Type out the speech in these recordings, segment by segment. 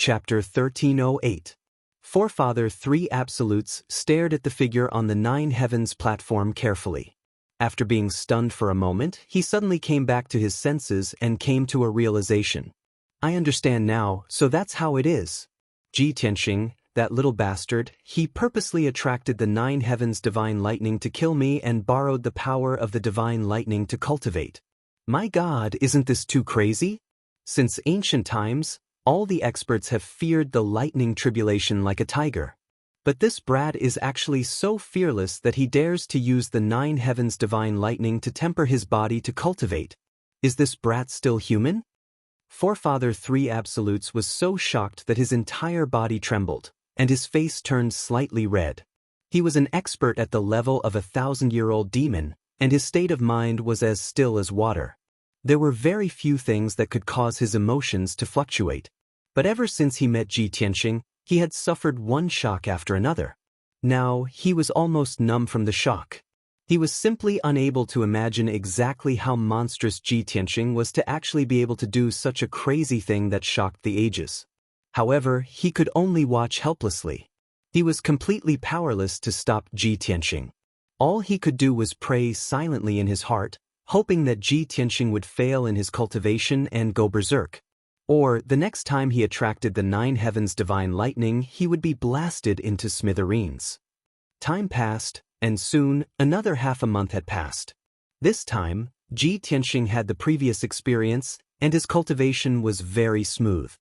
Chapter 1308. Forefather 3 Absolutes stared at the figure on the 9 Heavens platform carefully. After being stunned for a moment, he suddenly came back to his senses and came to a realization. I understand now, so that's how it is. Ji Tianxing, that little bastard, he purposely attracted the 9 Heavens divine lightning to kill me and borrowed the power of the divine lightning to cultivate. My God, isn't this too crazy? Since ancient times, all the experts have feared the lightning tribulation like a tiger. But this brat is actually so fearless that he dares to use the 9 Heavens divine lightning to temper his body to cultivate. Is this brat still human? Forefather 3 Absolutes was so shocked that his entire body trembled, and his face turned slightly red. He was an expert at the level of a 1,000-year-old demon, and his state of mind was as still as water. There were very few things that could cause his emotions to fluctuate. But ever since he met Ji Tianxing, he had suffered one shock after another. Now, he was almost numb from the shock. He was simply unable to imagine exactly how monstrous Ji Tianxing was to actually be able to do such a crazy thing that shocked the ages. However, he could only watch helplessly. He was completely powerless to stop Ji Tianxing. All he could do was pray silently in his heart, hoping that Ji Tianxing would fail in his cultivation and go berserk. Or, the next time he attracted the 9 Heavens divine lightning, he would be blasted into smithereens. Time passed, and soon, another half a month had passed. This time, Ji Tianxing had the previous experience, and his cultivation was very smooth.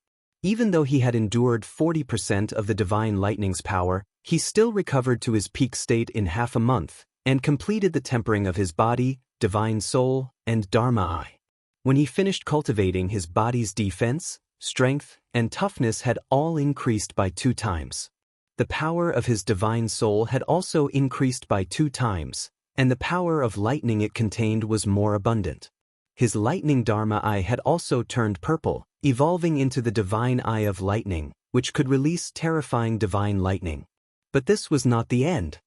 Even though he had endured 40% of the divine lightning's power, he still recovered to his peak state in half a month, and completed the tempering of his body, divine soul, and Dharma eye. When he finished cultivating, his body's defense, strength, and toughness had all increased by 2 times. The power of his divine soul had also increased by 2 times, and the power of lightning it contained was more abundant. His lightning Dharma eye had also turned purple, evolving into the divine eye of lightning, which could release terrifying divine lightning. But this was not the end.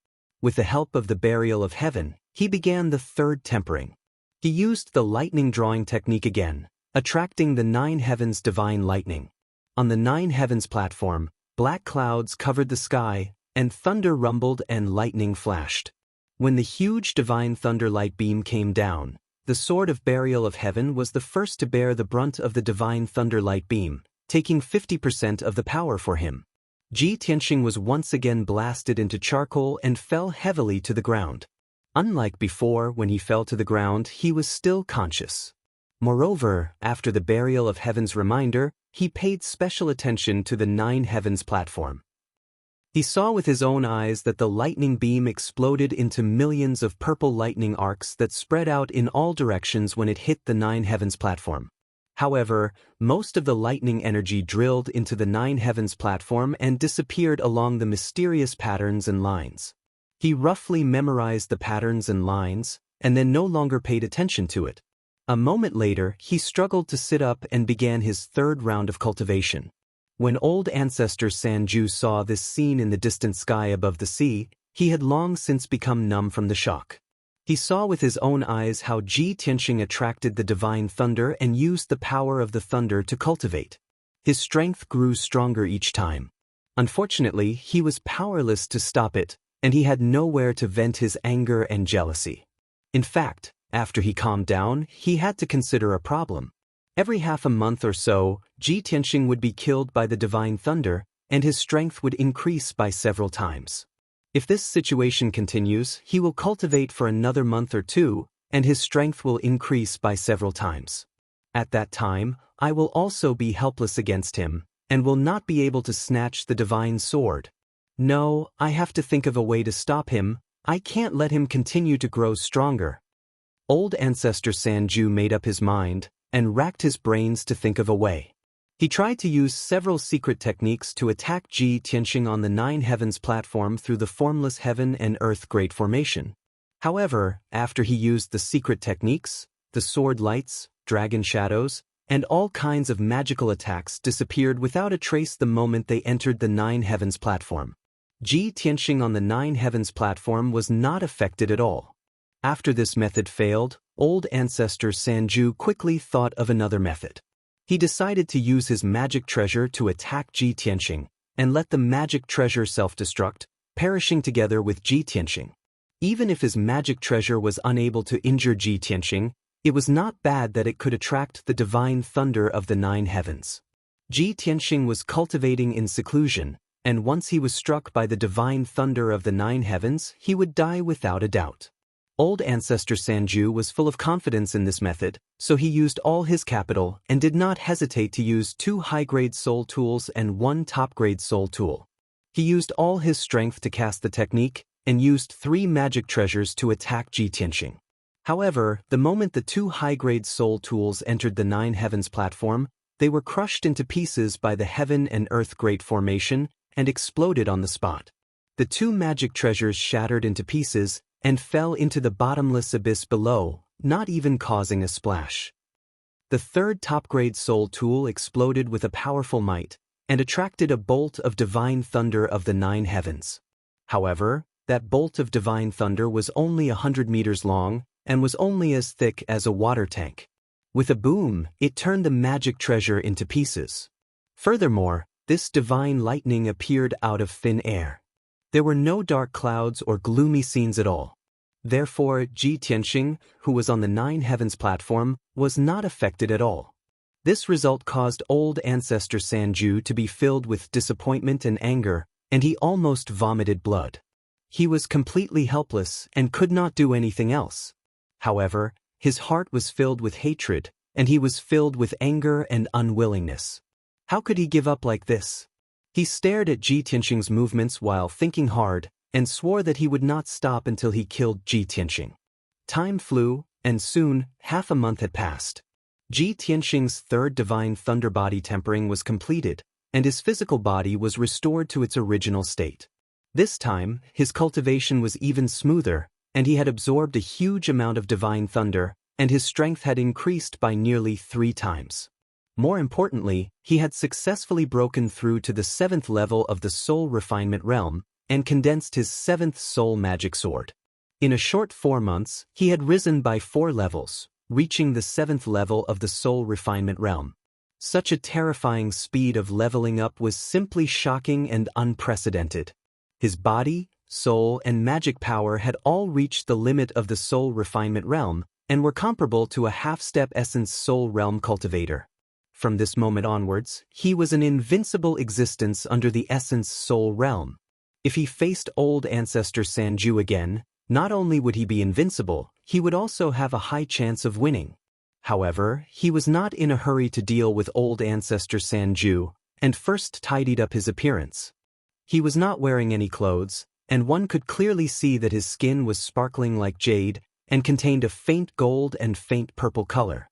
With the help of the burial of heaven, he began the 3rd tempering. He used the lightning drawing technique again, attracting the 9 Heavens divine lightning. On the 9 Heavens platform, black clouds covered the sky, and thunder rumbled and lightning flashed. When the huge divine thunder light beam came down, the sword of burial of heaven was the first to bear the brunt of the divine thunder light beam, taking 50% of the power for him. Ji Tianxing was once again blasted into charcoal and fell heavily to the ground. Unlike before, when he fell to the ground, he was still conscious. Moreover, after the burial of heaven's reminder, he paid special attention to the 9 Heavens platform. He saw with his own eyes that the lightning beam exploded into millions of purple lightning arcs that spread out in all directions when it hit the 9 Heavens platform. However, most of the lightning energy drilled into the 9 Heavens platform and disappeared along the mysterious patterns and lines. He roughly memorized the patterns and lines, and then no longer paid attention to it. A moment later, he struggled to sit up and began his 3rd round of cultivation. When old ancestor Sanju saw this scene in the distant sky above the sea, he had long since become numb from the shock. He saw with his own eyes how Ji Tianxing attracted the divine thunder and used the power of the thunder to cultivate. His strength grew stronger each time. Unfortunately, he was powerless to stop it, and he had nowhere to vent his anger and jealousy. In fact, after he calmed down, he had to consider a problem. Every half a month or so, Ji Tianxing would be killed by the divine thunder, and his strength would increase by several times. If this situation continues, he will cultivate for another month or 2, and his strength will increase by several times. At that time, I will also be helpless against him, and will not be able to snatch the divine sword. No, I have to think of a way to stop him. I can't let him continue to grow stronger. Old ancestor Sanju made up his mind, and racked his brains to think of a way. He tried to use several secret techniques to attack Ji Tianxing on the 9 Heavens platform through the formless heaven and earth great formation. However, after he used the secret techniques, the sword lights, dragon shadows, and all kinds of magical attacks disappeared without a trace the moment they entered the 9 Heavens platform. Ji Tianxing on the 9 Heavens platform was not affected at all. After this method failed, old ancestor Sanju quickly thought of another method. He decided to use his magic treasure to attack Ji Tianxing, and let the magic treasure self-destruct, perishing together with Ji Tianxing. Even if his magic treasure was unable to injure Ji Tianxing, it was not bad that it could attract the divine thunder of the 9 heavens. Ji Tianxing was cultivating in seclusion, and once he was struck by the divine thunder of the 9 heavens, he would die without a doubt. Old ancestor Sanju was full of confidence in this method, so he used all his capital and did not hesitate to use 2 high-grade soul tools and 1 top-grade soul tool. He used all his strength to cast the technique, and used 3 magic treasures to attack Ji Tianxing. However, the moment the 2 high-grade soul tools entered the 9 heavens platform, they were crushed into pieces by the heaven and earth great formation, and exploded on the spot. The 2 magic treasures shattered into pieces, and fell into the bottomless abyss below, not even causing a splash. The 3rd top-grade soul tool exploded with a powerful might, and attracted a bolt of divine thunder of the 9 heavens. However, that bolt of divine thunder was only 100 meters long, and was only as thick as a water tank. With a boom, it turned the magic treasure into pieces. Furthermore, this divine lightning appeared out of thin air. There were no dark clouds or gloomy scenes at all. Therefore, Ji Tianxing, who was on the 9 heavens platform, was not affected at all. This result caused old ancestor Sanju to be filled with disappointment and anger, and he almost vomited blood. He was completely helpless and could not do anything else. However, his heart was filled with hatred, and he was filled with anger and unwillingness. How could he give up like this? He stared at Ji Tianxing's movements while thinking hard, and swore that he would not stop until he killed Ji Tianxing. Time flew, and soon, half a month had passed. Ji Tianxing's 3rd divine thunder body tempering was completed, and his physical body was restored to its original state. This time, his cultivation was even smoother, and he had absorbed a huge amount of divine thunder, and his strength had increased by nearly 3 times. More importantly, he had successfully broken through to the 7th level of the soul refinement realm, and condensed his 7th soul magic sword. In a short 4 months, he had risen by 4 levels, reaching the 7th level of the soul refinement realm. Such a terrifying speed of leveling up was simply shocking and unprecedented. His body, soul, and magic power had all reached the limit of the soul refinement realm, and were comparable to a half-step essence soul realm cultivator. From this moment onwards, he was an invincible existence under the essence soul realm. If he faced old ancestor Sanju again, not only would he be invincible, he would also have a high chance of winning. However, he was not in a hurry to deal with old ancestor Sanju, and first tidied up his appearance. He was not wearing any clothes, and one could clearly see that his skin was sparkling like jade, and contained a faint gold and faint purple color.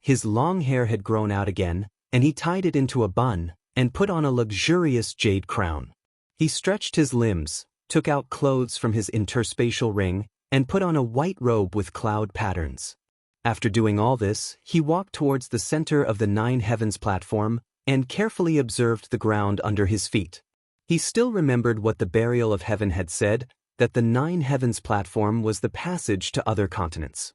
His long hair had grown out again, and he tied it into a bun, and put on a luxurious jade crown. He stretched his limbs, took out clothes from his interspatial ring, and put on a white robe with cloud patterns. After doing all this, he walked towards the center of the 9 heavens platform, and carefully observed the ground under his feet. He still remembered what the burial of heaven had said, that the 9 heavens platform was the passage to other continents.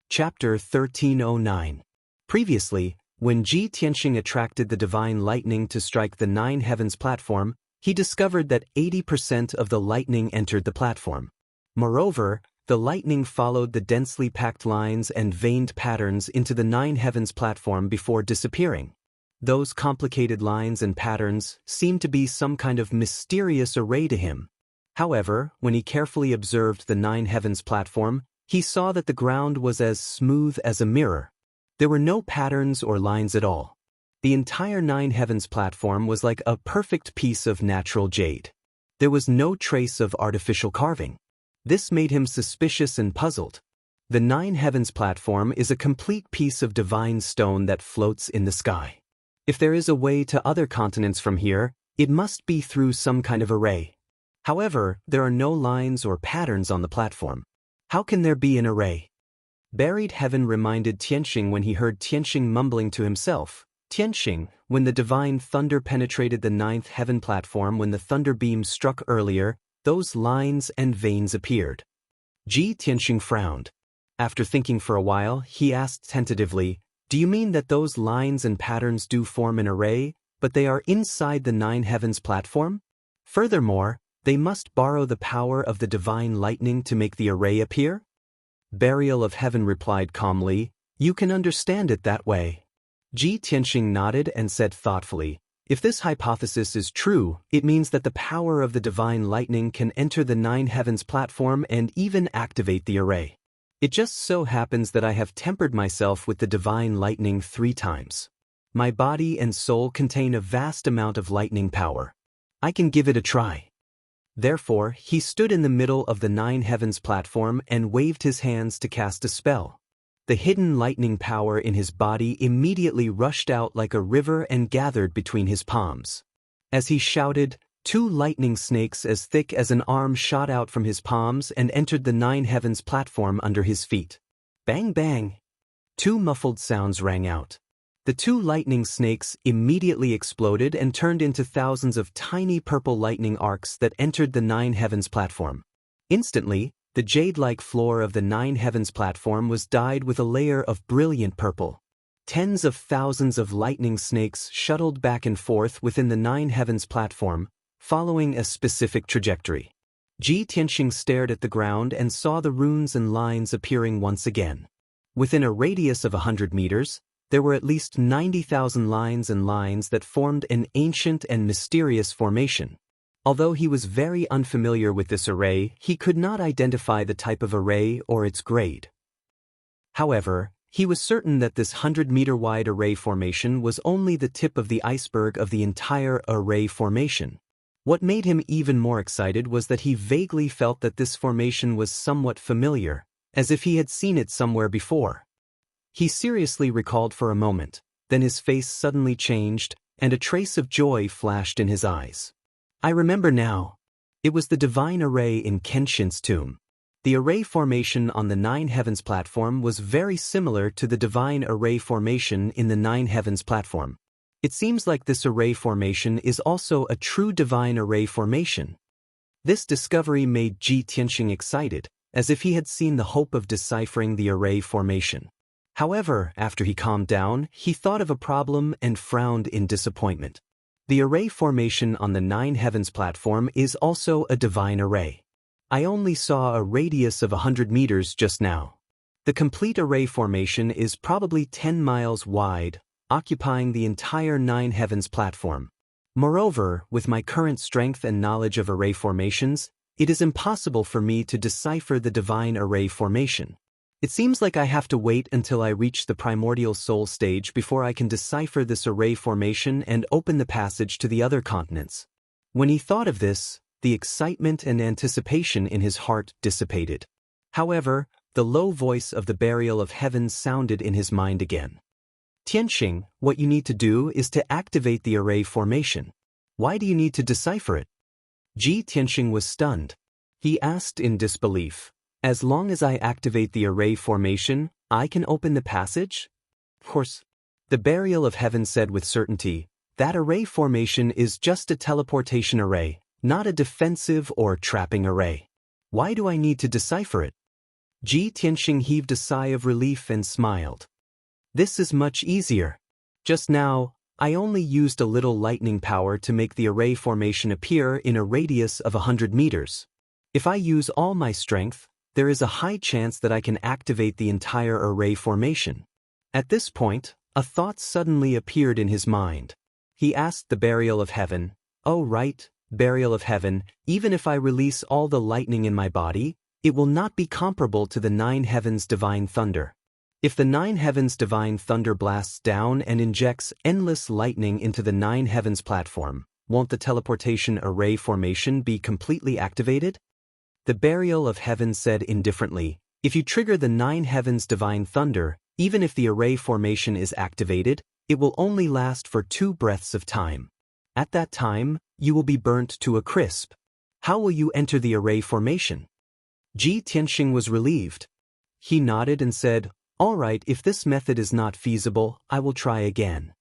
Chapter 1309. Previously, when Ji Tianxing attracted the divine lightning to strike the 9 heavens platform, he discovered that 80% of the lightning entered the platform. Moreover, the lightning followed the densely packed lines and veined patterns into the 9 heavens platform before disappearing. Those complicated lines and patterns seemed to be some kind of mysterious array to him. However, when he carefully observed the 9 heavens platform, he saw that the ground was as smooth as a mirror. There were no patterns or lines at all. The entire 9 heavens platform was like a perfect piece of natural jade. There was no trace of artificial carving. This made him suspicious and puzzled. The 9 heavens platform is a complete piece of divine stone that floats in the sky. If there is a way to other continents from here, it must be through some kind of array. However, there are no lines or patterns on the platform. How can there be an array? Buried heaven reminded Tianxing when he heard Tianxing mumbling to himself. Tianxing, when the divine thunder penetrated the 9th heaven platform when the thunder beam struck earlier, those lines and veins appeared. Ji Tianxing frowned. After thinking for a while, he asked tentatively, Do you mean that those lines and patterns do form an array, but they are inside the nine heavens platform? Furthermore, they must borrow the power of the divine lightning to make the array appear? Burial of Heaven replied calmly, you can understand it that way. Ji Tianxing nodded and said thoughtfully, if this hypothesis is true, it means that the power of the divine lightning can enter the nine heavens platform and even activate the array. It just so happens that I have tempered myself with the divine lightning 3 times. My body and soul contain a vast amount of lightning power. I can give it a try. Therefore, he stood in the middle of the nine heavens platform and waved his hands to cast a spell. The hidden lightning power in his body immediately rushed out like a river and gathered between his palms. As he shouted, 2 lightning snakes as thick as an arm shot out from his palms and entered the nine heavens platform under his feet. Bang bang! 2 muffled sounds rang out. The 2 lightning snakes immediately exploded and turned into thousands of tiny purple lightning arcs that entered the nine heavens platform. Instantly, the jade-like floor of the nine heavens platform was dyed with a layer of brilliant purple. Tens of thousands of lightning snakes shuttled back and forth within the nine heavens platform, following a specific trajectory. Ji Tianxing stared at the ground and saw the runes and lines appearing once again. Within a radius of 100 meters, there were at least 90,000 lines and lines that formed an ancient and mysterious formation. Although he was very unfamiliar with this array, he could not identify the type of array or its grade. However, he was certain that this 100-meter-wide array formation was only the tip of the iceberg of the entire array formation. What made him even more excited was that he vaguely felt that this formation was somewhat familiar, as if he had seen it somewhere before. He seriously recalled for a moment, then his face suddenly changed, and a trace of joy flashed in his eyes. I remember now. It was the divine array in Kenshin's tomb. The array formation on the nine heavens platform was very similar to the divine array formation in the nine heavens platform. It seems like this array formation is also a true divine array formation. This discovery made Ji Tianxing excited, as if he had seen the hope of deciphering the array formation. However, after he calmed down, he thought of a problem and frowned in disappointment. The array formation on the nine heavens platform is also a divine array. I only saw a radius of 100 meters just now. The complete array formation is probably 10 miles wide, occupying the entire nine heavens platform. Moreover, with my current strength and knowledge of array formations, it is impossible for me to decipher the divine array formation. It seems like I have to wait until I reach the primordial soul stage before I can decipher this array formation and open the passage to the other continents. When he thought of this, the excitement and anticipation in his heart dissipated. However, the low voice of the burial of heaven sounded in his mind again. Tianxing, what you need to do is to activate the array formation. Why do you need to decipher it? Ji Tianxing was stunned. He asked in disbelief, as long as I activate the array formation, I can open the passage? Of course. The burial of heaven said with certainty, that array formation is just a teleportation array, not a defensive or trapping array. Why do I need to decipher it? Ji Tianxing heaved a sigh of relief and smiled. This is much easier. Just now, I only used a little lightning power to make the array formation appear in a radius of 100 meters. If I use all my strength, there is a high chance that I can activate the entire array formation. At this point, a thought suddenly appeared in his mind. He asked the burial of heaven, "Oh right, burial of heaven, even if I release all the lightning in my body, it will not be comparable to the nine heavens divine thunder. If the nine heavens divine thunder blasts down and injects endless lightning into the nine heavens platform, won't the teleportation array formation be completely activated?" The burial of heaven said indifferently, if you trigger the nine heavens divine thunder, even if the array formation is activated, it will only last for 2 breaths of time. At that time, you will be burnt to a crisp. How will you enter the array formation? Ji Tianxing was relieved. He nodded and said, all right, if this method is not feasible, I will try again.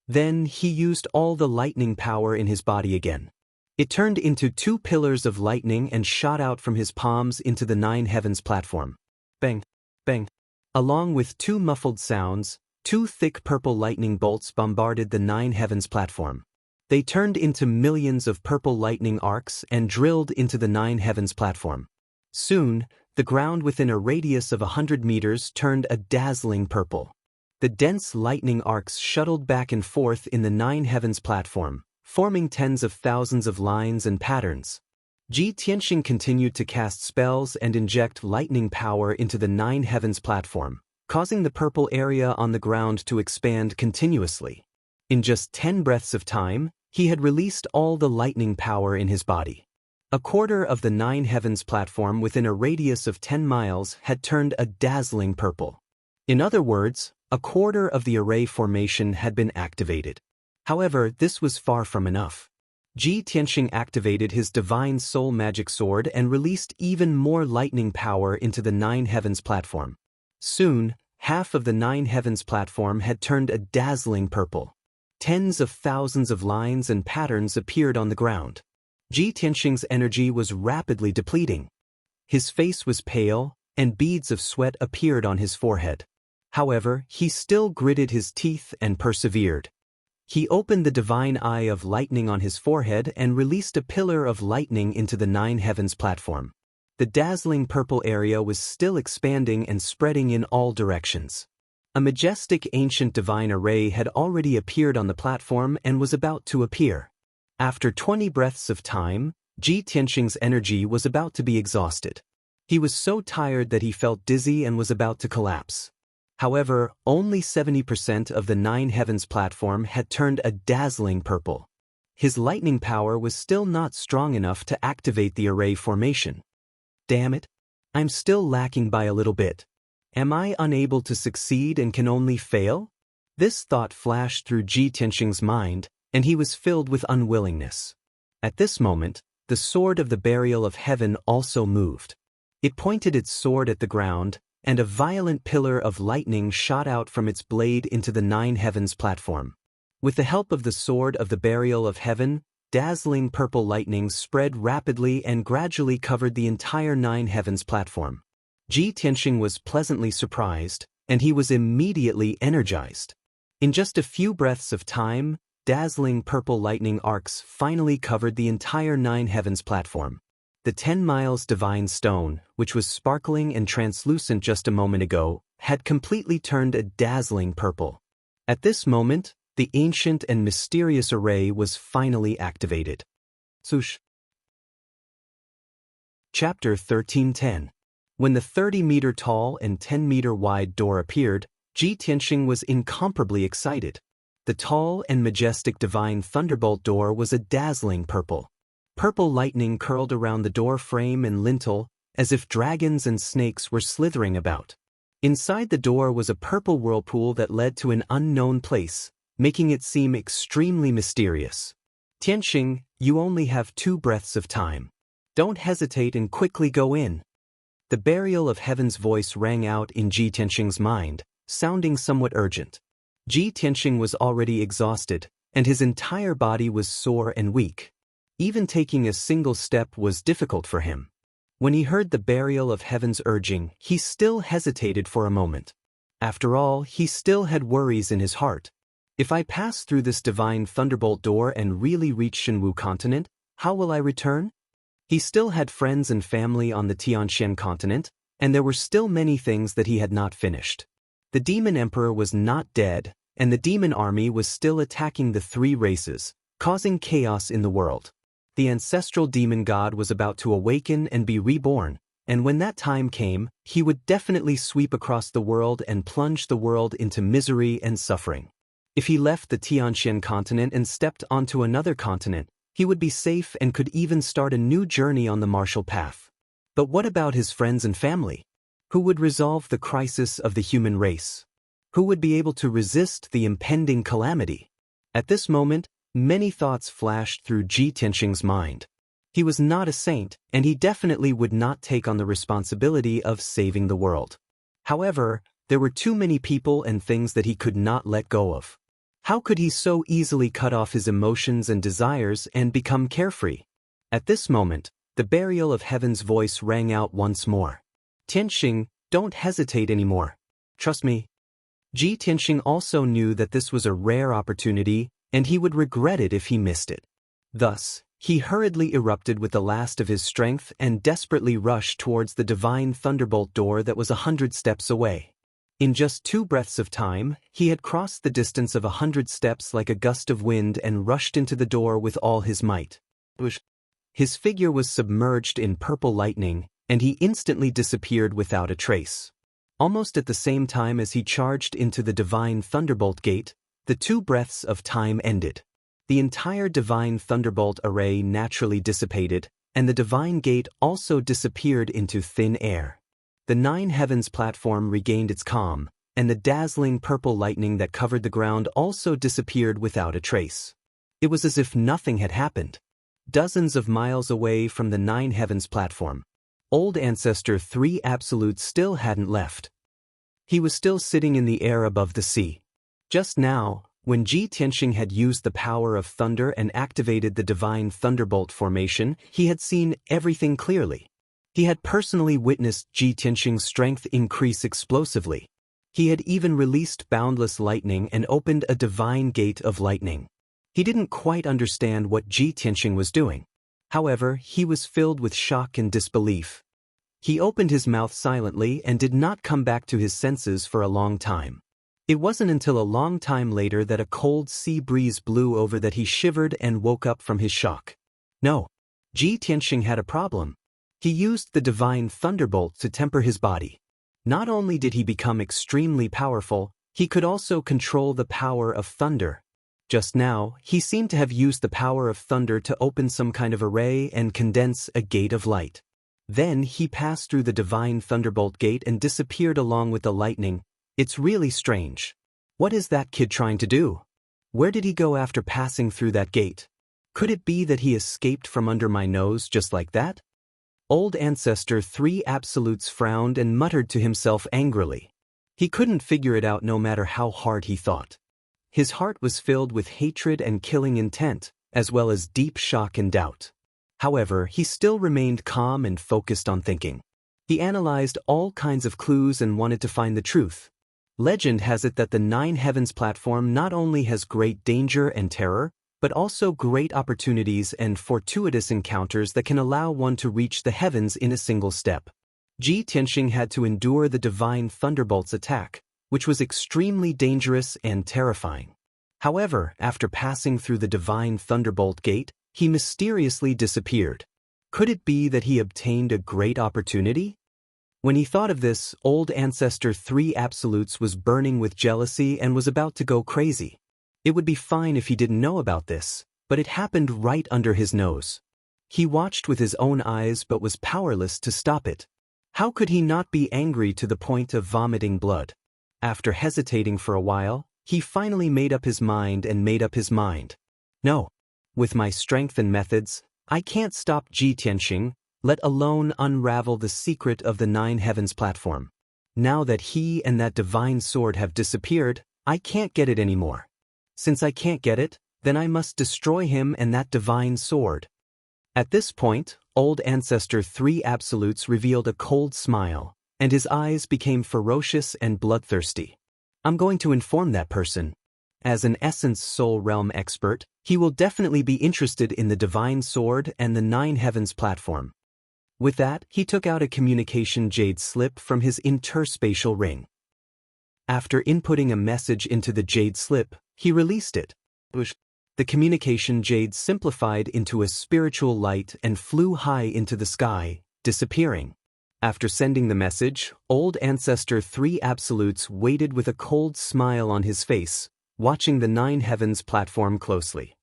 Then he used all the lightning power in his body again. It turned into 2 pillars of lightning and shot out from his palms into the nine heavens platform. Bang, bang. Along with 2 muffled sounds, Two thick purple lightning bolts bombarded the nine heavens platform. They turned into millions of purple lightning arcs and drilled into the nine heavens platform. Soon, the ground within a radius of 100 meters turned a dazzling purple. The dense lightning arcs shuttled back and forth in the nine heavens platform, forming tens of thousands of lines and patterns. Ji Tianxing continued to cast spells and inject lightning power into the nine heavens platform, causing the purple area on the ground to expand continuously. In just 10 breaths of time, he had released all the lightning power in his body. A quarter of the nine heavens platform within a radius of 10 miles had turned a dazzling purple. In other words, a quarter of the array formation had been activated. However, this was far from enough. Ji Tianxing activated his divine soul magic sword and released even more lightning power into the nine heavens platform. Soon, half of the nine heavens platform had turned a dazzling purple. Tens of thousands of lines and patterns appeared on the ground. Ji Tianxing's energy was rapidly depleting. His face was pale, and beads of sweat appeared on his forehead. However, he still gritted his teeth and persevered. He opened the divine eye of lightning on his forehead and released a pillar of lightning into the nine heavens platform. The dazzling purple area was still expanding and spreading in all directions. A majestic ancient divine array had already appeared on the platform and was about to appear. After 20 breaths of time, Ji Tianxing's energy was about to be exhausted. He was so tired that he felt dizzy and was about to collapse. However, only 70% of the nine heavens platform had turned a dazzling purple. His lightning power was still not strong enough to activate the array formation. Damn it! I'm still lacking by a little bit. Am I unable to succeed and can only fail? This thought flashed through Ji Tianxing's mind, and he was filled with unwillingness. At this moment, the sword of the burial of heaven also moved. It pointed its sword at the ground, and a violent pillar of lightning shot out from its blade into the nine heavens platform. With the help of the sword of the burial of heaven, dazzling purple lightning spread rapidly and gradually covered the entire nine heavens platform. Ji Tianxing was pleasantly surprised, and he was immediately energized. In just a few breaths of time, dazzling purple lightning arcs finally covered the entire nine heavens platform. The 10 miles divine stone, which was sparkling and translucent just a moment ago, had completely turned a dazzling purple. At this moment, the ancient and mysterious array was finally activated. Swoosh. Chapter 1310. When the 30-meter-tall and 10-meter-wide door appeared, Ji Tianxing was incomparably excited. The tall and majestic divine thunderbolt door was a dazzling purple. Purple lightning curled around the door frame and lintel, as if dragons and snakes were slithering about. Inside the door was a purple whirlpool that led to an unknown place, making it seem extremely mysterious. Tianxing, you only have 2 breaths of time. Don't hesitate and quickly go in. The burial of heaven's voice rang out in Ji Tianxing's mind, sounding somewhat urgent. Ji Tianxing was already exhausted, and his entire body was sore and weak. Even taking a single step was difficult for him. When he heard the burial of heaven's urging, he still hesitated for a moment. After all, he still had worries in his heart. If I pass through this divine thunderbolt door and really reach Shenwu continent, how will I return? He still had friends and family on the Tianxian continent, and there were still many things that he had not finished. The demon emperor was not dead, and the demon army was still attacking the 3 races, causing chaos in the world. The ancestral demon god was about to awaken and be reborn, and when that time came, he would definitely sweep across the world and plunge the world into misery and suffering. If he left the Tianxian continent and stepped onto another continent, he would be safe and could even start a new journey on the martial path. But what about his friends and family? Who would resolve the crisis of the human race? Who would be able to resist the impending calamity? At this moment, many thoughts flashed through Ji Tianxing's mind. He was not a saint, and he definitely would not take on the responsibility of saving the world. However, there were too many people and things that he could not let go of. How could he so easily cut off his emotions and desires and become carefree? At this moment, the burial of heaven's voice rang out once more. Tianxing, don't hesitate anymore. Trust me. Ji Tianxing also knew that this was a rare opportunity, and he would regret it if he missed it. Thus, he hurriedly erupted with the last of his strength and desperately rushed towards the divine thunderbolt door that was 100 steps away. In just 2 breaths of time, he had crossed the distance of 100 steps like a gust of wind and rushed into the door with all his might. His figure was submerged in purple lightning, and he instantly disappeared without a trace. Almost at the same time as he charged into the divine thunderbolt gate, the 2 breaths of time ended. The entire divine thunderbolt array naturally dissipated, and the divine gate also disappeared into thin air. The 9 heavens platform regained its calm, and the dazzling purple lightning that covered the ground also disappeared without a trace. It was as if nothing had happened. Dozens of miles away from the 9 heavens platform, Old Ancestor 3 Absolute still hadn't left. He was still sitting in the air above the sea. Just now, when Ji Tianxing had used the power of thunder and activated the divine thunderbolt formation, he had seen everything clearly. He had personally witnessed Ji Tianxing's strength increase explosively. He had even released boundless lightning and opened a divine gate of lightning. He didn't quite understand what Ji Tianxing was doing. However, he was filled with shock and disbelief. He opened his mouth silently and did not come back to his senses for a long time. It wasn't until a long time later that a cold sea breeze blew over that he shivered and woke up from his shock. No, Ji Tianxing had a problem. He used the divine thunderbolt to temper his body. Not only did he become extremely powerful, he could also control the power of thunder. Just now, he seemed to have used the power of thunder to open some kind of array and condense a gate of light. Then he passed through the divine thunderbolt gate and disappeared along with the lightning. It's really strange. What is that kid trying to do? Where did he go after passing through that gate? Could it be that he escaped from under my nose just like that? Old Ancestor 3 Absolutes frowned and muttered to himself angrily. He couldn't figure it out no matter how hard he thought. His heart was filled with hatred and killing intent, as well as deep shock and doubt. However, he still remained calm and focused on thinking. He analyzed all kinds of clues and wanted to find the truth. Legend has it that the 9 heavens platform not only has great danger and terror, but also great opportunities and fortuitous encounters that can allow one to reach the heavens in a single step. Ji Tianxing had to endure the divine thunderbolt's attack, which was extremely dangerous and terrifying. However, after passing through the divine thunderbolt gate, he mysteriously disappeared. Could it be that he obtained a great opportunity? When he thought of this, Old Ancestor 3 Absolutes was burning with jealousy and was about to go crazy. It would be fine if he didn't know about this, but it happened right under his nose. He watched with his own eyes but was powerless to stop it. How could he not be angry to the point of vomiting blood? After hesitating for a while, he finally made up his mind. No. With my strength and methods, I can't stop Ji Tianxing, let alone unravel the secret of the 9 heavens platform. Now that he and that divine sword have disappeared, I can't get it anymore. Since I can't get it, then I must destroy him and that divine sword. At this point, Old Ancestor 3 Absolutes revealed a cold smile, and his eyes became ferocious and bloodthirsty. I'm going to inform that person. As an Essence Soul Realm expert, he will definitely be interested in the divine sword and the 9 heavens platform. With that, he took out a communication jade slip from his interspatial ring. After inputting a message into the jade slip, he released it. The communication jade simplified into a spiritual light and flew high into the sky, disappearing. After sending the message, Old Ancestor 3 Absolutes waited with a cold smile on his face, watching the 9 heavens platform closely.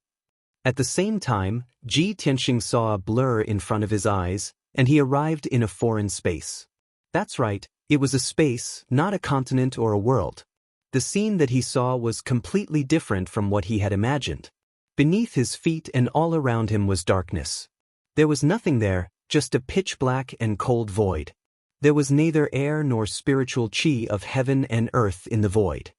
At the same time, Ji Tianxing saw a blur in front of his eyes, and he arrived in a foreign space. That's right, it was a space, not a continent or a world. The scene that he saw was completely different from what he had imagined. Beneath his feet and all around him was darkness. There was nothing there, just a pitch-black and cold void. There was neither air nor spiritual chi of heaven and earth in the void.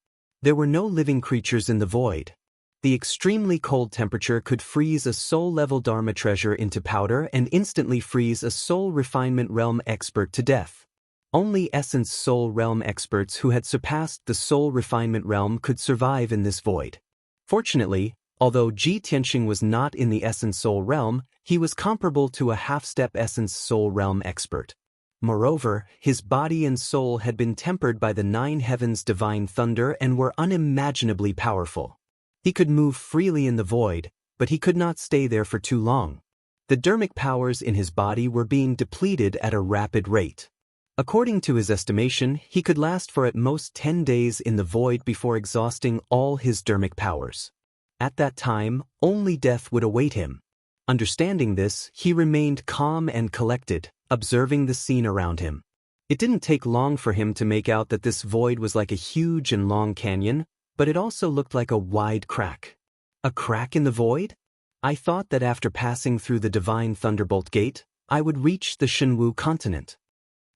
There were no living creatures in the void. The extremely cold temperature could freeze a soul-level Dharma treasure into powder and instantly freeze a soul refinement realm expert to death. Only Essence Soul Realm experts who had surpassed the Soul Refinement Realm could survive in this void. Fortunately, although Ji Tianxing was not in the Essence Soul Realm, he was comparable to a half-step Essence Soul Realm expert. Moreover, his body and soul had been tempered by the 9 heavens' divine thunder and were unimaginably powerful. He could move freely in the void, but he could not stay there for too long. The dermic powers in his body were being depleted at a rapid rate. According to his estimation, he could last for at most 10 days in the void before exhausting all his dermic powers. At that time, only death would await him. Understanding this, he remained calm and collected, observing the scene around him. It didn't take long for him to make out that this void was like a huge and long canyon, but it also looked like a wide crack. A crack in the void? I thought that after passing through the Divine Thunderbolt Gate, I would reach the Shenwu continent.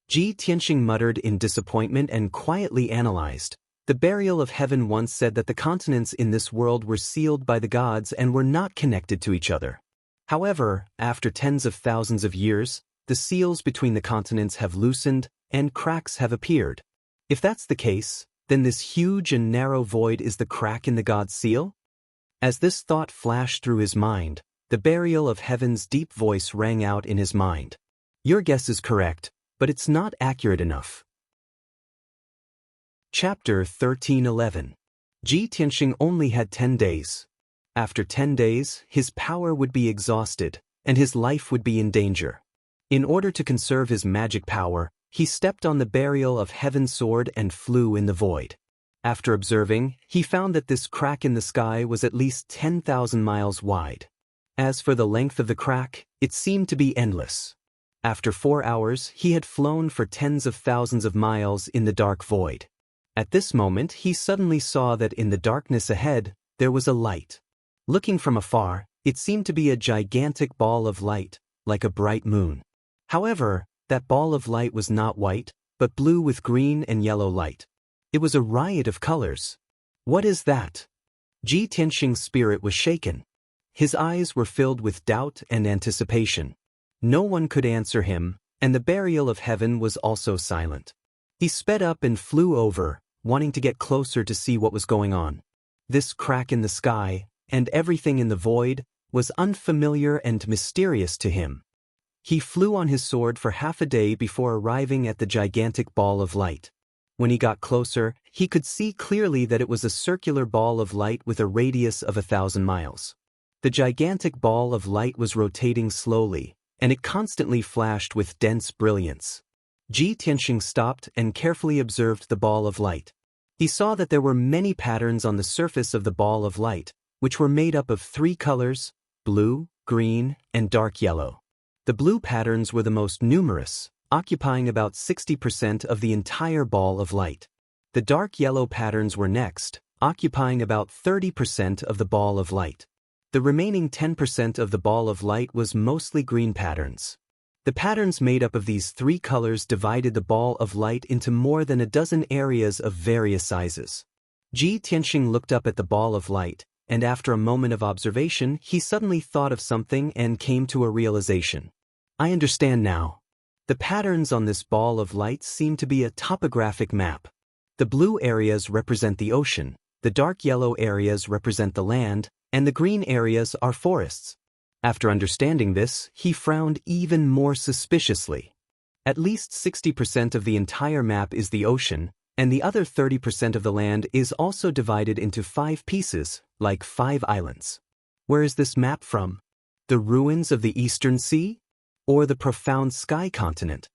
Ji Tianxing muttered in disappointment and quietly analyzed. The Burial of Heaven once said that the continents in this world were sealed by the gods and were not connected to each other. However, after tens of thousands of years, the seals between the continents have loosened and cracks have appeared. If that's the case, then this huge and narrow void is the crack in the god's seal? As this thought flashed through his mind, the Burial of Heaven's deep voice rang out in his mind. Your guess is correct, but it's not accurate enough. Chapter 1311. Ji Tianxing only had 10 days. After 10 days, his power would be exhausted, and his life would be in danger. In order to conserve his magic power, he stepped on the Burial of Heaven sword and flew in the void. After observing, he found that this crack in the sky was at least 10,000 miles wide. As for the length of the crack, it seemed to be endless. After 4 hours, he had flown for tens of thousands of miles in the dark void. At this moment, he suddenly saw that in the darkness ahead, there was a light. Looking from afar, it seemed to be a gigantic ball of light, like a bright moon. However, that ball of light was not white, but blue with green and yellow light. It was a riot of colors. What is that? Ji Tianxing's spirit was shaken. His eyes were filled with doubt and anticipation. No one could answer him, and the Burial of Heaven was also silent. He sped up and flew over, wanting to get closer to see what was going on. This crack in the sky, and everything in the void, was unfamiliar and mysterious to him. He flew on his sword for half a day before arriving at the gigantic ball of light. When he got closer, he could see clearly that it was a circular ball of light with a radius of 1,000 miles. The gigantic ball of light was rotating slowly, and it constantly flashed with dense brilliance. Ji Tianxing stopped and carefully observed the ball of light. He saw that there were many patterns on the surface of the ball of light, which were made up of 3 colors: blue, green, and dark yellow. The blue patterns were the most numerous, occupying about 60% of the entire ball of light. The dark yellow patterns were next, occupying about 30% of the ball of light. The remaining 10% of the ball of light was mostly green patterns. The patterns made up of these 3 colors divided the ball of light into more than a dozen areas of various sizes. Ji Tianxing looked up at the ball of light, and after a moment of observation, he suddenly thought of something and came to a realization. I understand now. The patterns on this ball of light seem to be a topographic map. The blue areas represent the ocean, the dark yellow areas represent the land, and the green areas are forests. After understanding this, he frowned even more suspiciously. At least 60% of the entire map is the ocean, and the other 30% of the land is also divided into 5 pieces, like 5 islands. Where is this map from? The ruins of the Eastern Sea? Or the profound sky continent?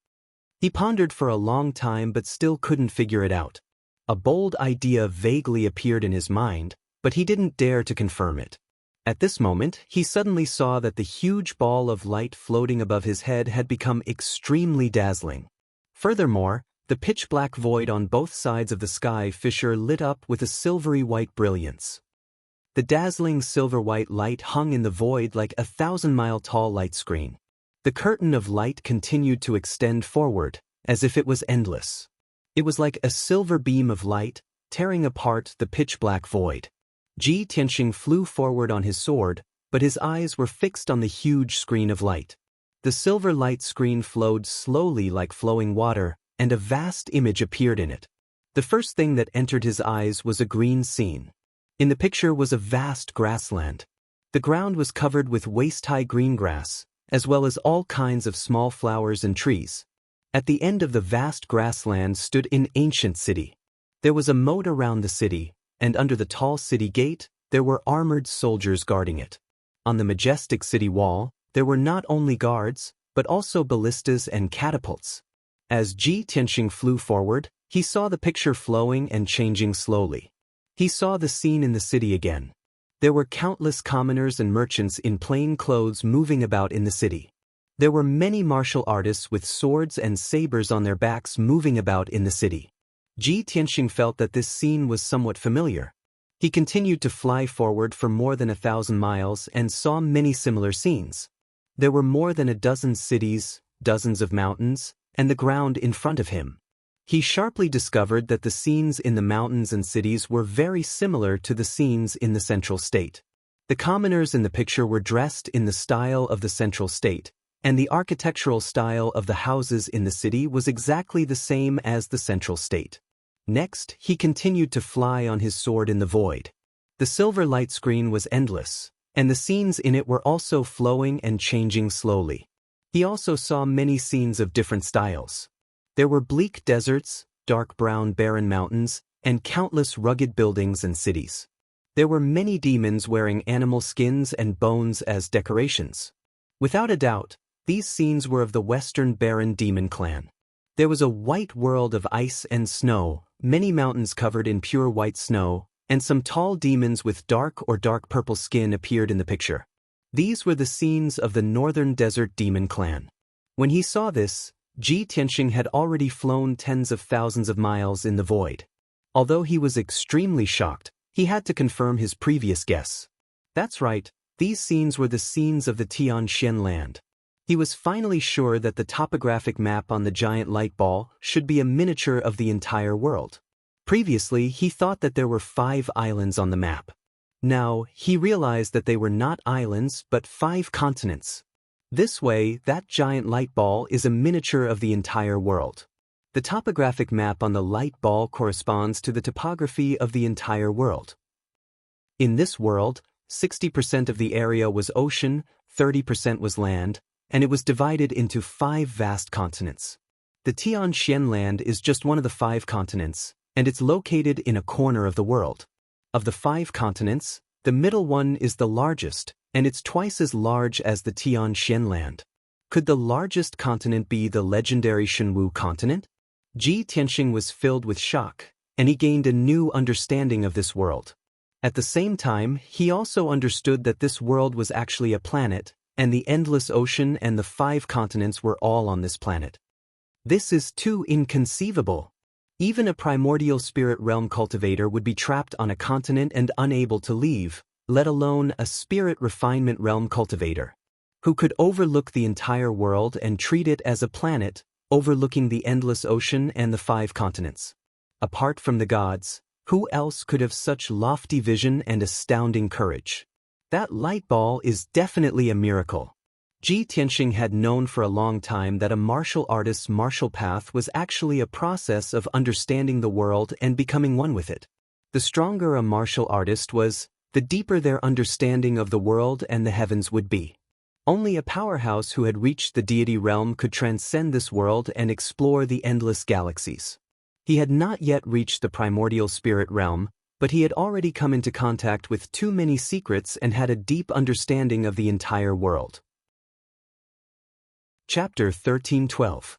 He pondered for a long time but still couldn't figure it out. A bold idea vaguely appeared in his mind, but he didn't dare to confirm it. At this moment, he suddenly saw that the huge ball of light floating above his head had become extremely dazzling. Furthermore, the pitch-black void on both sides of the sky fissure lit up with a silvery white brilliance. The dazzling silver-white light hung in the void like a 1,000-mile-tall light screen. The curtain of light continued to extend forward, as if it was endless. It was like a silver beam of light, tearing apart the pitch-black void. Ji Tianxing flew forward on his sword, but his eyes were fixed on the huge screen of light. The silver light screen flowed slowly like flowing water, and a vast image appeared in it. The first thing that entered his eyes was a green scene. In the picture was a vast grassland. The ground was covered with waist-high green grass, as well as all kinds of small flowers and trees. At the end of the vast grassland stood an ancient city. There was a moat around the city, and under the tall city gate, there were armored soldiers guarding it. On the majestic city wall, there were not only guards, but also ballistas and catapults. As Ji Tianxing flew forward, he saw the picture flowing and changing slowly. He saw the scene in the city again. There were countless commoners and merchants in plain clothes moving about in the city. There were many martial artists with swords and sabers on their backs moving about in the city. Ji Tianxing felt that this scene was somewhat familiar. He continued to fly forward for more than 1,000 miles and saw many similar scenes. There were more than a dozen cities, dozens of mountains, and the ground in front of him. He sharply discovered that the scenes in the mountains and cities were very similar to the scenes in the central state. The commoners in the picture were dressed in the style of the central state, and the architectural style of the houses in the city was exactly the same as the central state. Next, he continued to fly on his sword in the void. The silver light screen was endless, and the scenes in it were also flowing and changing slowly. He also saw many scenes of different styles. There were bleak deserts, dark brown barren mountains, and countless rugged buildings and cities. There were many demons wearing animal skins and bones as decorations. Without a doubt, these scenes were of the Western Barren Demon clan. There was a white world of ice and snow, many mountains covered in pure white snow, and some tall demons with dark or dark purple skin appeared in the picture. These were the scenes of the Northern Desert Demon clan. When he saw this, Ji Tianxing had already flown tens of thousands of miles in the void. Although he was extremely shocked, he had to confirm his previous guess. That's right, these scenes were the scenes of the Tianxian land. He was finally sure that the topographic map on the giant light ball should be a miniature of the entire world. Previously, he thought that there were 5 islands on the map. Now, he realized that they were not islands but 5 continents. This way, that giant light ball is a miniature of the entire world. The topographic map on the light ball corresponds to the topography of the entire world. In this world, 60% of the area was ocean, 30% was land, and it was divided into 5 vast continents. The Tianxian land is just one of the 5 continents, and it's located in a corner of the world. Of the 5 continents, the middle one is the largest, and it's twice as large as the Tianxian land. Could the largest continent be the legendary Shenwu continent? Ji Tianxing was filled with shock, and he gained a new understanding of this world. At the same time, he also understood that this world was actually a planet, and the endless ocean and the 5 continents were all on this planet. This is too inconceivable. Even a primordial spirit realm cultivator would be trapped on a continent and unable to leave, let alone a spirit refinement realm cultivator, who could overlook the entire world and treat it as a planet, overlooking the endless ocean and the 5 continents. Apart from the gods, who else could have such lofty vision and astounding courage? That light ball is definitely a miracle. Ji Tianxing had known for a long time that a martial artist's martial path was actually a process of understanding the world and becoming one with it. The stronger a martial artist was, the deeper their understanding of the world and the heavens would be. Only a powerhouse who had reached the deity realm could transcend this world and explore the endless galaxies. He had not yet reached the primordial spirit realm, but he had already come into contact with too many secrets and had a deep understanding of the entire world. Chapter 1312.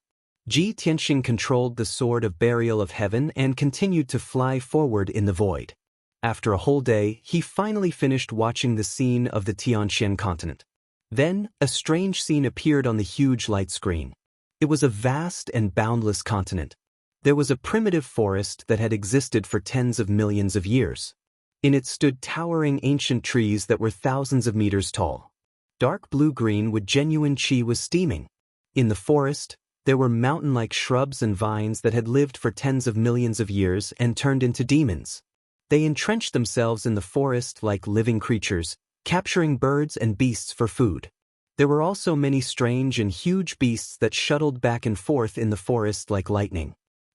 Ji Tianxing controlled the sword of burial of heaven and continued to fly forward in the void. After a whole day, he finally finished watching the scene of the Tianxian continent. Then, a strange scene appeared on the huge light screen. It was a vast and boundless continent. There was a primitive forest that had existed for tens of millions of years. In it stood towering ancient trees that were thousands of meters tall. Dark blue-green with genuine qi was steaming. In the forest, there were mountain-like shrubs and vines that had lived for tens of millions of years and turned into demons. They entrenched themselves in the forest like living creatures, capturing birds and beasts for food. There were also many strange and huge beasts that shuttled back and forth in the forest like lightning.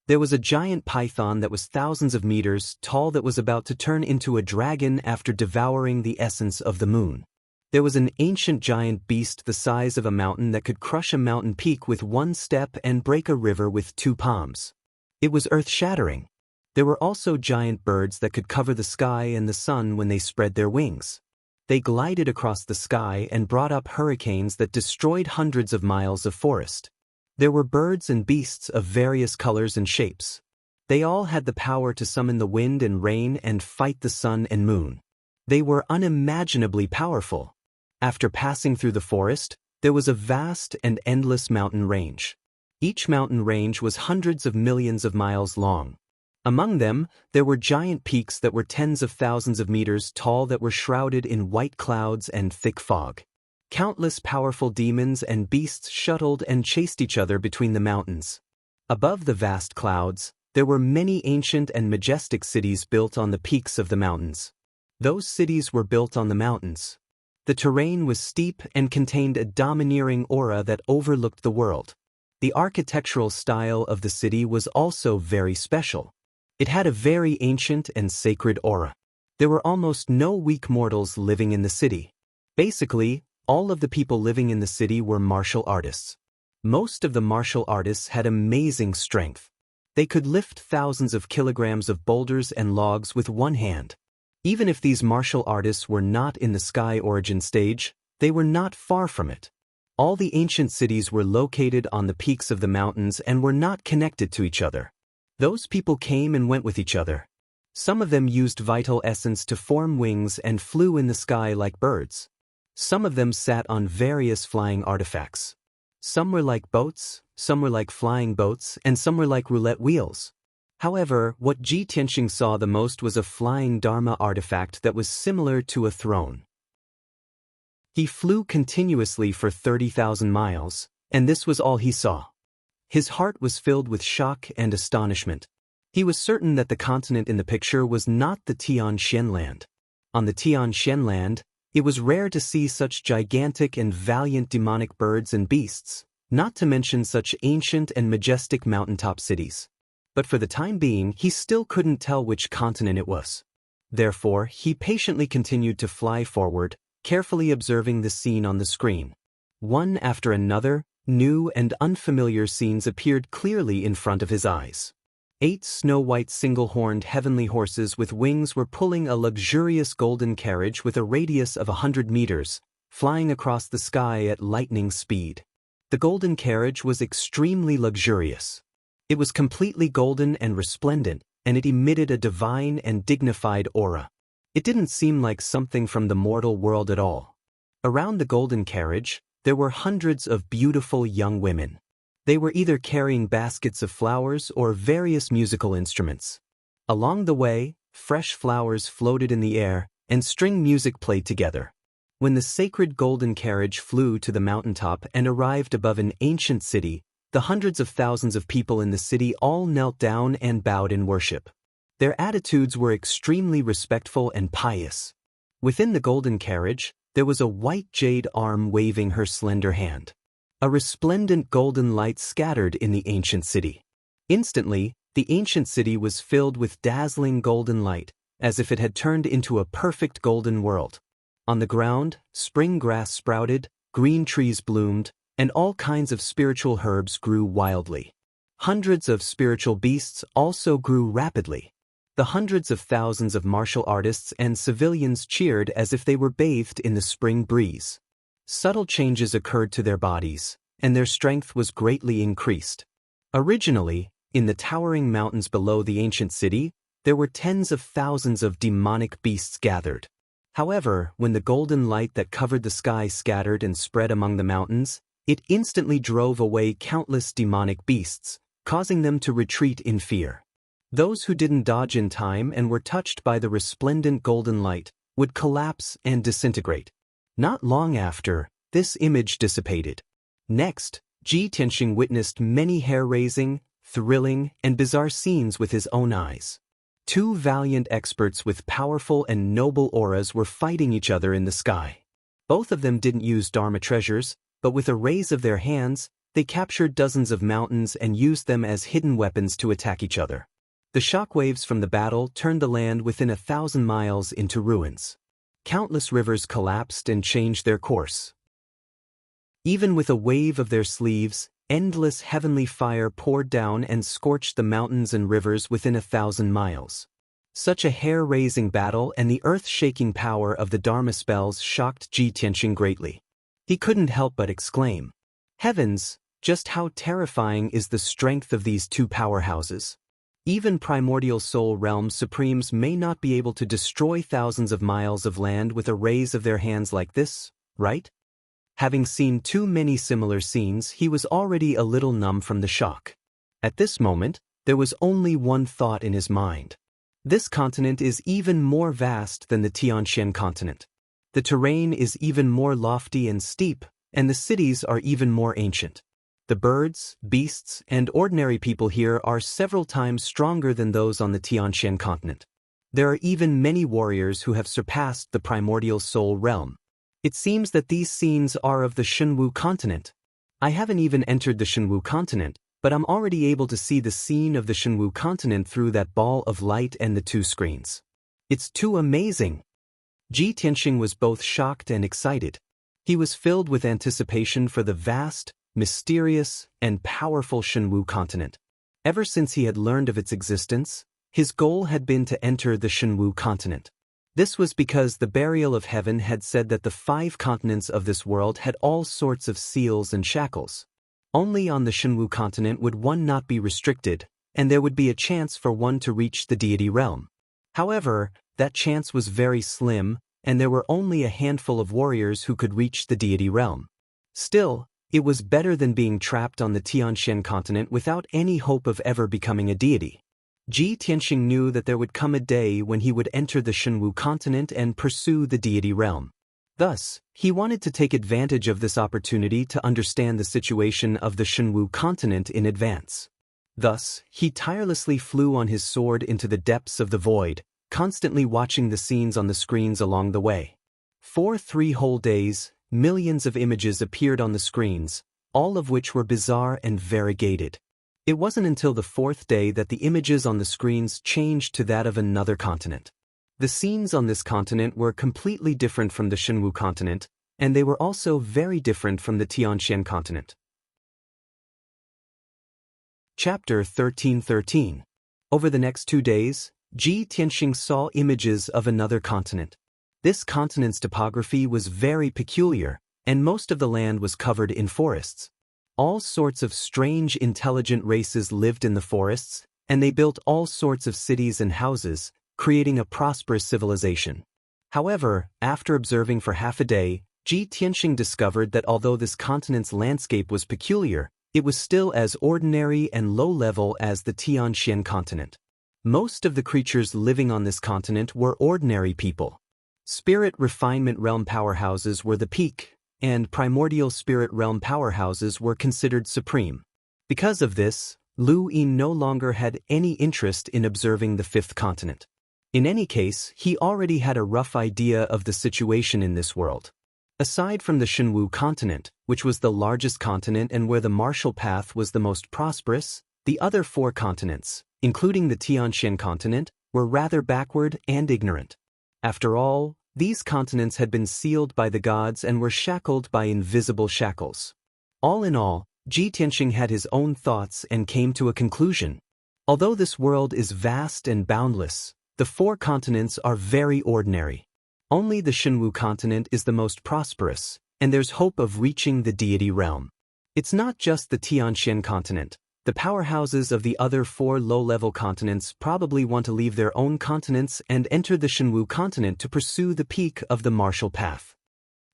There was a giant python that was thousands of meters tall that was about to turn into a dragon after devouring the essence of the moon. There was an ancient giant beast the size of a mountain that could crush a mountain peak with one step and break a river with 2 palms. It was earth-shattering. There were also giant birds that could cover the sky and the sun when they spread their wings. They glided across the sky and brought up hurricanes that destroyed hundreds of miles of forest. There were birds and beasts of various colors and shapes. They all had the power to summon the wind and rain and fight the sun and moon. They were unimaginably powerful. After passing through the forest, there was a vast and endless mountain range. Each mountain range was hundreds of millions of miles long. Among them, there were giant peaks that were tens of thousands of meters tall that were shrouded in white clouds and thick fog. Countless powerful demons and beasts shuttled and chased each other between the mountains. Above the vast clouds, there were many ancient and majestic cities built on the peaks of the mountains. Those cities were built on the mountains. The terrain was steep and contained a domineering aura that overlooked the world. The architectural style of the city was also very special. It had a very ancient and sacred aura. There were almost no weak mortals living in the city. Basically, all of the people living in the city were martial artists. Most of the martial artists had amazing strength. They could lift thousands of kilograms of boulders and logs with one hand. Even if these martial artists were not in the sky origin stage, they were not far from it. All the ancient cities were located on the peaks of the mountains and were not connected to each other. Those people came and went with each other. Some of them used vital essence to form wings and flew in the sky like birds. Some of them sat on various flying artifacts. Some were like boats, some were like flying boats, and some were like roulette wheels. However, what Ji Tianxing saw the most was a flying Dharma artifact that was similar to a throne. He flew continuously for 30,000 miles, and this was all he saw. His heart was filled with shock and astonishment. He was certain that the continent in the picture was not the Tianxian land. On the Tianxian land, it was rare to see such gigantic and valiant demonic birds and beasts, not to mention such ancient and majestic mountaintop cities. But for the time being, he still couldn't tell which continent it was. Therefore, he patiently continued to fly forward, carefully observing the scene on the screen. One after another, new and unfamiliar scenes appeared clearly in front of his eyes. 8 snow-white single-horned heavenly horses with wings were pulling a luxurious golden carriage with a radius of 100 meters, flying across the sky at lightning speed. The golden carriage was extremely luxurious. It was completely golden and resplendent, and it emitted a divine and dignified aura. It didn't seem like something from the mortal world at all. Around the golden carriage, there were hundreds of beautiful young women. They were either carrying baskets of flowers or various musical instruments. Along the way, fresh flowers floated in the air, and string music played together. When the sacred golden carriage flew to the mountaintop and arrived above an ancient city, the hundreds of thousands of people in the city all knelt down and bowed in worship. Their attitudes were extremely respectful and pious. Within the golden carriage, there was a white jade arm waving her slender hand. A resplendent golden light scattered in the ancient city. Instantly, the ancient city was filled with dazzling golden light, as if it had turned into a perfect golden world. On the ground, spring grass sprouted, green trees bloomed, and all kinds of spiritual herbs grew wildly. Hundreds of spiritual beasts also grew rapidly. The hundreds of thousands of martial artists and civilians cheered as if they were bathed in the spring breeze. Subtle changes occurred to their bodies, and their strength was greatly increased. Originally, in the towering mountains below the ancient city, there were tens of thousands of demonic beasts gathered. However, when the golden light that covered the sky scattered and spread among the mountains, it instantly drove away countless demonic beasts, causing them to retreat in fear. Those who didn't dodge in time and were touched by the resplendent golden light would collapse and disintegrate. Not long after, this image dissipated. Next, Ji Tianxing witnessed many hair-raising, thrilling, and bizarre scenes with his own eyes. 2 valiant experts with powerful and noble auras were fighting each other in the sky. Both of them didn't use Dharma treasures, but with a raise of their hands, they captured dozens of mountains and used them as hidden weapons to attack each other. The shockwaves from the battle turned the land within 1,000 miles into ruins. Countless rivers collapsed and changed their course. Even with a wave of their sleeves, endless heavenly fire poured down and scorched the mountains and rivers within 1,000 miles. Such a hair-raising battle and the earth-shaking power of the Dharma spells shocked Ji Tianxing greatly. He couldn't help but exclaim, "Heavens, just how terrifying is the strength of these two powerhouses. Even primordial soul realm supremes may not be able to destroy thousands of miles of land with a raise of their hands like this, right?" Having seen too many similar scenes, he was already a little numb from the shock. At this moment, there was only one thought in his mind. This continent is even more vast than the Tianxian continent. The terrain is even more lofty and steep, and the cities are even more ancient. The birds, beasts, and ordinary people here are several times stronger than those on the Tianxian continent. There are even many warriors who have surpassed the primordial soul realm. It seems that these scenes are of the Shenwu continent. I haven't even entered the Shenwu continent, but I'm already able to see the scene of the Shenwu continent through that ball of light and the two screens. It's too amazing. Ji Tianxing was both shocked and excited. He was filled with anticipation for the vast, mysterious, and powerful Shenwu continent. Ever since he had learned of its existence, his goal had been to enter the Shenwu continent. This was because the Burial of Heaven had said that the 5 continents of this world had all sorts of seals and shackles. Only on the Shenwu continent would one not be restricted, and there would be a chance for one to reach the deity realm. However, that chance was very slim, and there were only a handful of warriors who could reach the deity realm. Still, it was better than being trapped on the Tianxian continent without any hope of ever becoming a deity. Ji Tianxing knew that there would come a day when he would enter the Shenwu continent and pursue the deity realm. Thus, he wanted to take advantage of this opportunity to understand the situation of the Shenwu continent in advance. Thus, he tirelessly flew on his sword into the depths of the void, constantly watching the scenes on the screens along the way. For 3 whole days, millions of images appeared on the screens, all of which were bizarre and variegated. It wasn't until the 4th day that the images on the screens changed to that of another continent. The scenes on this continent were completely different from the Shenwu continent, and they were also very different from the Tianxian continent. Chapter 13:13. Over the next 2 days, Ji Tianxing saw images of another continent. This continent's topography was very peculiar, and most of the land was covered in forests. All sorts of strange intelligent races lived in the forests, and they built all sorts of cities and houses, creating a prosperous civilization. However, after observing for half a day, Ji Tianxing discovered that although this continent's landscape was peculiar, it was still as ordinary and low-level as the Tianxian continent. Most of the creatures living on this continent were ordinary people. Spirit refinement realm powerhouses were the peak, and primordial spirit realm powerhouses were considered supreme. Because of this, Lu Yin no longer had any interest in observing the 5th continent. In any case, he already had a rough idea of the situation in this world. Aside from the Shenwu continent, which was the largest continent and where the martial path was the most prosperous, the other 4 continents, including the Tianxian continent, were rather backward and ignorant. After all, these continents had been sealed by the gods and were shackled by invisible shackles. All in all, Ji Tianxing had his own thoughts and came to a conclusion. Although this world is vast and boundless, the 4 continents are very ordinary. Only the Shenwu continent is the most prosperous, and there's hope of reaching the deity realm. It's not just the Tianxian continent. The powerhouses of the other 4 low-level continents probably want to leave their own continents and enter the Shenwu continent to pursue the peak of the martial path.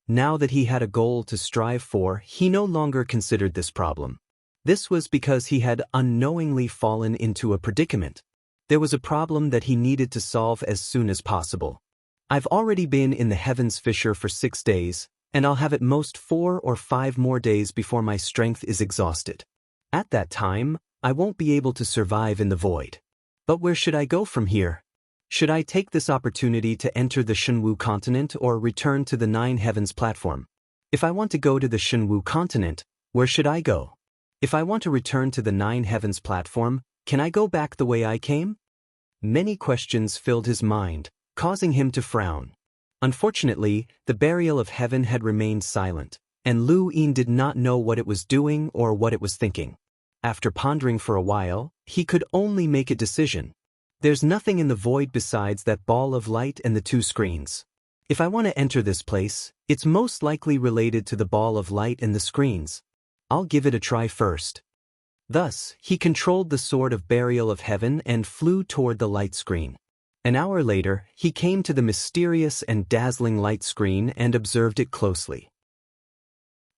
Now that he had a goal to strive for, he no longer considered this problem. This was because he had unknowingly fallen into a predicament. There was a problem that he needed to solve as soon as possible. I've already been in the Heavens Fissure for 6 days, and I'll have at most 4 or 5 more days before my strength is exhausted. At that time, I won't be able to survive in the void. But where should I go from here? Should I take this opportunity to enter the Shenwu continent or return to the Nine Heavens platform? If I want to go to the Shenwu continent, where should I go? If I want to return to the Nine Heavens platform, can I go back the way I came? Many questions filled his mind, causing him to frown. Unfortunately, the burial of heaven had remained silent, and Lu Yin did not know what it was doing or what it was thinking. After pondering for a while, he could only make a decision. There's nothing in the void besides that ball of light and the two screens. If I want to enter this place, it's most likely related to the ball of light and the screens. I'll give it a try first. Thus, he controlled the sword of burial of heaven and flew toward the light screen. An hour later, he came to the mysterious and dazzling light screen and observed it closely.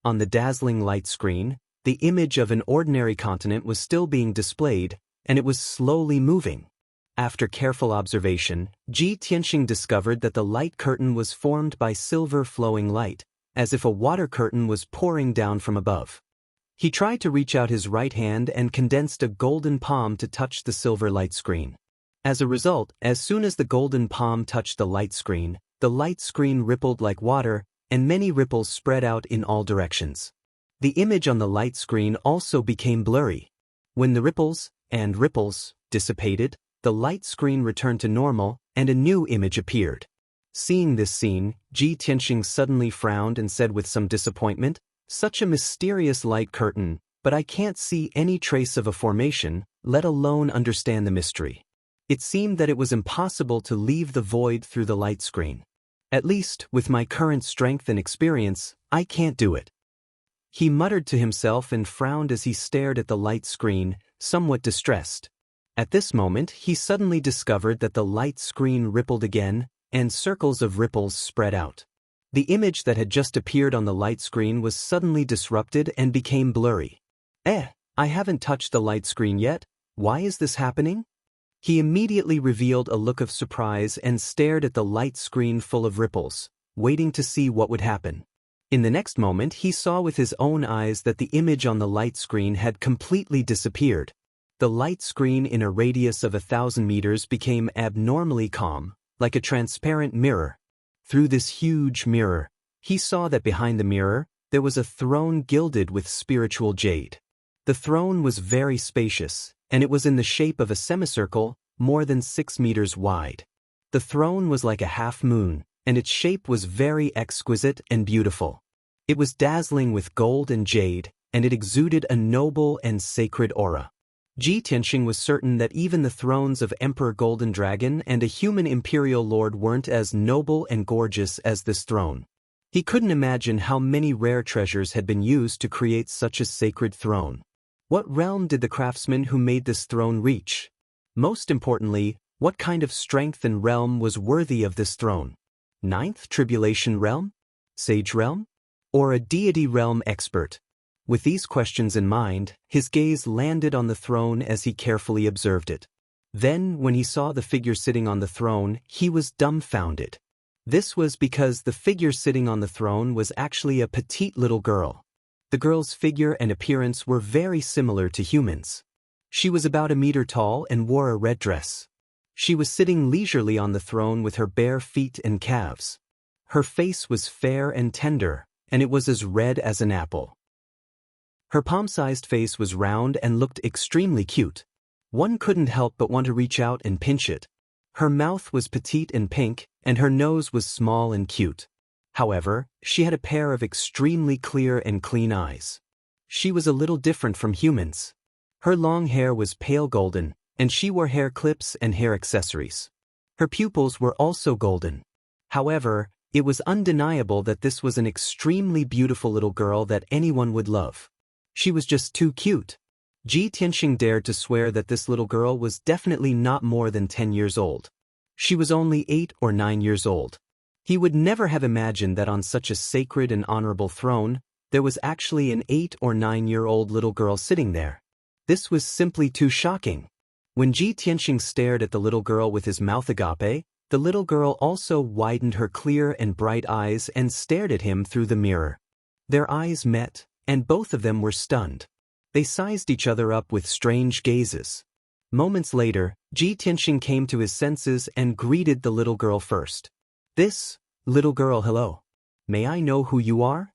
On the dazzling light screen, the image of an ordinary continent was still being displayed, and it was slowly moving. After careful observation, Ji Tianxing discovered that the light curtain was formed by silver flowing light, as if a water curtain was pouring down from above. He tried to reach out his right hand and condensed a golden palm to touch the silver light screen. As a result, as soon as the golden palm touched the light screen rippled like water, and many ripples spread out in all directions. The image on the light screen also became blurry. When the ripples dissipated, the light screen returned to normal, and a new image appeared. Seeing this scene, Ji Tianxing suddenly frowned and said with some disappointment, "Such a mysterious light curtain, but I can't see any trace of a formation, let alone understand the mystery." It seemed that it was impossible to leave the void through the light screen. At least, with my current strength and experience, I can't do it. He muttered to himself and frowned as he stared at the light screen, somewhat distressed. At this moment, he suddenly discovered that the light screen rippled again, and circles of ripples spread out. The image that had just appeared on the light screen was suddenly disrupted and became blurry. I haven't touched the light screen yet. Why is this happening? He immediately revealed a look of surprise and stared at the light screen full of ripples, waiting to see what would happen. In the next moment, he saw with his own eyes that the image on the light screen had completely disappeared. The light screen in a radius of 1,000 meters became abnormally calm, like a transparent mirror. Through this huge mirror, he saw that behind the mirror, there was a throne gilded with spiritual jade. The throne was very spacious, and it was in the shape of a semicircle, more than 6 meters wide. The throne was like a half moon, and its shape was very exquisite and beautiful. It was dazzling with gold and jade, and it exuded a noble and sacred aura. Ji Tianxing was certain that even the thrones of Emperor Golden Dragon and a human imperial lord weren't as noble and gorgeous as this throne. He couldn't imagine how many rare treasures had been used to create such a sacred throne. What realm did the craftsman who made this throne reach? Most importantly, what kind of strength and realm was worthy of this throne? Ninth Tribulation Realm? Sage Realm? Or a deity realm expert? With these questions in mind, his gaze landed on the throne as he carefully observed it. Then, when he saw the figure sitting on the throne, he was dumbfounded. This was because the figure sitting on the throne was actually a petite little girl. The girl's figure and appearance were very similar to humans. She was about 1 meter tall and wore a red dress. She was sitting leisurely on the throne with her bare feet and calves. Her face was fair and tender, and it was as red as an apple. Her palm-sized face was round and looked extremely cute. One couldn't help but want to reach out and pinch it. Her mouth was petite and pink, and her nose was small and cute. However, she had a pair of extremely clear and clean eyes. She was a little different from humans. Her long hair was pale golden, and she wore hair clips and hair accessories. Her pupils were also golden. However, it was undeniable that this was an extremely beautiful little girl that anyone would love. She was just too cute. Ji Tianxing dared to swear that this little girl was definitely not more than 10 years old. She was only 8 or 9 years old. He would never have imagined that on such a sacred and honorable throne, there was actually an 8 or 9-year-old little girl sitting there. This was simply too shocking. When Ji Tianxing stared at the little girl with his mouth agape, the little girl also widened her clear and bright eyes and stared at him through the mirror. Their eyes met, and both of them were stunned. They sized each other up with strange gazes. Moments later, Ji Tianxing came to his senses and greeted the little girl first. "This, little girl, hello. May I know who you are?"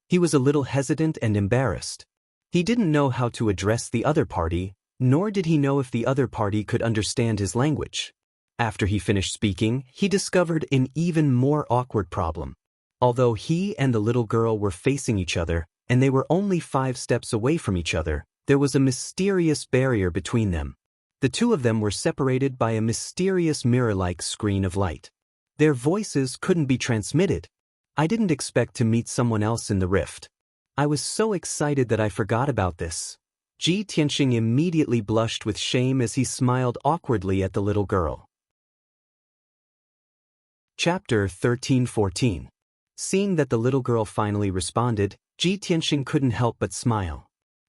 He was a little hesitant and embarrassed. He didn't know how to address the other party, nor did he know if the other party could understand his language. After he finished speaking, he discovered an even more awkward problem. Although he and the little girl were facing each other, and they were only 5 steps away from each other, there was a mysterious barrier between them. The two of them were separated by a mysterious mirror-like screen of light. Their voices couldn't be transmitted. I didn't expect to meet someone else in the rift. I was so excited that I forgot about this. Ji Tianxing immediately blushed with shame as he smiled awkwardly at the little girl. Chapter 13-14. Seeing that the little girl finally responded, Ji Tianxing couldn't help but smile.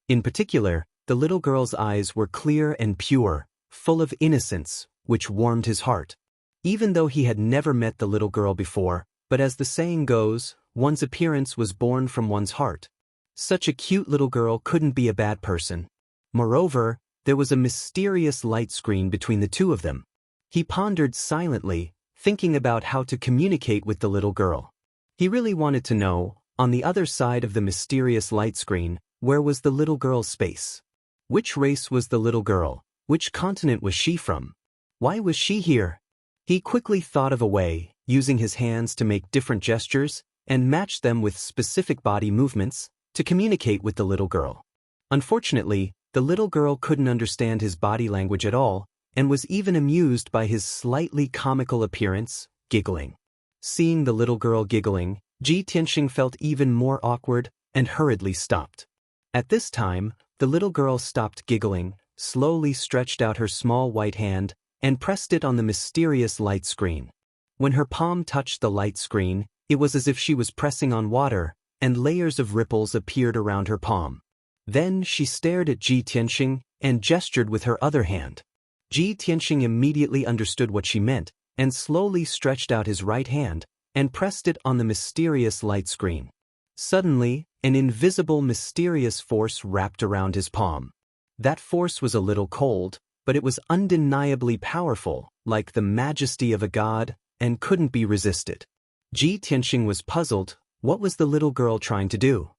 In particular, the little girl's eyes were clear and pure, full of innocence, which warmed his heart. Even though he had never met the little girl before, but as the saying goes, one's appearance was born from one's heart. Such a cute little girl couldn't be a bad person. Moreover, there was a mysterious light screen between the two of them. He pondered silently, thinking about how to communicate with the little girl. He really wanted to know, on the other side of the mysterious light screen, where was the little girl's space? Which race was the little girl? Which continent was she from? Why was she here? He quickly thought of a way, using his hands to make different gestures, and match them with specific body movements, to communicate with the little girl. Unfortunately, the little girl couldn't understand his body language at all, and was even amused by his slightly comical appearance, giggling. Seeing the little girl giggling, Ji Tianxing felt even more awkward, and hurriedly stopped. At this time, the little girl stopped giggling, slowly stretched out her small white hand, and pressed it on the mysterious light screen. When her palm touched the light screen, it was as if she was pressing on water, and layers of ripples appeared around her palm. Then she stared at Ji Tianxing and gestured with her other hand. Ji Tianxing immediately understood what she meant, and slowly stretched out his right hand, and pressed it on the mysterious light screen. Suddenly, an invisible mysterious force wrapped around his palm. That force was a little cold, but it was undeniably powerful, like the majesty of a god, and couldn't be resisted. Ji Tianxing was puzzled. What was the little girl trying to do?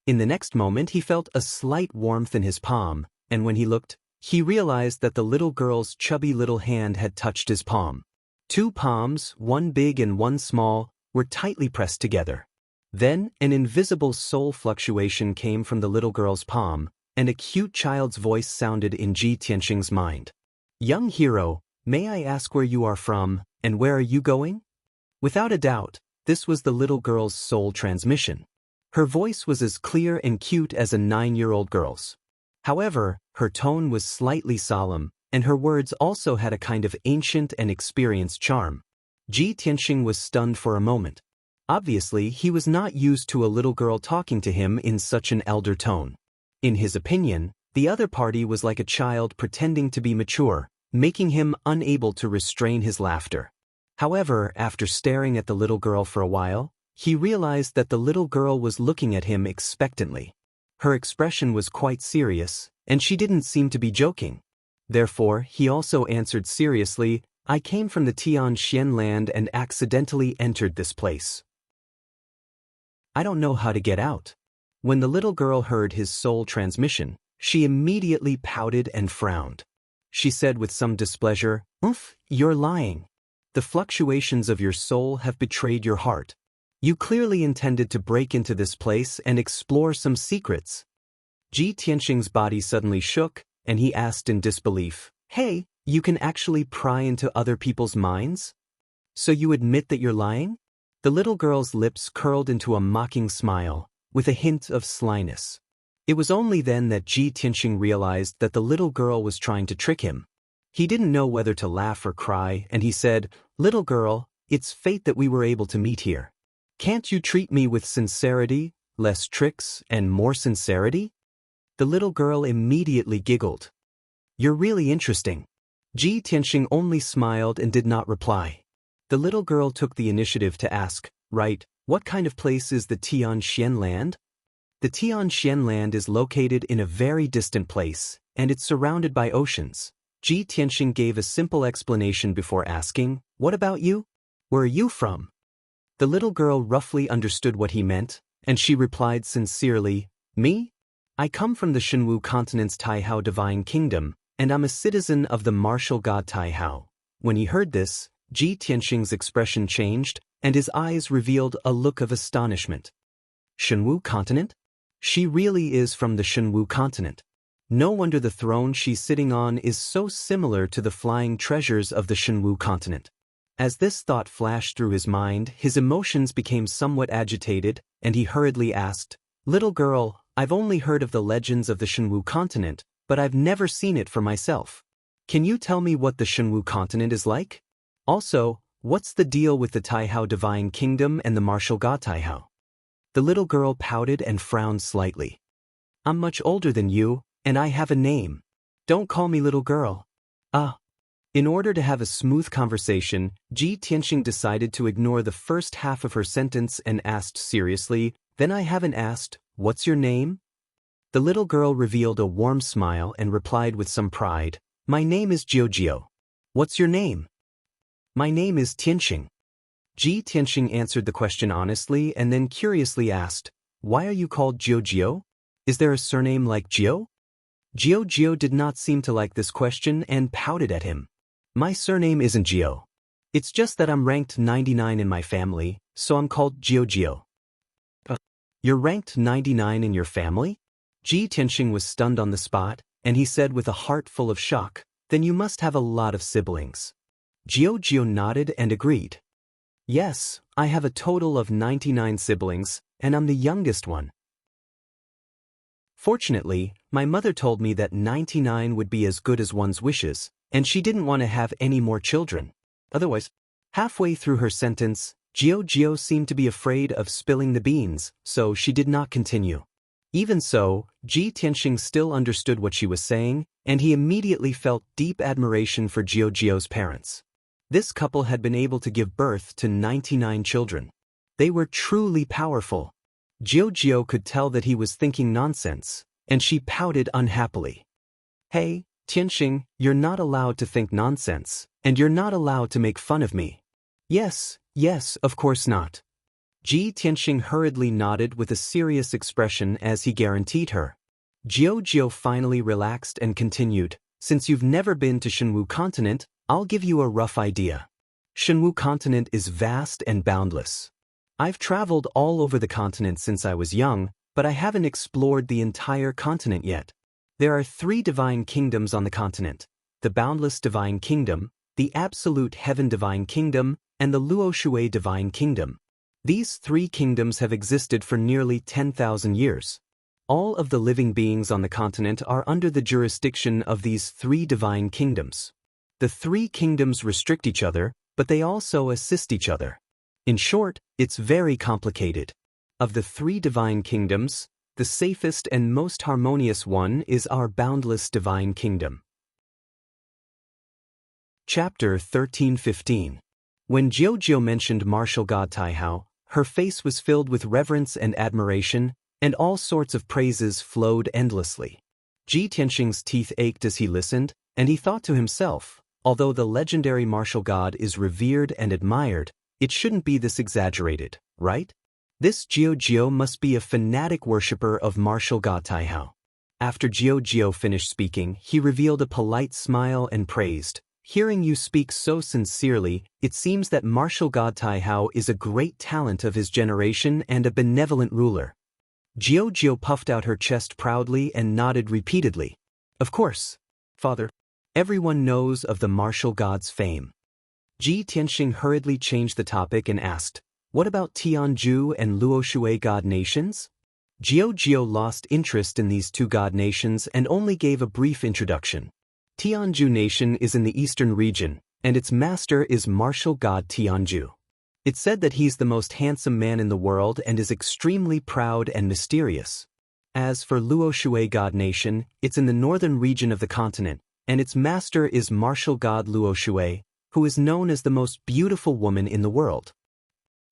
In the next moment he felt a slight warmth in his palm, and when he looked, he realized that the little girl's chubby little hand had touched his palm. 2 palms, one big and one small, were tightly pressed together. Then an invisible soul fluctuation came from the little girl's palm, and a cute child's voice sounded in Ji Tianxing's mind. "Young hero, may I ask where you are from, and where are you going?" Without a doubt, this was the little girl's soul transmission. Her voice was as clear and cute as a 9-year-old girl's. However, her tone was slightly solemn, and her words also had a kind of ancient and experienced charm. Ji Tianxing was stunned for a moment. Obviously, he was not used to a little girl talking to him in such an elder tone. In his opinion, the other party was like a child pretending to be mature, making him unable to restrain his laughter. However, after staring at the little girl for a while, he realized that the little girl was looking at him expectantly. Her expression was quite serious, and she didn't seem to be joking. Therefore, he also answered seriously, "I came from the Tianxian land and accidentally entered this place. I don't know how to get out." When the little girl heard his soul transmission, she immediately pouted and frowned. She said with some displeasure, "Oof, you're lying. The fluctuations of your soul have betrayed your heart. You clearly intended to break into this place and explore some secrets." Ji Tianxing's body suddenly shook, and he asked in disbelief, "Hey, you can actually pry into other people's minds? So you admit that you're lying?" The little girl's lips curled into a mocking smile, with a hint of slyness. It was only then that Ji Tianxing realized that the little girl was trying to trick him. He didn't know whether to laugh or cry, and he said, "Little girl, it's fate that we were able to meet here. Can't you treat me with sincerity, less tricks, and more sincerity?" The little girl immediately giggled. "You're really interesting." Ji Tianxing only smiled and did not reply. The little girl took the initiative to ask, "Right, what kind of place is the Tianxian land?" The Tianxian land is located in a very distant place, and it's surrounded by oceans. Ji Tianxing gave a simple explanation before asking, "What about you? Where are you from?" The little girl roughly understood what he meant, and she replied sincerely, "Me? I come from the Shenwu continent's Taihao divine kingdom, and I'm a citizen of the martial god Taihao." When he heard this, Ji Tianxing's expression changed, and his eyes revealed a look of astonishment. Shenwu continent? She really is from the Shenwu continent. No wonder the throne she's sitting on is so similar to the flying treasures of the Shenwu continent. As this thought flashed through his mind, his emotions became somewhat agitated, and he hurriedly asked, "Little girl, I've only heard of the legends of the Shenwu continent, but I've never seen it for myself. Can you tell me what the Shenwu continent is like? Also, what's the deal with the Taihao divine kingdom and the martial god Taihao?" The little girl pouted and frowned slightly. "I'm much older than you, and I have a name. Don't call me little girl." In order to have a smooth conversation, Ji Tianxing decided to ignore the first half of her sentence and asked seriously, "Then I haven't asked, what's your name?" The little girl revealed a warm smile and replied with some pride, "My name is Jiao. What's your name?" "My name is Tianxing." Ji Tianxing answered the question honestly and then curiously asked, "Why are you called Jiao? Is there a surname like Jiao?" Jiao did not seem to like this question and pouted at him. "My surname isn't Jiao. It's just that I'm ranked 99 in my family, so I'm called Jiao. You're ranked 99 in your family? Ji Tianxing was stunned on the spot, and he said with a heart full of shock, "Then you must have a lot of siblings." Jiao nodded and agreed. "Yes, I have a total of 99 siblings, and I'm the youngest one. Fortunately, my mother told me that 99 would be as good as one's wishes, and she didn't want to have any more children. Otherwise." Halfway through her sentence, Jiao seemed to be afraid of spilling the beans, so she did not continue. Even so, Ji Tianxing still understood what she was saying, and he immediately felt deep admiration for Jiao's parents. This couple had been able to give birth to 99 children. They were truly powerful. Jiao could tell that he was thinking nonsense, and she pouted unhappily. "Hey, Tianxing, you're not allowed to think nonsense, and you're not allowed to make fun of me." Yes, of course not." Ji Tianxing hurriedly nodded with a serious expression as he guaranteed her. Jiao finally relaxed and continued, "Since you've never been to Shenwu continent, I'll give you a rough idea. Shenwu continent is vast and boundless. I've traveled all over the continent since I was young, but I haven't explored the entire continent yet. There are 3 divine kingdoms on the continent: the Boundless Divine Kingdom, the Absolute Heaven Divine Kingdom, and the Luoshui Divine Kingdom. These 3 kingdoms have existed for nearly 10,000 years. All of the living beings on the continent are under the jurisdiction of these 3 divine kingdoms. The 3 kingdoms restrict each other, but they also assist each other. In short, it's very complicated. Of the 3 divine kingdoms, the safest and most harmonious one is our boundless divine kingdom." Chapter 13:15. When Jiao mentioned martial god Taihao, her face was filled with reverence and admiration, and all sorts of praises flowed endlessly. Ji Tianxing's teeth ached as he listened, and he thought to himself, although the legendary martial god is revered and admired, it shouldn't be this exaggerated, right? This Jiao must be a fanatic worshipper of martial god Taihao. After Jiao finished speaking, he revealed a polite smile and praised, "Hearing you speak so sincerely, it seems that martial god Taihao is a great talent of his generation and a benevolent ruler." Jiao puffed out her chest proudly and nodded repeatedly. "Of course, Father. Everyone knows of the martial god's fame." Ji Tianxing hurriedly changed the topic and asked, "What about Tianju and Luoshui god nations?" Jiao lost interest in these 2 god nations and only gave a brief introduction. Tianju nation is in the eastern region, and its master is martial god Tianju. It's said that he's the most handsome man in the world and is extremely proud and mysterious. As for Luoshui god nation, it's in the northern region of the continent, and its master is martial god Luoshui, who is known as the most beautiful woman in the world.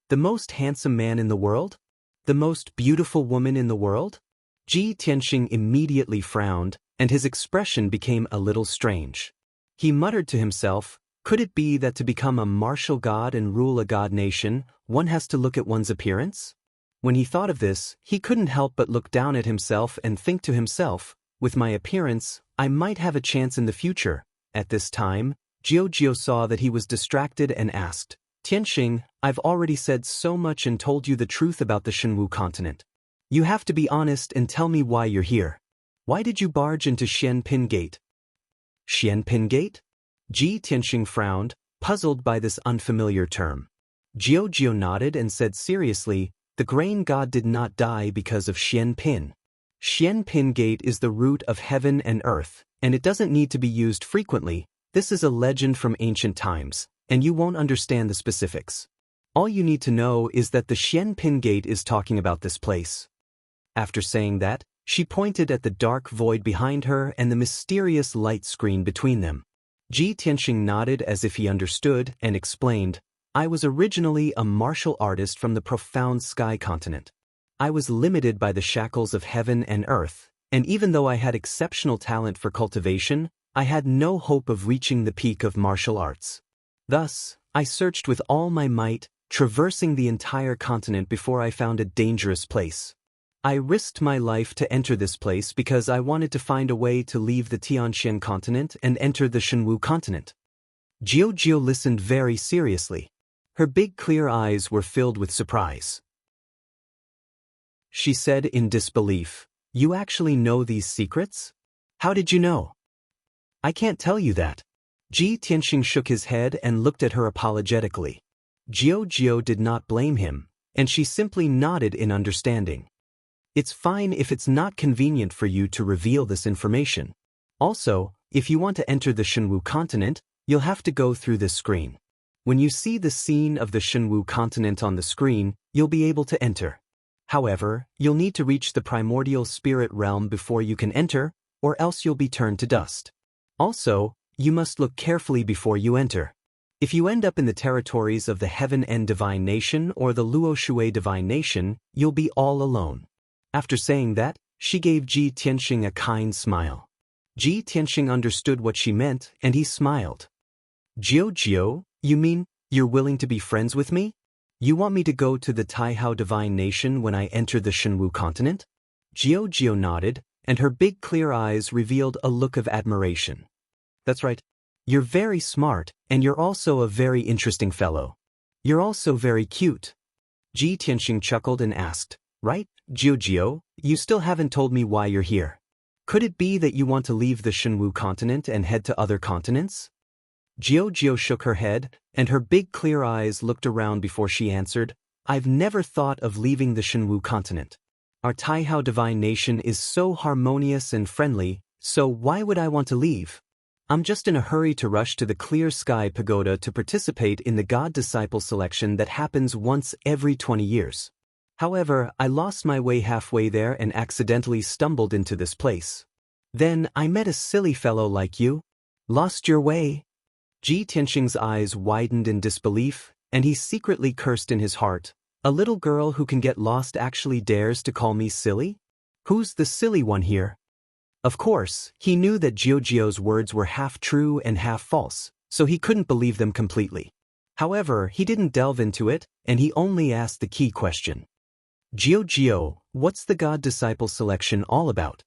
The most handsome man in the world? The most beautiful woman in the world? Ji Tianxing immediately frowned, and his expression became a little strange. He muttered to himself, could it be that to become a martial god and rule a god nation, one has to look at one's appearance? When he thought of this, he couldn't help but look down at himself and think to himself, with my appearance, I might have a chance in the future. At this time, Jiao saw that he was distracted and asked, Tianxing, I've already said so much and told you the truth about the Shenwu continent. You have to be honest and tell me why you're here. Why did you barge into Xianpin Gate? Xianpin Gate? Tianxing frowned, puzzled by this unfamiliar term. Jiao nodded and said seriously, the grain god did not die because of Xianpin. Xianpin Gate is the root of heaven and earth, and it doesn't need to be used frequently. This is a legend from ancient times, and you won't understand the specifics. All you need to know is that the Xianpin Gate is talking about this place. After saying that, she pointed at the dark void behind her and the mysterious light screen between them. Tianxing nodded as if he understood and explained, I was originally a martial artist from the profound sky continent. I was limited by the shackles of heaven and earth, and even though I had exceptional talent for cultivation, I had no hope of reaching the peak of martial arts. Thus, I searched with all my might, traversing the entire continent before I found a dangerous place. I risked my life to enter this place because I wanted to find a way to leave the Tianxian continent and enter the Shenwu continent. Jiao listened very seriously. Her big clear eyes were filled with surprise. She said in disbelief, You actually know these secrets? How did you know? I can't tell you that. Tianxing shook his head and looked at her apologetically. Jiao did not blame him, and she simply nodded in understanding. It's fine if it's not convenient for you to reveal this information. Also, if you want to enter the Shenwu continent, you'll have to go through this screen. When you see the scene of the Shenwu continent on the screen, you'll be able to enter. However, you'll need to reach the primordial spirit realm before you can enter, or else you'll be turned to dust. Also, you must look carefully before you enter. If you end up in the territories of the Heaven End Divine Nation or the Luo Shui Divine Nation, you'll be all alone. After saying that, she gave Tianxing a kind smile. Tianxing understood what she meant, and he smiled. Jiao, you mean, you're willing to be friends with me? You want me to go to the Taihao Divine Nation when I enter the Shenwu continent? Jiao nodded, and her big clear eyes revealed a look of admiration. That's right. You're very smart, and you're also a very interesting fellow. You're also very cute. Tianxing chuckled and asked, Right, Jiao, you still haven't told me why you're here. Could it be that you want to leave the Shenwu continent and head to other continents? Jiao shook her head, and her big clear eyes looked around before she answered, I've never thought of leaving the Shenwu continent. Our Taihao Divine Nation is so harmonious and friendly, so why would I want to leave? I'm just in a hurry to rush to the Clear Sky Pagoda to participate in the God Disciple selection that happens once every 20 years. However, I lost my way halfway there and accidentally stumbled into this place. Then I met a silly fellow like you. Lost your way? Tianxing's eyes widened in disbelief, and he secretly cursed in his heart. A little girl who can get lost actually dares to call me silly? Who's the silly one here? Of course, he knew that Jiao's words were half true and half false, so he couldn't believe them completely. However, he didn't delve into it, and he only asked the key question. Jiao, what's the God Disciple selection all about?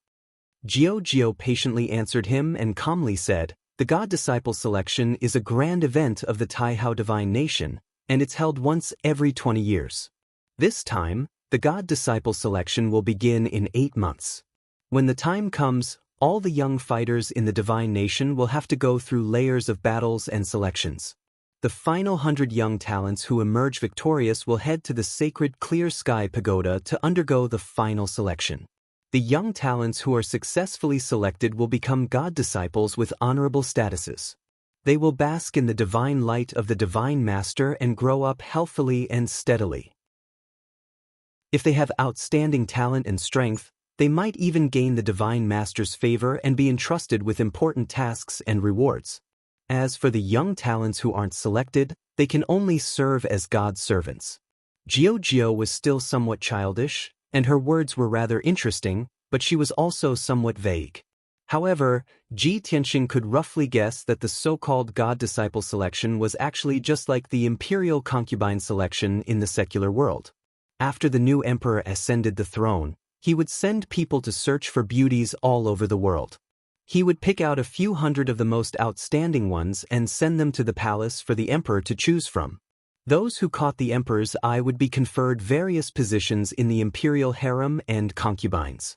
Jiao patiently answered him and calmly said, the God Disciple selection is a grand event of the Taihao Divine Nation, and it's held once every 20 years. This time, the God Disciple selection will begin in 8 months. When the time comes, all the young fighters in the Divine Nation will have to go through layers of battles and selections. The final 100 young talents who emerge victorious will head to the sacred Clear Sky Pagoda to undergo the final selection. The young talents who are successfully selected will become God Disciples with honorable statuses. They will bask in the divine light of the Divine Master and grow up healthily and steadily. If they have outstanding talent and strength, they might even gain the Divine Master's favor and be entrusted with important tasks and rewards. As for the young talents who aren't selected, they can only serve as God's servants. Jiao was still somewhat childish, and her words were rather interesting, but she was also somewhat vague. However, Ji Tianxing could roughly guess that the so-called god-disciple selection was actually just like the imperial concubine selection in the secular world. After the new emperor ascended the throne, he would send people to search for beauties all over the world. He would pick out a few hundred of the most outstanding ones and send them to the palace for the emperor to choose from. Those who caught the emperor's eye would be conferred various positions in the imperial harem and concubines.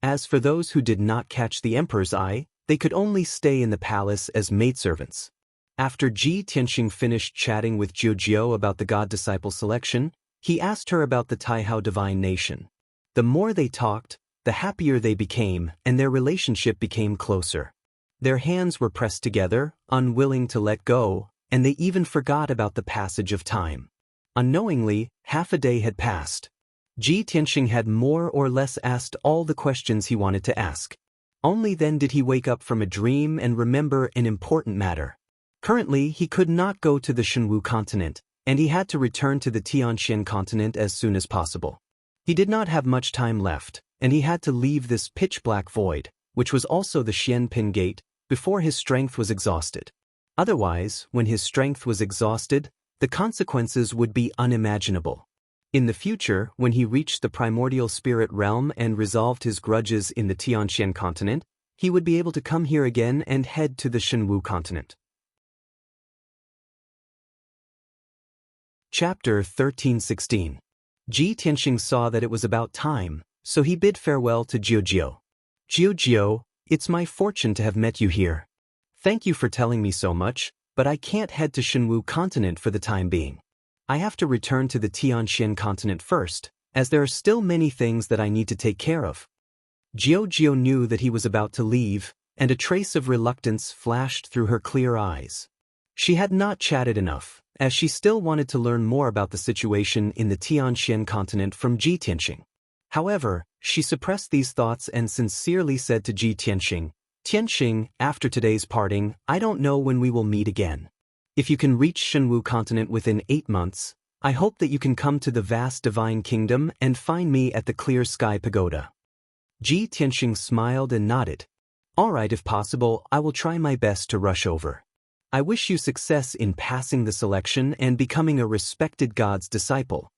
As for those who did not catch the emperor's eye, they could only stay in the palace as maidservants. After Ji Tianxing finished chatting with Jiu about the god-disciple selection, he asked her about the Taihao divine nation. The more they talked, the happier they became, and their relationship became closer. Their hands were pressed together, unwilling to let go, and they even forgot about the passage of time. Unknowingly, half a day had passed. Ji Tianxing had more or less asked all the questions he wanted to ask. Only then did he wake up from a dream and remember an important matter. Currently, he could not go to the Shenwu continent, and he had to return to the Tianxian continent as soon as possible. He did not have much time left, and he had to leave this pitch-black void, which was also the Xianpin Gate, before his strength was exhausted. Otherwise, when his strength was exhausted, the consequences would be unimaginable. In the future, when he reached the primordial spirit realm and resolved his grudges in the Tianxian continent, he would be able to come here again and head to the Shenwu continent. Chapter 1316. Ji Tianxing saw that it was about time, so he bid farewell to Jiu. Jiu, it's my fortune to have met you here. Thank you for telling me so much, but I can't head to Shenwu continent for the time being. I have to return to the Tianxian continent first, as there are still many things that I need to take care of. Jiu knew that he was about to leave, and a trace of reluctance flashed through her clear eyes. She had not chatted enough, as she still wanted to learn more about the situation in the Tianxian continent from Ji Tianxing. However, she suppressed these thoughts and sincerely said to Ji Tianxing, "Tianxing, after today's parting, I don't know when we will meet again. If you can reach Shenwu continent within 8 months, I hope that you can come to the vast divine kingdom and find me at the Clear Sky Pagoda." Ji Tianxing smiled and nodded. "All right, if possible, I will try my best to rush over. I wish you success in passing the selection and becoming a respected god's disciple."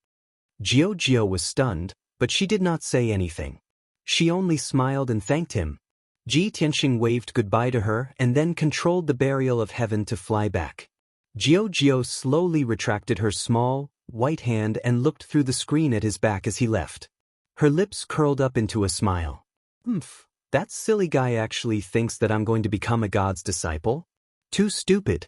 Jiu was stunned, but she did not say anything. She only smiled and thanked him. Ji Tianxing waved goodbye to her and then controlled the barrier of heaven to fly back. Jiu slowly retracted her small, white hand and looked through the screen at his back as he left. Her lips curled up into a smile. That silly guy actually thinks that I'm going to become a god's disciple? Too stupid.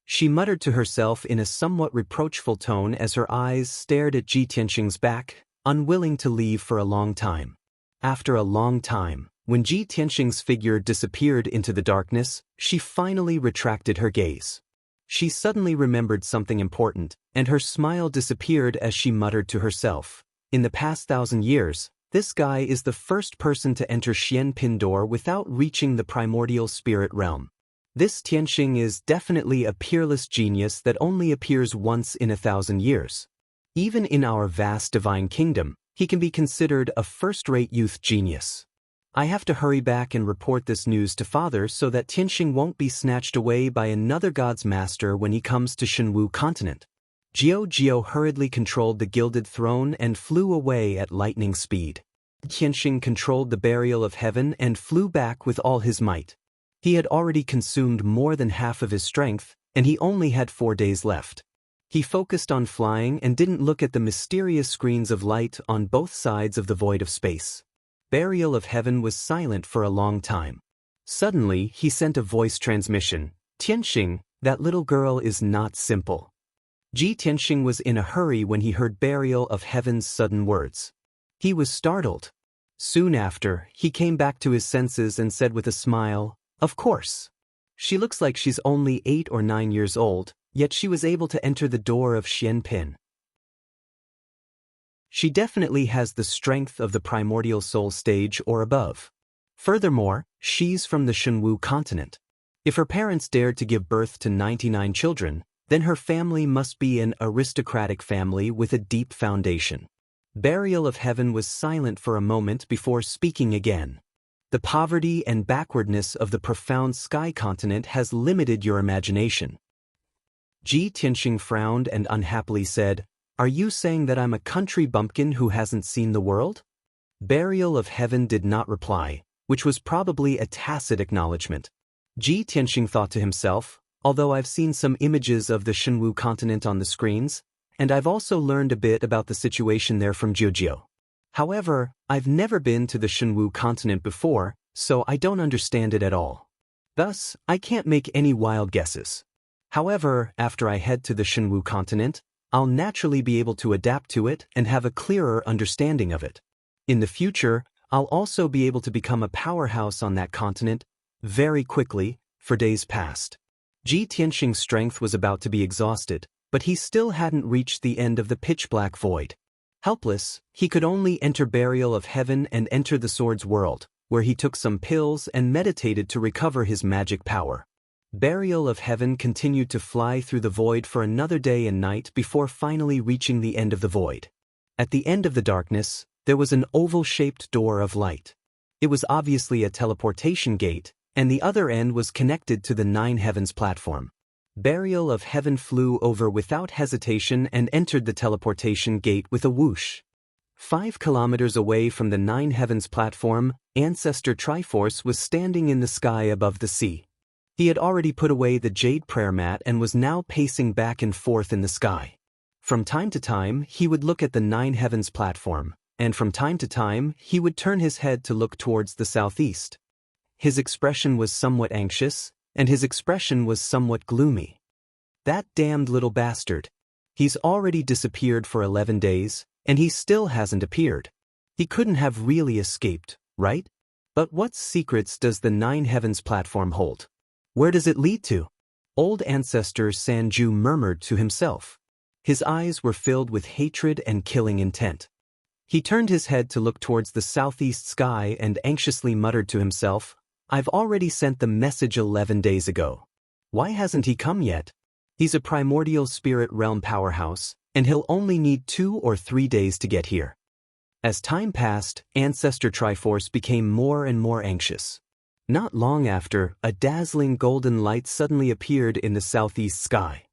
She muttered to herself in a somewhat reproachful tone as her eyes stared at Ji Tianxing's back, unwilling to leave for a long time. After a long time, when Ji Tianxing's figure disappeared into the darkness, she finally retracted her gaze. She suddenly remembered something important, and her smile disappeared as she muttered to herself. In the past 1,000 years, this guy is the first person to enter Xianpin Door without reaching the primordial spirit realm. This Tianxing is definitely a peerless genius that only appears once in 1,000 years. Even in our vast divine kingdom, he can be considered a first-rate youth genius. I have to hurry back and report this news to father so that Tianxing won't be snatched away by another god's master when he comes to Shenwu continent. Jiu hurriedly controlled the gilded throne and flew away at lightning speed. Tianxing controlled the barrier of heaven and flew back with all his might. He had already consumed more than half of his strength, and he only had 4 days left. He focused on flying and didn't look at the mysterious screens of light on both sides of the void of space. Barrier of heaven was silent for a long time. Suddenly, he sent a voice transmission. "Tianxing, that little girl is not simple." Ji Tianxing was in a hurry when he heard Barrier of heaven's sudden words. He was startled. Soon after, he came back to his senses and said with a smile, "Of course. She looks like she's only 8 or 9 years old, yet she was able to enter the door of Xianpin. She definitely has the strength of the primordial soul stage or above. Furthermore, she's from the Shenwu continent. If her parents dared to give birth to 99 children, then her family must be an aristocratic family with a deep foundation." Barrier of heaven was silent for a moment before speaking again. The poverty and backwardness of the profound sky continent has limited your imagination. Ji Tianxing frowned and unhappily said, "Are you saying that I'm a country bumpkin who hasn't seen the world?" Burial of Heaven did not reply, which was probably a tacit acknowledgement. Ji Tianxing thought to himself, although I've seen some images of the Shenwu continent on the screens, and I've also learned a bit about the situation there from Jiujiu. However, I've never been to the Shenwu continent before, so I don't understand it at all. Thus, I can't make any wild guesses. However, after I head to the Shenwu continent, I'll naturally be able to adapt to it and have a clearer understanding of it. In the future, I'll also be able to become a powerhouse on that continent very quickly. For days past, Ji Tianxing's strength was about to be exhausted, but he still hadn't reached the end of the pitch-black void. Helpless, he could only enter Burial of Heaven and enter the Sword's world, where he took some pills and meditated to recover his magic power. Burial of Heaven continued to fly through the void for another day and night before finally reaching the end of the void. At the end of the darkness, there was an oval-shaped door of light. It was obviously a teleportation gate, and the other end was connected to the Nine Heavens platform. Burial of Heaven flew over without hesitation and entered the teleportation gate with a whoosh. 5 kilometers away from the Nine Heavens platform, Ancestor Triforce was standing in the sky above the sea. He had already put away the jade prayer mat and was now pacing back and forth in the sky. From time to time, he would look at the Nine Heavens platform, and from time to time, he would turn his head to look towards the southeast. His expression was somewhat anxious, and his expression was somewhat gloomy. That damned little bastard. He's already disappeared for 11 days, and he still hasn't appeared. He couldn't have really escaped, right? But what secrets does the Nine Heavens platform hold? Where does it lead to? Old Ancestor Sanju murmured to himself. His eyes were filled with hatred and killing intent. He turned his head to look towards the southeast sky and anxiously muttered to himself, "I've already sent the message 11 days ago. Why hasn't he come yet? He's a primordial spirit realm powerhouse, and he'll only need 2 or 3 days to get here." As time passed, Ancestor Triforce became more and more anxious. Not long after, a dazzling golden light suddenly appeared in the southeast sky.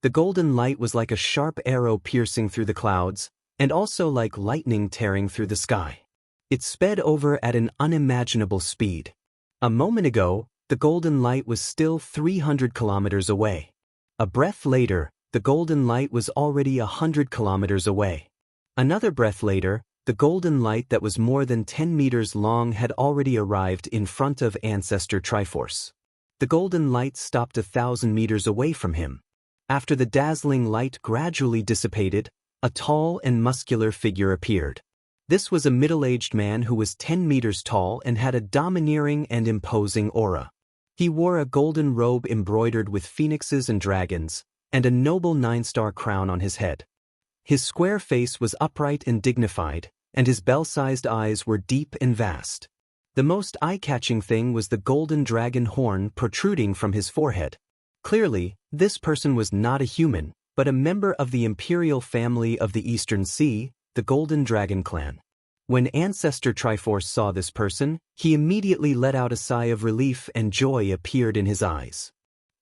The golden light was like a sharp arrow piercing through the clouds, and also like lightning tearing through the sky. It sped over at an unimaginable speed. A moment ago, the golden light was still 300 kilometers away. A breath later, the golden light was already 100 kilometers away. Another breath later, the golden light that was more than 10 meters long had already arrived in front of Ancestor Triforce. The golden light stopped 1,000 meters away from him. After the dazzling light gradually dissipated, a tall and muscular figure appeared. This was a middle-aged man who was 10 meters tall and had a domineering and imposing aura. He wore a golden robe embroidered with phoenixes and dragons, and a noble 9-star crown on his head. His square face was upright and dignified, and his bell-sized eyes were deep and vast. The most eye-catching thing was the golden dragon horn protruding from his forehead. Clearly, this person was not a human, but a member of the imperial family of the Eastern Sea, the Golden Dragon Clan. When Ancestor Triforce saw this person, he immediately let out a sigh of relief and joy appeared in his eyes.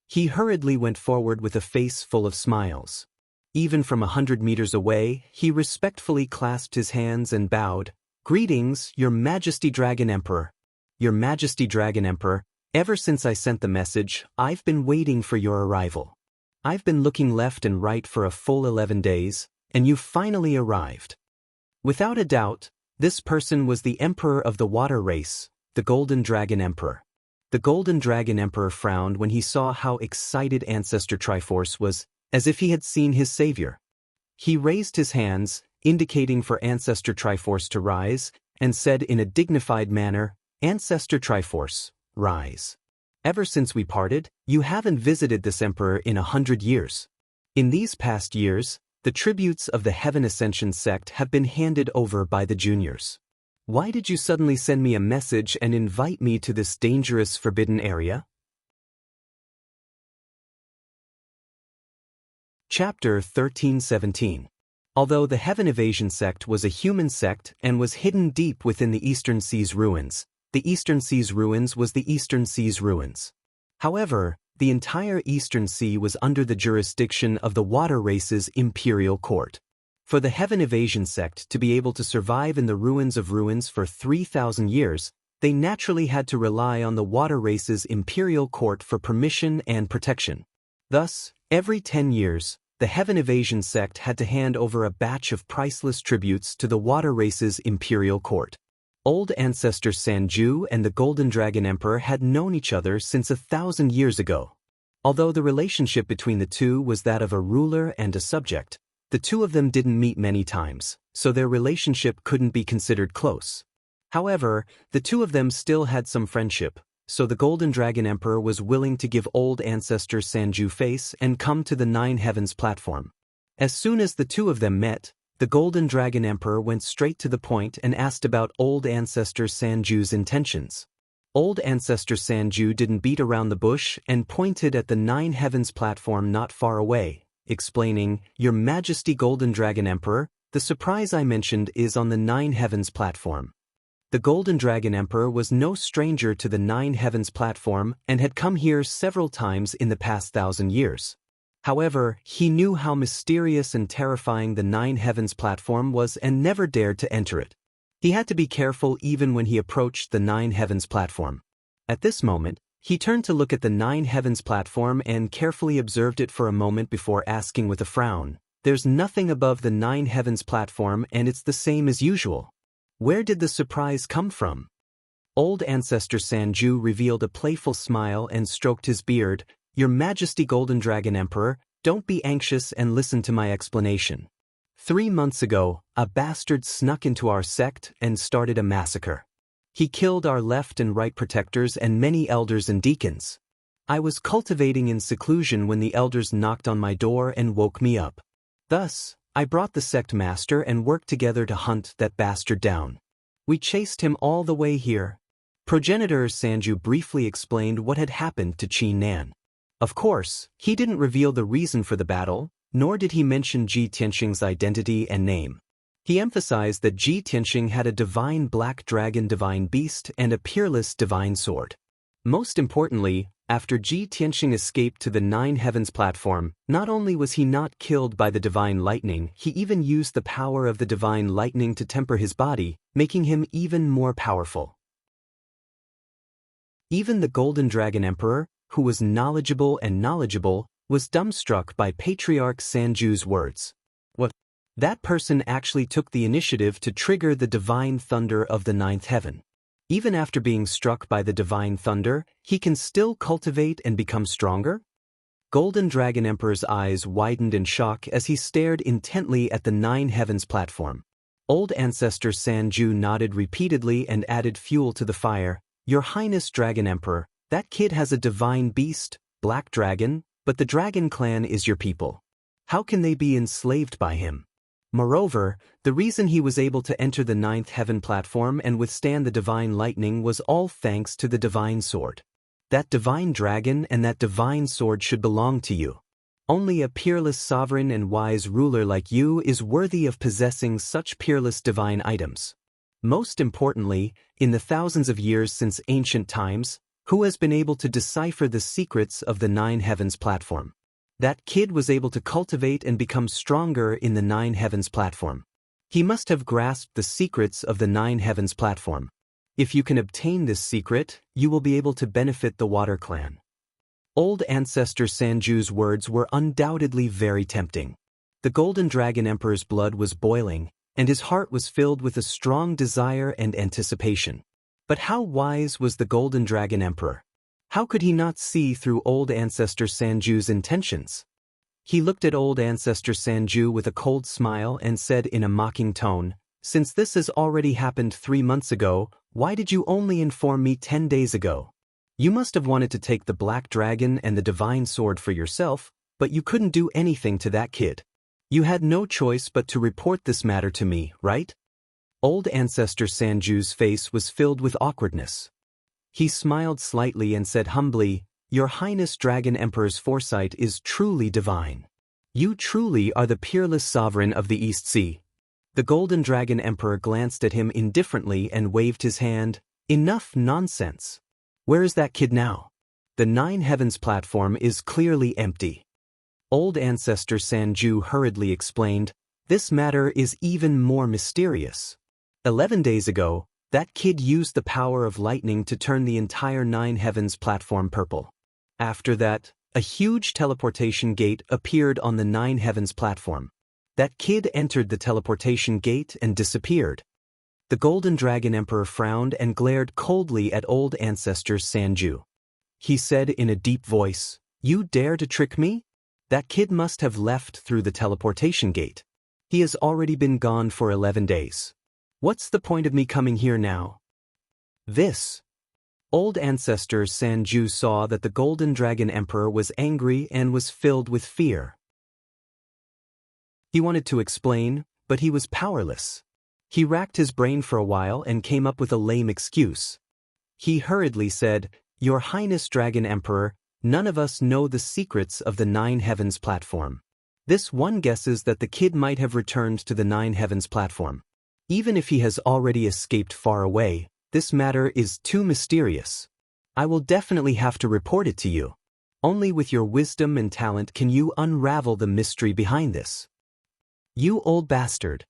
He hurriedly went forward with a face full of smiles. Even from 100 meters away, he respectfully clasped his hands and bowed. "Greetings, Your Majesty Dragon Emperor. Your Majesty Dragon Emperor, ever since I sent the message, I've been waiting for your arrival. I've been looking left and right for a full 11 days, and you've finally arrived." Without a doubt, this person was the Emperor of the Water Race, the Golden Dragon Emperor. The Golden Dragon Emperor frowned when he saw how excited Ancestor Triforce was, as if he had seen his savior. He raised his hands, indicating for Ancestor Triforce to rise, and said in a dignified manner, "Ancestor Triforce, rise. Ever since we parted, you haven't visited this emperor in 100 years. In these past years, the tributes of the Heaven Ascension sect have been handed over by the juniors. Why did you suddenly send me a message and invite me to this dangerous forbidden area?" Chapter 1317. Although the Heaven Evasion sect was a human sect and was hidden deep within the Eastern Sea's ruins, the Eastern Sea's ruins was the Eastern Sea's ruins. However, the entire Eastern Sea was under the jurisdiction of the Water Race's imperial court. For the Heaven Evasion sect to be able to survive in the ruins of ruins for 3,000 years, they naturally had to rely on the Water Race's imperial court for permission and protection. Thus, every 10 years, the Heaven Evasion sect had to hand over a batch of priceless tributes to the Water Race's imperial court. Old ancestor Sanju and the Golden Dragon Emperor had known each other since 1,000 years ago. Although the relationship between the two was that of a ruler and a subject, the two of them didn't meet many times, so their relationship couldn't be considered close. However, the two of them still had some friendship, so the Golden Dragon Emperor was willing to give old ancestor Sanju face and come to the Nine Heavens platform. As soon as the two of them met, the Golden Dragon Emperor went straight to the point and asked about old ancestor Sanju's intentions. Old ancestor Sanju didn't beat around the bush and pointed at the Nine Heavens platform not far away, explaining, "Your Majesty Golden Dragon Emperor, the surprise I mentioned is on the Nine Heavens platform." The Golden Dragon Emperor was no stranger to the Nine Heavens platform and had come here several times in the past 1,000 years. However, he knew how mysterious and terrifying the Nine Heavens platform was and never dared to enter it. He had to be careful even when he approached the Nine Heavens platform. At this moment, he turned to look at the Nine Heavens platform and carefully observed it for a moment before asking with a frown, "There's nothing above the Nine Heavens platform and it's the same as usual. Where did the surprise come from?" Old ancestor Sanju revealed a playful smile and stroked his beard. "Your Majesty Golden Dragon Emperor, don't be anxious and listen to my explanation. 3 months ago, a bastard snuck into our sect and started a massacre. He killed our left and right protectors and many elders and deacons. I was cultivating in seclusion when the elders knocked on my door and woke me up. Thus, I brought the sect master and worked together to hunt that bastard down. We chased him all the way here." Progenitor Sanju briefly explained what had happened to Qi Nan. Of course, he didn't reveal the reason for the battle, nor did he mention Ji Tianxing's identity and name. He emphasized that Ji Tianxing had a divine black dragon divine beast and a peerless divine sword. Most importantly, after Ji Tianxing escaped to the Nine Heavens platform, not only was he not killed by the divine lightning, he even used the power of the divine lightning to temper his body, making him even more powerful. Even the Golden Dragon Emperor, who was knowledgeable, was dumbstruck by Patriarch Sanju's words. What? That person actually took the initiative to trigger the divine thunder of the Ninth Heaven. Even after being struck by the divine thunder, he can still cultivate and become stronger? Golden Dragon Emperor's eyes widened in shock as he stared intently at the Nine Heavens platform. Old ancestor Sanju nodded repeatedly and added fuel to the fire. "Your Highness Dragon Emperor, that kid has a divine beast, Black Dragon, but the Dragon Clan is your people. How can they be enslaved by him? Moreover, the reason he was able to enter the Ninth Heaven platform and withstand the divine lightning was all thanks to the divine sword. That divine dragon and that divine sword should belong to you. Only a peerless sovereign and wise ruler like you is worthy of possessing such peerless divine items. Most importantly, in the thousands of years since ancient times, who has been able to decipher the secrets of the Nine Heavens platform? That kid was able to cultivate and become stronger in the Nine Heavens platform. He must have grasped the secrets of the Nine Heavens platform. If you can obtain this secret, you will be able to benefit the Water Clan." Old ancestor Sanju's words were undoubtedly very tempting. The Golden Dragon Emperor's blood was boiling, and his heart was filled with a strong desire and anticipation. But how wise was the Golden Dragon Emperor? How could he not see through old ancestor Sanju's intentions? He looked at old ancestor Sanju with a cold smile and said in a mocking tone, "Since this has already happened 3 months ago, why did you only inform me 10 days ago? You must have wanted to take the Black Dragon and the Divine Sword for yourself, but you couldn't do anything to that kid. You had no choice but to report this matter to me, right?" Old ancestor Sanju's face was filled with awkwardness. He smiled slightly and said humbly, "Your Highness Dragon Emperor's foresight is truly divine. You truly are the peerless sovereign of the East Sea. The Golden Dragon Emperor glanced at him indifferently and waved his hand. Enough nonsense. Where is that kid now? The Nine Heavens platform is clearly empty. Old Ancestor Sanju hurriedly explained, this matter is even more mysterious. 11 days ago, that kid used the power of lightning to turn the entire Nine Heavens platform purple. After that, a huge teleportation gate appeared on the Nine Heavens platform. That kid entered the teleportation gate and disappeared. The Golden Dragon Emperor frowned and glared coldly at Old Ancestor Sanju. He said in a deep voice, "You dare to trick me? That kid must have left through the teleportation gate. He has already been gone for 11 days. What's the point of me coming here now?" This. Old Ancestor Sanju saw that the Golden Dragon Emperor was angry and was filled with fear. He wanted to explain, but he was powerless. He racked his brain for a while and came up with a lame excuse. He hurriedly said, "Your Highness Dragon Emperor, none of us know the secrets of the Nine Heavens platform. This one guesses that the kid might have returned to the Nine Heavens platform. Even if he has already escaped far away, this matter is too mysterious. I will definitely have to report it to you. Only with your wisdom and talent can you unravel the mystery behind this. You old bastard."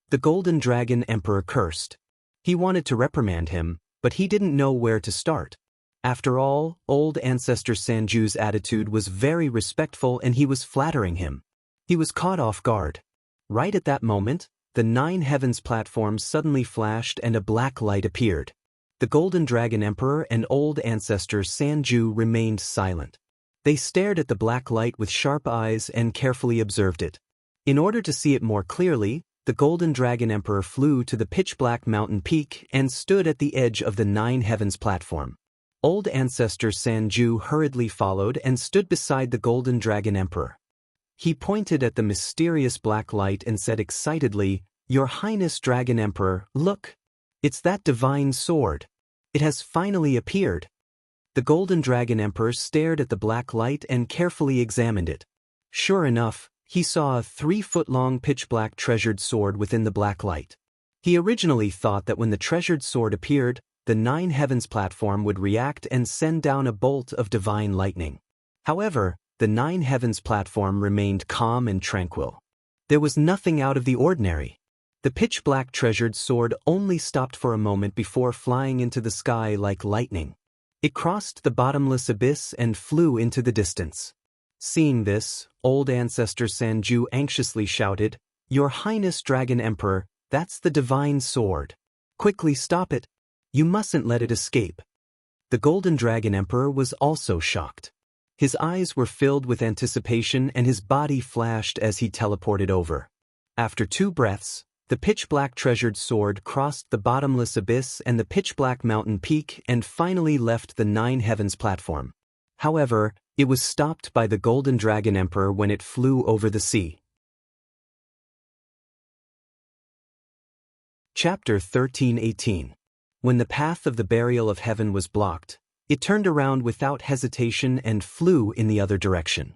The Golden Dragon Emperor cursed. He wanted to reprimand him, but he didn't know where to start. After all, Old Ancestor Sanju's attitude was very respectful and he was flattering him. He was caught off guard. Right at that moment, the Nine Heavens platform suddenly flashed and a black light appeared. The Golden Dragon Emperor and Old Ancestor Sanju remained silent. They stared at the black light with sharp eyes and carefully observed it. In order to see it more clearly, the Golden Dragon Emperor flew to the pitch-black mountain peak and stood at the edge of the Nine Heavens platform. Old Ancestor Sanju hurriedly followed and stood beside the Golden Dragon Emperor. He pointed at the mysterious black light and said excitedly, "Your Highness Dragon Emperor, look! It's that divine sword. It has finally appeared." The Golden Dragon Emperor stared at the black light and carefully examined it. Sure enough, he saw a 3-foot-long pitch-black treasured sword within the black light. He originally thought that when the treasured sword appeared, the Nine Heavens platform would react and send down a bolt of divine lightning. However, the Nine Heavens platform remained calm and tranquil. There was nothing out of the ordinary. The pitch-black treasured sword only stopped for a moment before flying into the sky like lightning. It crossed the bottomless abyss and flew into the distance. Seeing this, Old Ancestor Sanju anxiously shouted, "Your Highness Dragon Emperor, that's the divine sword. Quickly stop it. You mustn't let it escape." The Golden Dragon Emperor was also shocked. His eyes were filled with anticipation and his body flashed as he teleported over. After 2 breaths, the pitch-black treasured sword crossed the bottomless abyss and the pitch-black mountain peak and finally left the Nine Heavens platform. However, it was stopped by the Golden Dragon Emperor when it flew over the sea. Chapter 13:18. When the path of the burial of heaven was blocked, it turned around without hesitation and flew in the other direction.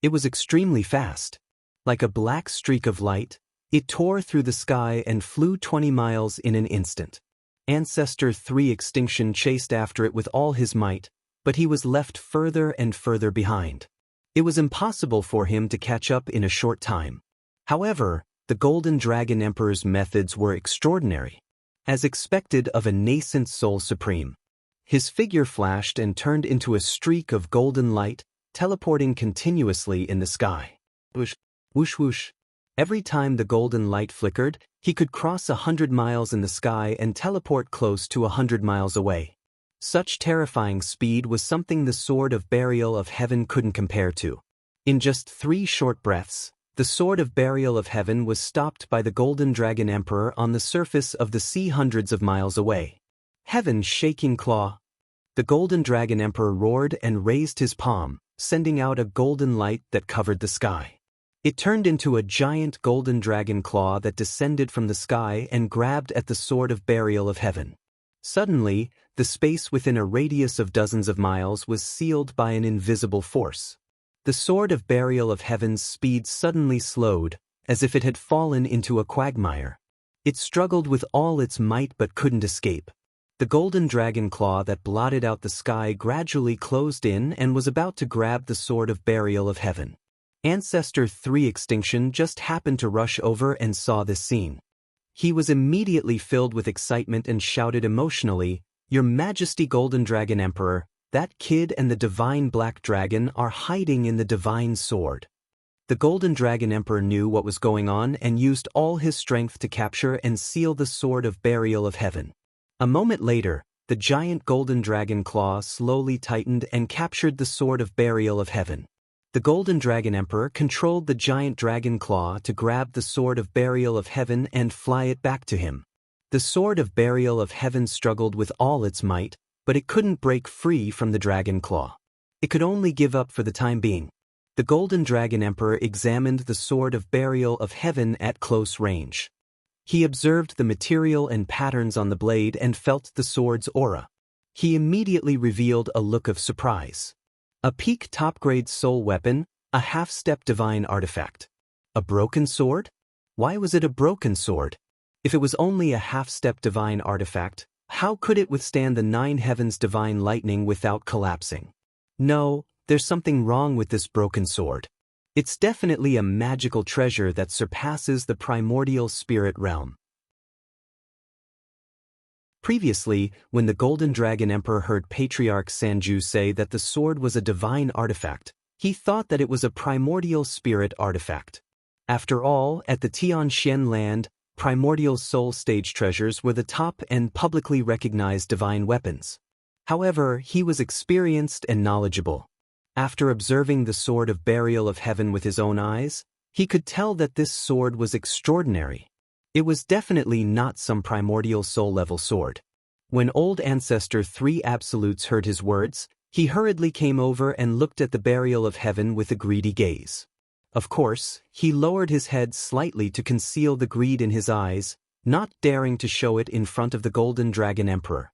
It was extremely fast. Like a black streak of light, it tore through the sky and flew 20 miles in an instant. Ancestor 3 Extinction chased after it with all his might, but he was left further and further behind. It was impossible for him to catch up in a short time. However, the Golden Dragon Emperor's methods were extraordinary, as expected of a nascent soul supreme. His figure flashed and turned into a streak of golden light, teleporting continuously in the sky. Whoosh, whoosh, whoosh. Every time the golden light flickered, he could cross 100 miles in the sky and teleport close to 100 miles away. Such terrifying speed was something the Sword of Burial of Heaven couldn't compare to. In just 3 short breaths, the Sword of Burial of Heaven was stopped by the Golden Dragon Emperor on the surface of the sea hundreds of miles away. Heaven's shaking claw. The Golden Dragon Emperor roared and raised his palm, sending out a golden light that covered the sky. It turned into a giant golden dragon claw that descended from the sky and grabbed at the Sword of Burial of Heaven. Suddenly, the space within a radius of dozens of miles was sealed by an invisible force. The sword of burial of heaven's speed suddenly slowed, as if it had fallen into a quagmire. It struggled with all its might but couldn't escape. The golden dragon claw that blotted out the sky gradually closed in and was about to grab the sword of burial of heaven. Ancestor 3 Extinction just happened to rush over and saw this scene. He was immediately filled with excitement and shouted emotionally, "Your Majesty Golden Dragon Emperor, that kid and the divine black dragon are hiding in the divine sword." The Golden Dragon Emperor knew what was going on and used all his strength to capture and seal the sword of burial of heaven. A moment later, the giant golden dragon claw slowly tightened and captured the sword of burial of heaven. The Golden Dragon Emperor controlled the giant dragon claw to grab the sword of burial of heaven and fly it back to him. The sword of burial of heaven struggled with all its might, but it couldn't break free from the dragon claw. It could only give up for the time being. The Golden Dragon Emperor examined the sword of burial of heaven at close range. He observed the material and patterns on the blade and felt the sword's aura. He immediately revealed a look of surprise. A peak top-grade soul weapon, a half-step divine artifact. A broken sword? Why was it a broken sword? If it was only a half-step divine artifact, how could it withstand the 9 heavens divine lightning without collapsing? No, there's something wrong with this broken sword. It's definitely a magical treasure that surpasses the primordial spirit realm. Previously, when the Golden Dragon Emperor heard Patriarch Sanju say that the sword was a divine artifact, he thought that it was a primordial spirit artifact. After all, at the Tianxian land, primordial soul stage treasures were the top and publicly recognized divine weapons. However, he was experienced and knowledgeable. After observing the sword of burial of heaven with his own eyes, he could tell that this sword was extraordinary. It was definitely not some primordial soul-level sword. When Old Ancestor 3 Absolutes heard his words, he hurriedly came over and looked at the burial of heaven with a greedy gaze. Of course, he lowered his head slightly to conceal the greed in his eyes, not daring to show it in front of the Golden Dragon Emperor.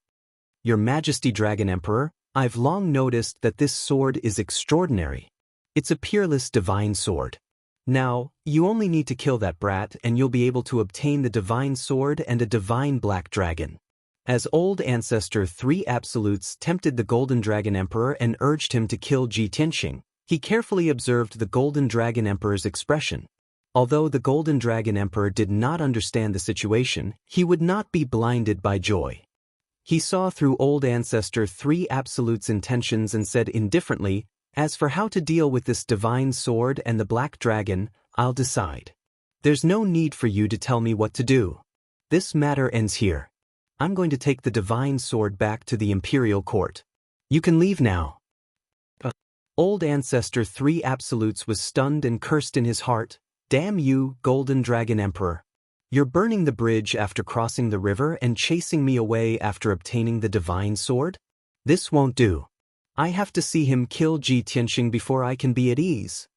"Your Majesty Dragon Emperor, I've long noticed that this sword is extraordinary. It's a peerless divine sword. Now, you only need to kill that brat and you'll be able to obtain the divine sword and a divine black dragon." As Old Ancestor 3 Absolutes tempted the Golden Dragon Emperor and urged him to kill Ji Tianxing, he carefully observed the Golden Dragon Emperor's expression. Although the Golden Dragon Emperor did not understand the situation, he would not be blinded by joy. He saw through Old Ancestor 3 Absolute's intentions and said indifferently, "As for how to deal with this divine sword and the black dragon, I'll decide. There's no need for you to tell me what to do. This matter ends here. I'm going to take the divine sword back to the imperial court. You can leave now." Old Ancestor 3 Absolutes was stunned and cursed in his heart. "Damn you, Golden Dragon Emperor. You're burning the bridge after crossing the river and chasing me away after obtaining the divine sword? This won't do. I have to see him kill Ji Tianxing before I can be at ease."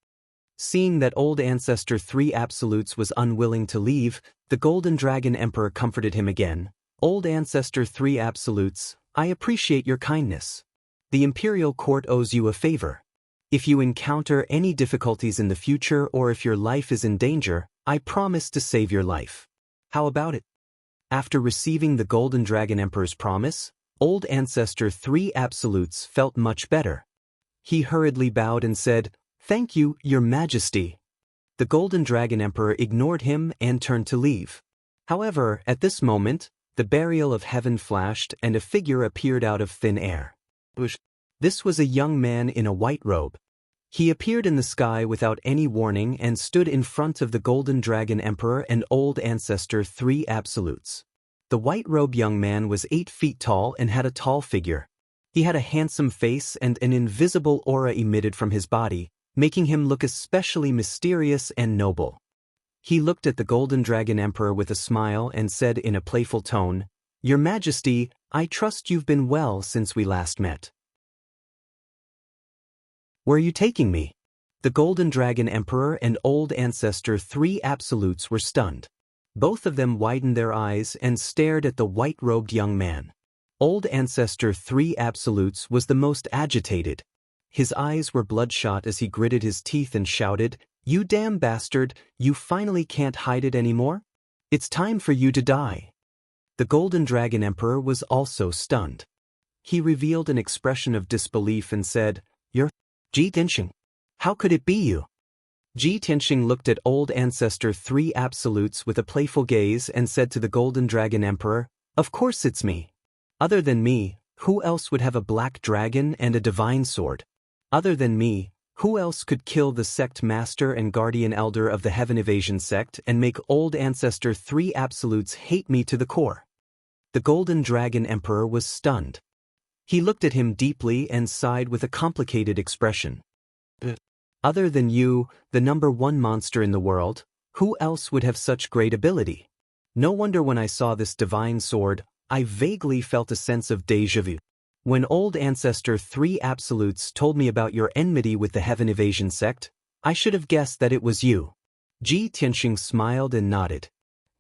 Seeing that Old Ancestor 3 Absolutes was unwilling to leave, the Golden Dragon Emperor comforted him again. "Old Ancestor 3 Absolutes, I appreciate your kindness. The Imperial Court owes you a favor. If you encounter any difficulties in the future or if your life is in danger, I promise to save your life. How about it?" After receiving the Golden Dragon Emperor's promise, Old Ancestor 3 Absolutes felt much better. He hurriedly bowed and said, "Thank you, Your Majesty." The Golden Dragon Emperor ignored him and turned to leave. However, at this moment, the burial of heaven flashed and a figure appeared out of thin air. This was a young man in a white robe. He appeared in the sky without any warning and stood in front of the Golden Dragon Emperor and Old Ancestor 3 Absolutes. The white-robed young man was 8 feet tall and had a tall figure. He had a handsome face and an invisible aura emitted from his body, making him look especially mysterious and noble. He looked at the Golden Dragon Emperor with a smile and said in a playful tone, "Your Majesty, I trust you've been well since we last met." "Where are you taking me?" The Golden Dragon Emperor and Old Ancestor 3 Absolutes were stunned. Both of them widened their eyes and stared at the white-robed young man. Old Ancestor 3 Absolutes was the most agitated. His eyes were bloodshot as he gritted his teeth and shouted, "You damn bastard, you finally can't hide it anymore? It's time for you to die." The Golden Dragon Emperor was also stunned. He revealed an expression of disbelief and said, "You're Ji Tianxing. How could it be you?" Ji Tianxing looked at Old Ancestor 3 Absolutes with a playful gaze and said to the Golden Dragon Emperor, "Of course it's me. Other than me, who else would have a black dragon and a divine sword? Other than me, who else could kill the sect master and guardian elder of the Heaven Evasion sect and make Old Ancestor 3 Absolutes hate me to the core?" The Golden Dragon Emperor was stunned. He looked at him deeply and sighed with a complicated expression. "Other than you, the #1 monster in the world, who else would have such great ability? No wonder when I saw this divine sword, I vaguely felt a sense of déjà vu. When Old Ancestor 3 Absolutes told me about your enmity with the Heaven Evasion sect, I should have guessed that it was you." Ji Tianxing smiled and nodded.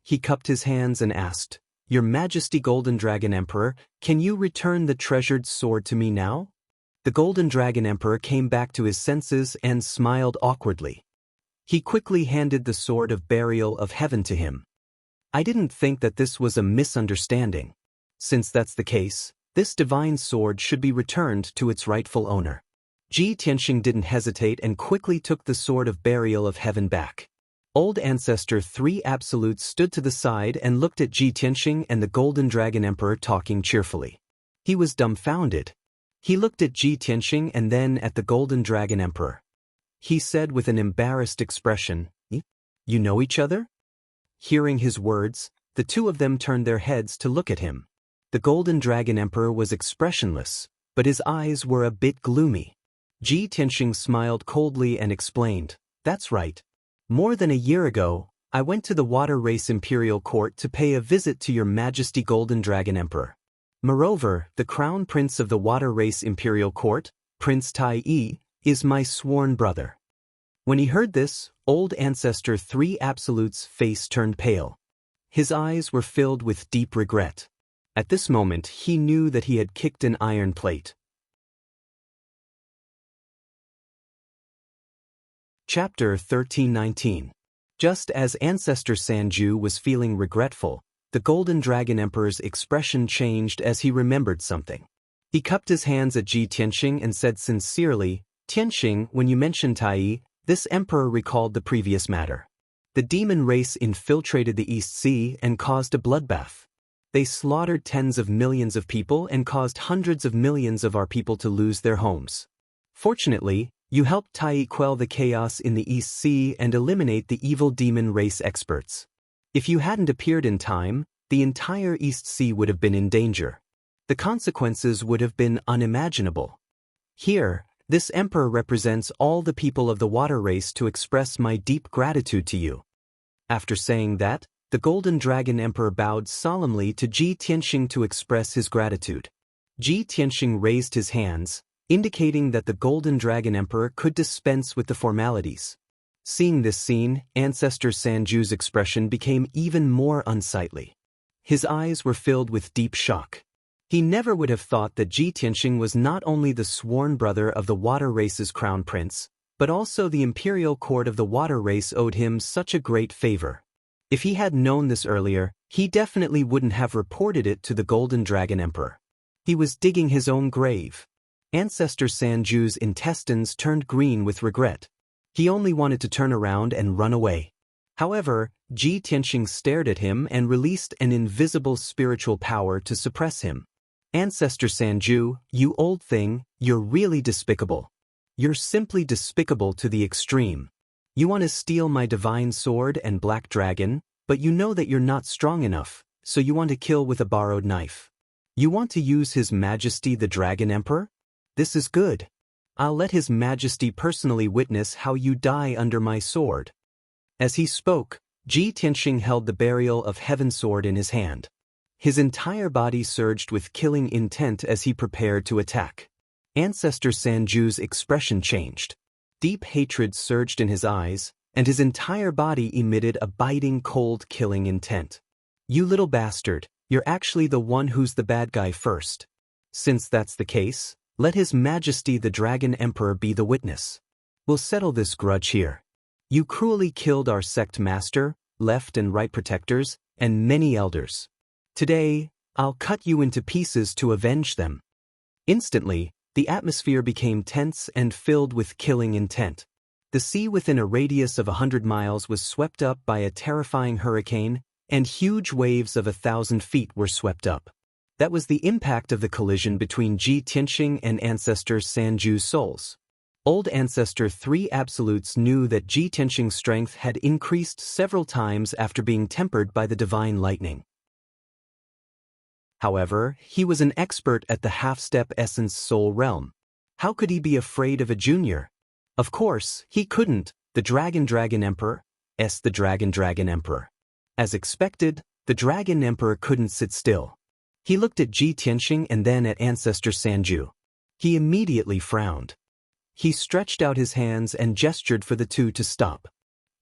He cupped his hands and asked, "Your Majesty Golden Dragon Emperor, can you return the treasured sword to me now?" The Golden Dragon Emperor came back to his senses and smiled awkwardly. He quickly handed the Sword of Burial of Heaven to him. "I didn't think that this was a misunderstanding. Since that's the case, this divine sword should be returned to its rightful owner." Ji Tianxing didn't hesitate and quickly took the Sword of Burial of Heaven back. Old Ancestor 3 Absolutes stood to the side and looked at Ji Tianxing and the Golden Dragon Emperor talking cheerfully. He was dumbfounded. He looked at Ji Tianxing and then at the Golden Dragon Emperor. He said with an embarrassed expression, "You know each other?" Hearing his words, the two of them turned their heads to look at him. The Golden Dragon Emperor was expressionless, but his eyes were a bit gloomy. Ji Tianxing smiled coldly and explained, "That's right. More than a year ago, I went to the Water Race Imperial Court to pay a visit to your Majesty Golden Dragon Emperor. Moreover, the Crown Prince of the Water Race Imperial Court, Prince Tai Yi, is my sworn brother." When he heard this, Old Ancestor 3 Absolute's face turned pale. His eyes were filled with deep regret. At this moment, he knew that he had kicked an iron plate. Chapter 1319. Just as Ancestor Sanju was feeling regretful, the Golden Dragon Emperor's expression changed as he remembered something. He cupped his hands at Ji Tianxing and said sincerely, "Tianxing, when you mentioned Tai, this emperor recalled the previous matter. The demon race infiltrated the East Sea and caused a bloodbath. They slaughtered tens of millions of people and caused hundreds of millions of our people to lose their homes. Fortunately, you helped Tai quell the chaos in the East Sea and eliminate the evil demon race experts. If you hadn't appeared in time, the entire East Sea would have been in danger. The consequences would have been unimaginable. Here, this emperor represents all the people of the water race to express my deep gratitude to you." After saying that, the Golden Dragon Emperor bowed solemnly to Ji Tianxing to express his gratitude. Ji Tianxing raised his hands, indicating that the Golden Dragon Emperor could dispense with the formalities. Seeing this scene, Ancestor Sanju's expression became even more unsightly. His eyes were filled with deep shock. He never would have thought that Ji Tianxing was not only the sworn brother of the water race's crown prince, but also the imperial court of the water race owed him such a great favor. If he had known this earlier, he definitely wouldn't have reported it to the Golden Dragon Emperor. He was digging his own grave. Ancestor Sanju's intestines turned green with regret. He only wanted to turn around and run away. However, Ji Tianxing stared at him and released an invisible spiritual power to suppress him. "Ancestor Sanju, you old thing, you're really despicable. You're simply despicable to the extreme. You want to steal my divine sword and black dragon, but you know that you're not strong enough, so you want to kill with a borrowed knife. You want to use His Majesty the Dragon Emperor? This is good. I'll let His Majesty personally witness how you die under my sword." As he spoke, Ji Tianxing held the Burial of Heaven sword in his hand. His entire body surged with killing intent as he prepared to attack. Ancestor Sanju's expression changed. Deep hatred surged in his eyes, and his entire body emitted a biting cold killing intent. "You little bastard, you're actually the one who's the bad guy first. Since that's the case, Let His Majesty the Dragon Emperor be the witness. We'll settle this grudge here. You cruelly killed our sect master, left and right protectors, and many elders. Today, I'll cut you into pieces to avenge them." Instantly, the atmosphere became tense and filled with killing intent. The sea within a radius of 100 miles was swept up by a terrifying hurricane, and huge waves of 1,000 feet were swept up. That was the impact of the collision between Ji Tianxing and Ancestor Sanju's souls. Old Ancestor 3 Absolutes knew that Ji Tianxing's strength had increased several times after being tempered by the divine lightning. However, he was an expert at the half-step essence soul realm. How could he be afraid of a junior? Of course, he couldn't. The Dragon Emperor, the Dragon Emperor. As expected, the Dragon Emperor couldn't sit still. He looked at Ji Tianxing and then at Ancestor Sanju. He immediately frowned. He stretched out his hands and gestured for the two to stop.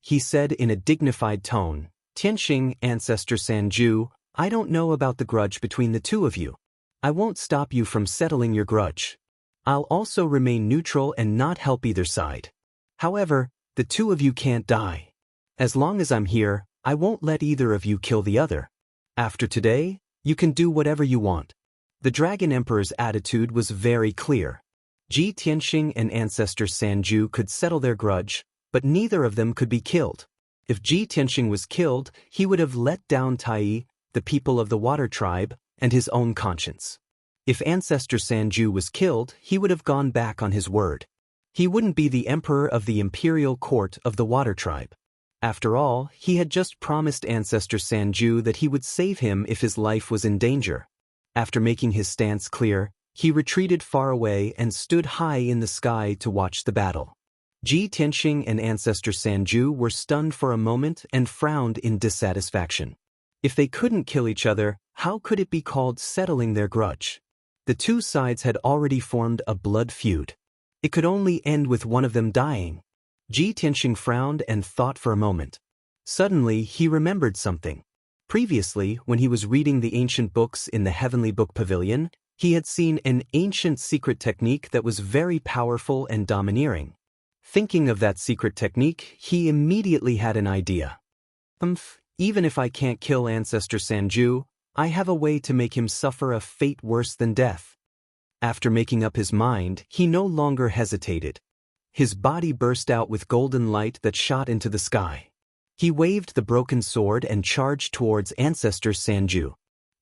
He said in a dignified tone, "Tianxing, Ancestor Sanju, I don't know about the grudge between the two of you. I won't stop you from settling your grudge. I'll also remain neutral and not help either side. However, the two of you can't die. As long as I'm here, I won't let either of you kill the other. After today, you can do whatever you want." The Dragon Emperor's attitude was very clear. Ji Tianxing and Ancestor Sanju could settle their grudge, but neither of them could be killed. If Ji Tianxing was killed, he would have let down Tai, the people of the Water Tribe, and his own conscience. If Ancestor Sanju was killed, he would have gone back on his word. He wouldn't be the emperor of the imperial court of the Water Tribe. After all, he had just promised Ancestor Sanju that he would save him if his life was in danger. After making his stance clear, he retreated far away and stood high in the sky to watch the battle. Ji Tianxing and Ancestor Sanju were stunned for a moment and frowned in dissatisfaction. If they couldn't kill each other, how could it be called settling their grudge? The two sides had already formed a blood feud. It could only end with one of them dying. Ji Tianxing frowned and thought for a moment. Suddenly, he remembered something. Previously, when he was reading the ancient books in the Heavenly Book Pavilion, he had seen an ancient secret technique that was very powerful and domineering. Thinking of that secret technique, he immediately had an idea. Even if I can't kill Ancestor Sanju, I have a way to make him suffer a fate worse than death. After making up his mind, he no longer hesitated. His body burst out with golden light that shot into the sky. He waved the broken sword and charged towards Ancestor Sanju.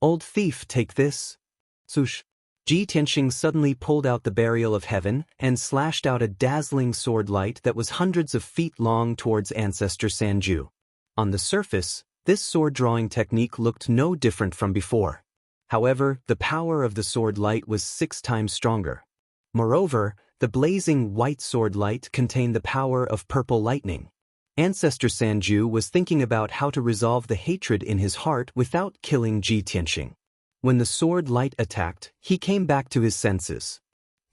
"Old thief, take this." Swoosh. Ji Tianxing suddenly pulled out the Burial of Heaven and slashed out a dazzling sword light that was hundreds of feet long towards Ancestor Sanju. On the surface, this sword-drawing technique looked no different from before. However, the power of the sword light was 6 times stronger. Moreover, the blazing white sword light contained the power of purple lightning. Ancestor Sanju was thinking about how to resolve the hatred in his heart without killing Ji Tianxing. When the sword light attacked, he came back to his senses.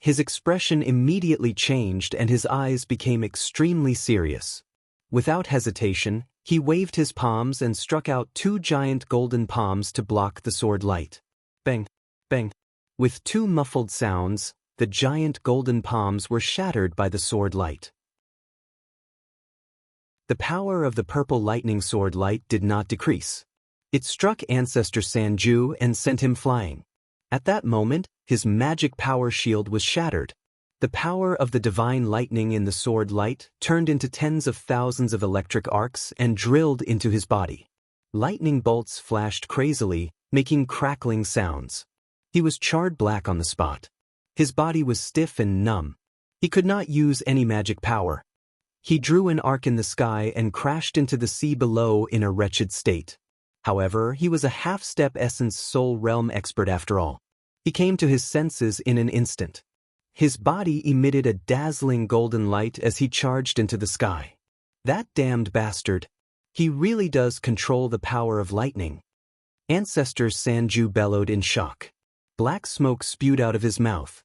His expression immediately changed and his eyes became extremely serious. Without hesitation, he waved his palms and struck out 2 giant golden palms to block the sword light. Bang! Bang! With 2 muffled sounds, the giant golden palms were shattered by the sword light. The power of the purple lightning sword light did not decrease. It struck Ancestor Sanju and sent him flying. At that moment, his magic power shield was shattered. The power of the divine lightning in the sword light turned into tens of thousands of electric arcs and drilled into his body. Lightning bolts flashed crazily, making crackling sounds. He was charred black on the spot. His body was stiff and numb. He could not use any magic power. He drew an arc in the sky and crashed into the sea below in a wretched state. However, he was a half-step essence soul realm expert after all. He came to his senses in an instant. His body emitted a dazzling golden light as he charged into the sky. That damned bastard. He really does control the power of lightning. Ancestor Sanju bellowed in shock. Black smoke spewed out of his mouth.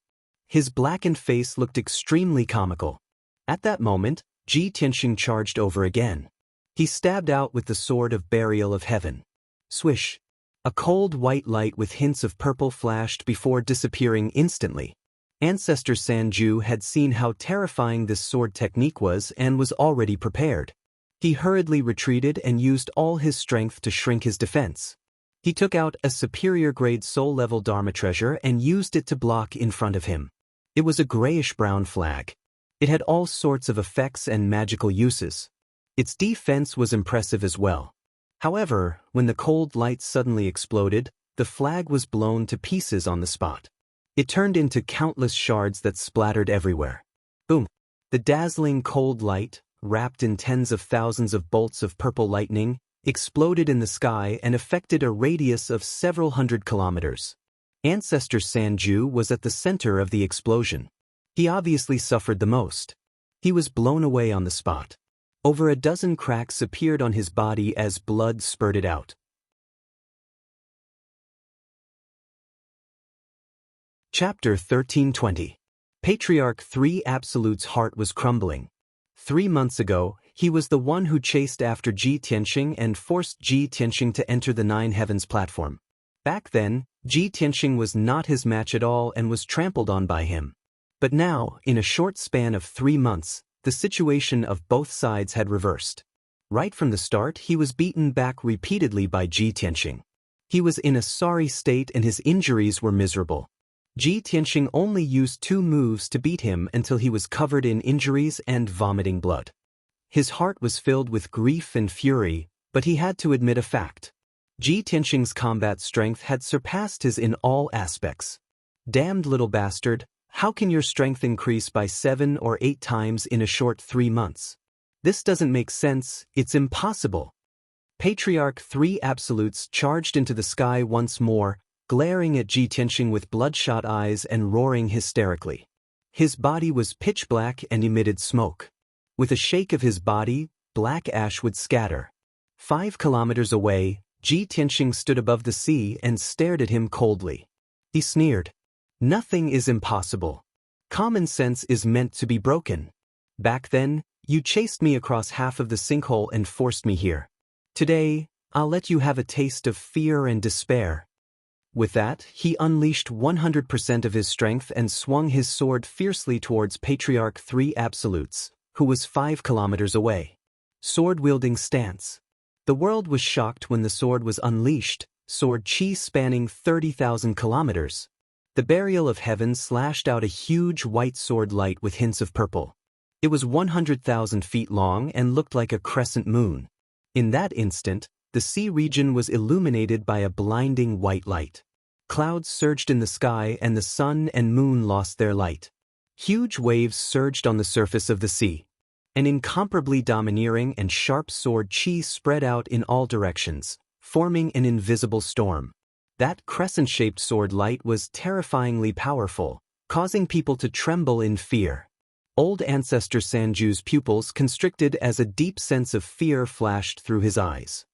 His blackened face looked extremely comical. At that moment, Ji Tianxing charged over again. He stabbed out with the sword of Burial of Heaven. Swish! A cold white light with hints of purple flashed before disappearing instantly. Ancestor Sanju had seen how terrifying this sword technique was and was already prepared. He hurriedly retreated and used all his strength to shrink his defense. He took out a superior-grade soul-level Dharma treasure and used it to block in front of him. It was a grayish-brown flag. It had all sorts of effects and magical uses. Its defense was impressive as well. However, when the cold light suddenly exploded, the flag was blown to pieces on the spot. It turned into countless shards that splattered everywhere. Boom! The dazzling cold light, wrapped in tens of thousands of bolts of purple lightning, exploded in the sky and affected a radius of several hundred kilometers. Ancestor Sanju was at the center of the explosion. He obviously suffered the most. He was blown away on the spot. Over a dozen cracks appeared on his body as blood spurted out. Chapter 1320. Patriarch 3 Absolute's heart was crumbling. 3 months ago, he was the one who chased after Ji Tianxing and forced Ji Tianxing to enter the Nine Heavens platform. Back then, Ji Tianxing was not his match at all and was trampled on by him. But now, in a short span of 3 months, the situation of both sides had reversed. Right from the start, he was beaten back repeatedly by Ji Tianxing. He was in a sorry state and his injuries were miserable. Ji Tianxing only used 2 moves to beat him until he was covered in injuries and vomiting blood. His heart was filled with grief and fury, but he had to admit a fact. Ji Tianxing's combat strength had surpassed his in all aspects. Damned little bastard, how can your strength increase by 7 or 8 times in a short 3 months? This doesn't make sense, it's impossible. Patriarch 3 Absolutes charged into the sky once more, glaring at Ji Tianxing with bloodshot eyes and roaring hysterically. His body was pitch black and emitted smoke. With a shake of his body, black ash would scatter. 5 kilometers away, Ji Tianxing stood above the sea and stared at him coldly. He sneered. Nothing is impossible. Common sense is meant to be broken. Back then, you chased me across half of the sinkhole and forced me here. Today, I'll let you have a taste of fear and despair. With that, he unleashed 100% of his strength and swung his sword fiercely towards Patriarch 3 Absolutes, who was 5 kilometers away. Sword-wielding stance. The world was shocked when the sword was unleashed, sword chi spanning 30,000 kilometers. The burial of heaven slashed out a huge white sword light with hints of purple. It was 100,000 feet long and looked like a crescent moon. In that instant, the sea region was illuminated by a blinding white light. Clouds surged in the sky and the sun and moon lost their light. Huge waves surged on the surface of the sea. An incomparably domineering and sharp sword chi spread out in all directions, forming an invisible storm. That crescent-shaped sword light was terrifyingly powerful, causing people to tremble in fear. Old Ancestor Sanju's pupils constricted as a deep sense of fear flashed through his eyes.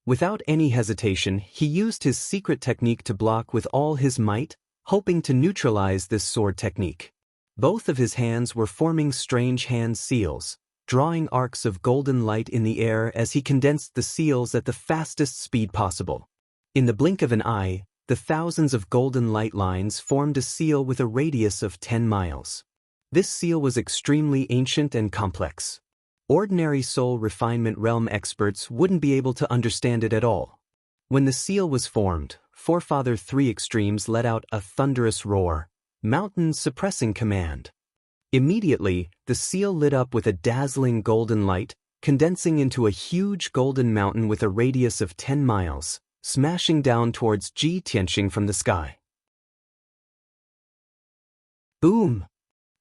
Without any hesitation, he used his secret technique to block with all his might, hoping to neutralize this sword technique. Both of his hands were forming strange hand seals, drawing arcs of golden light in the air as he condensed the seals at the fastest speed possible. In the blink of an eye, the thousands of golden light lines formed a seal with a radius of 10 miles. This seal was extremely ancient and complex. Ordinary soul refinement realm experts wouldn't be able to understand it at all. When the seal was formed, Forefather 3 Extremes let out a thunderous roar, mountain suppressing command. Immediately, the seal lit up with a dazzling golden light, condensing into a huge golden mountain with a radius of 10 miles, smashing down towards Ji Tianxing from the sky. Boom!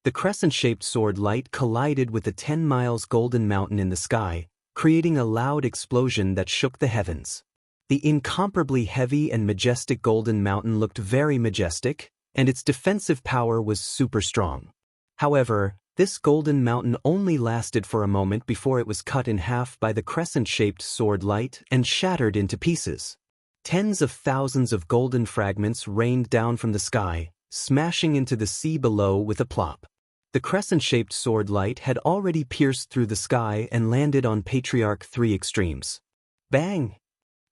The crescent-shaped sword light collided with the 10 miles golden mountain in the sky, creating a loud explosion that shook the heavens. The incomparably heavy and majestic golden mountain looked very majestic, and its defensive power was super strong. However, this golden mountain only lasted for a moment before it was cut in half by the crescent-shaped sword light and shattered into pieces. Tens of thousands of golden fragments rained down from the sky, smashing into the sea below with a plop. The crescent-shaped sword light had already pierced through the sky and landed on Patriarch 3 Extremes. Bang!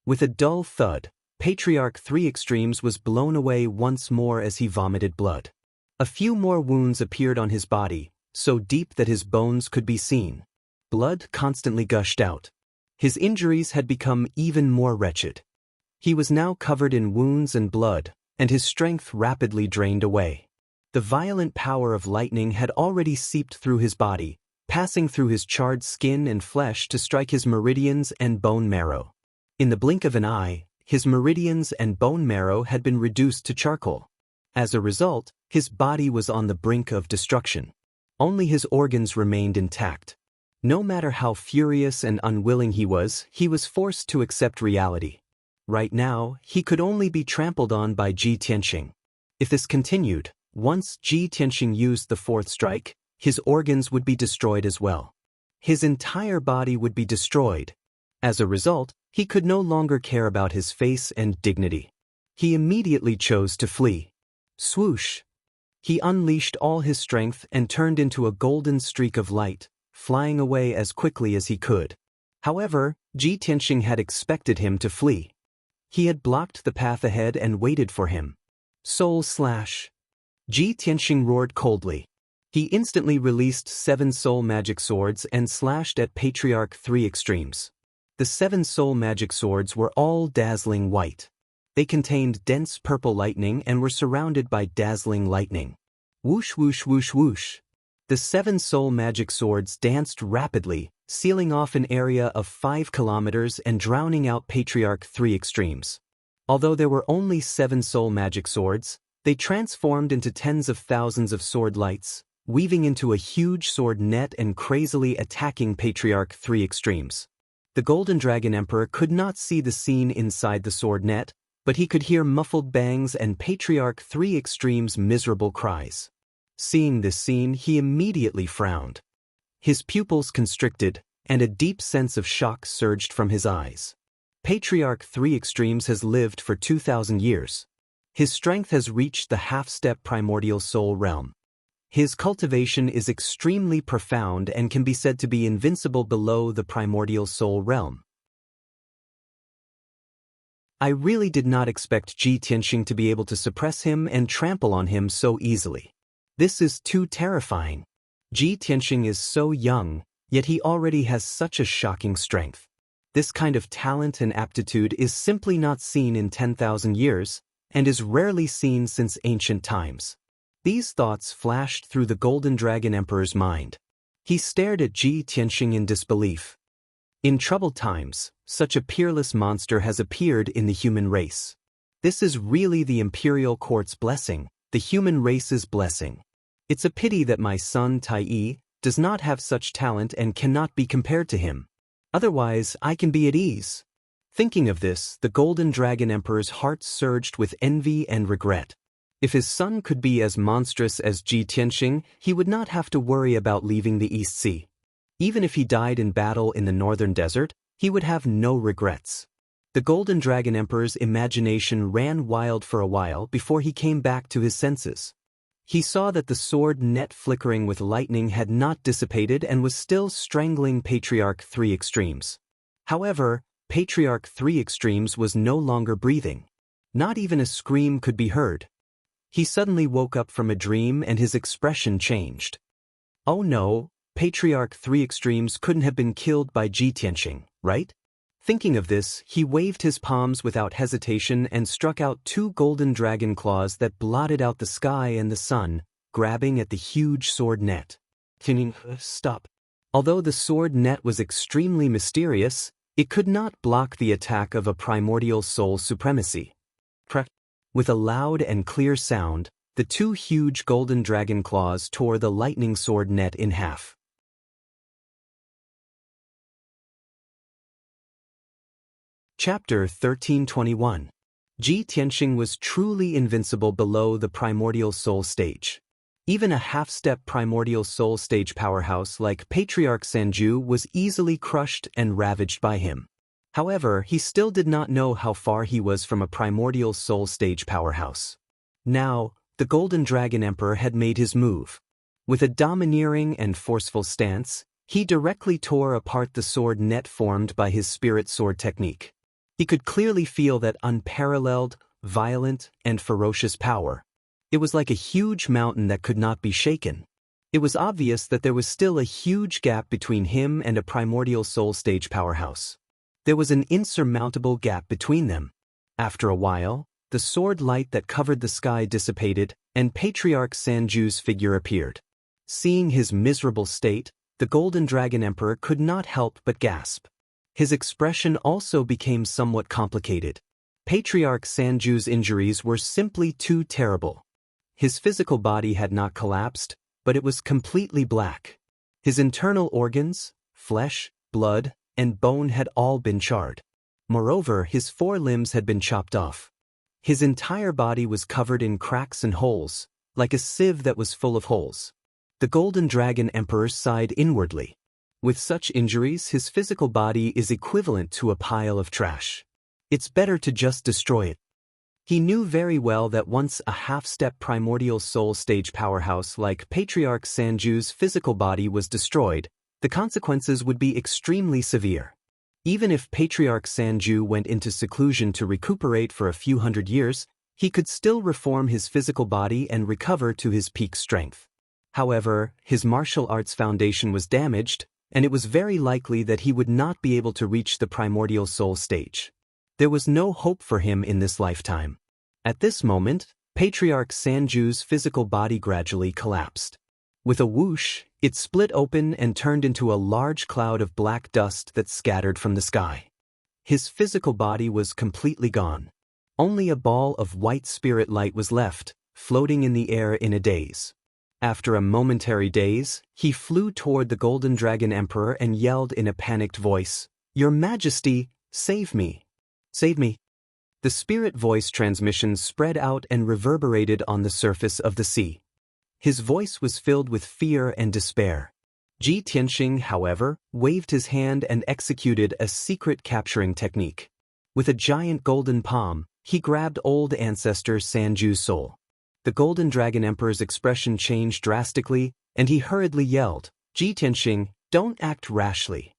With a dull thud, Patriarch 3 Extremes was blown away once more as he vomited blood. A few more wounds appeared on his body, so deep that his bones could be seen. Blood constantly gushed out. His injuries had become even more wretched. He was now covered in wounds and blood, and his strength rapidly drained away. The violent power of lightning had already seeped through his body, passing through his charred skin and flesh to strike his meridians and bone marrow. In the blink of an eye, his meridians and bone marrow had been reduced to charcoal. As a result, his body was on the brink of destruction. Only his organs remained intact. No matter how furious and unwilling he was forced to accept reality. Right now, he could only be trampled on by Ji Tianxing. If this continued, once Ji Tianxing used the fourth strike, his organs would be destroyed as well. His entire body would be destroyed. As a result, he could no longer care about his face and dignity. He immediately chose to flee. Swoosh! He unleashed all his strength and turned into a golden streak of light, flying away as quickly as he could. However, Ji Tianxing had expected him to flee. He had blocked the path ahead and waited for him. Soul Slash! Ji Tianxing roared coldly. He instantly released 7 soul magic swords and slashed at Patriarch 3 extremes. The 7 soul magic swords were all dazzling white. They contained dense purple lightning and were surrounded by dazzling lightning. Whoosh whoosh whoosh whoosh. The 7 soul magic swords danced rapidly, sealing off an area of 5 kilometers and drowning out Patriarch 3 extremes. Although there were only 7 soul magic swords, they transformed into tens of thousands of sword lights, weaving into a huge sword net and crazily attacking Patriarch 3 extremes. The Golden Dragon Emperor could not see the scene inside the sword net, but he could hear muffled bangs and Patriarch 3 extremes' miserable cries. Seeing this scene, he immediately frowned. His pupils constricted, and a deep sense of shock surged from his eyes. Patriarch 3 extremes has lived for 2,000 years. His strength has reached the half-step primordial soul realm. His cultivation is extremely profound and can be said to be invincible below the primordial soul realm. I really did not expect Ji Tianxing to be able to suppress him and trample on him so easily. This is too terrifying. Ji Tianxing is so young, yet he already has such a shocking strength. This kind of talent and aptitude is simply not seen in 10,000 years, and is rarely seen since ancient times. These thoughts flashed through the Golden Dragon Emperor's mind. He stared at Ji Tianxing in disbelief. In troubled times, such a peerless monster has appeared in the human race. This is really the Imperial Court's blessing, the human race's blessing. It's a pity that my son Tai Yi does not have such talent and cannot be compared to him. Otherwise, I can be at ease. Thinking of this, the Golden Dragon Emperor's heart surged with envy and regret. If his son could be as monstrous as Ji Tianxing, he would not have to worry about leaving the East Sea. Even if he died in battle in the northern desert, he would have no regrets. The Golden Dragon Emperor's imagination ran wild for a while before he came back to his senses. He saw that the sword net flickering with lightning had not dissipated and was still strangling Patriarch 3 extremes. However, Patriarch 3 extremes was no longer breathing. Not even a scream could be heard. He suddenly woke up from a dream and his expression changed. Oh no, Patriarch 3 extremes couldn't have been killed by Ji Tianxing, right? Thinking of this, he waved his palms without hesitation and struck out 2 golden dragon claws that blotted out the sky and the sun, grabbing at the huge sword net. Stop. Although the sword net was extremely mysterious, it could not block the attack of a primordial soul supremacy. With a loud and clear sound, the 2 huge golden dragon claws tore the lightning sword net in half. Chapter 1321. Ji Tianxing was truly invincible below the primordial soul stage. Even a half-step primordial soul stage powerhouse like Patriarch Sanju was easily crushed and ravaged by him. However, he still did not know how far he was from a primordial soul stage powerhouse. Now, the Golden Dragon Emperor had made his move. With a domineering and forceful stance, he directly tore apart the sword net formed by his spirit sword technique. He could clearly feel that unparalleled, violent, and ferocious power. It was like a huge mountain that could not be shaken. It was obvious that there was still a huge gap between him and a primordial soul stage powerhouse. There was an insurmountable gap between them. After a while, the sword light that covered the sky dissipated, and Patriarch Sanju's figure appeared. Seeing his miserable state, the Golden Dragon Emperor could not help but gasp. His expression also became somewhat complicated. Patriarch Sanju's injuries were simply too terrible. His physical body had not collapsed, but it was completely black. His internal organs, flesh, blood, and bone had all been charred. Moreover, his 4 limbs had been chopped off. His entire body was covered in cracks and holes, like a sieve that was full of holes. The Golden Dragon Emperor sighed inwardly. With such injuries, his physical body is equivalent to a pile of trash. It's better to just destroy it. He knew very well that once a half-step primordial soul stage powerhouse like Patriarch Sanju's physical body was destroyed, the consequences would be extremely severe. Even if Patriarch Sanju went into seclusion to recuperate for a few hundred years, he could still reform his physical body and recover to his peak strength. However, his martial arts foundation was damaged, and it was very likely that he would not be able to reach the primordial soul stage. There was no hope for him in this lifetime. At this moment, Patriarch Sanju's physical body gradually collapsed. With a whoosh, it split open and turned into a large cloud of black dust that scattered from the sky. His physical body was completely gone. Only a ball of white spirit light was left, floating in the air in a daze. After a momentary daze, he flew toward the Golden Dragon Emperor and yelled in a panicked voice, "Your Majesty, save me! Save me!" The spirit voice transmissions spread out and reverberated on the surface of the sea. His voice was filled with fear and despair. Ji Tianxing, however, waved his hand and executed a secret capturing technique. With a giant golden palm, he grabbed old ancestor Sanju's soul. The Golden Dragon Emperor's expression changed drastically, and he hurriedly yelled, "Ji Tianxing, don't act rashly."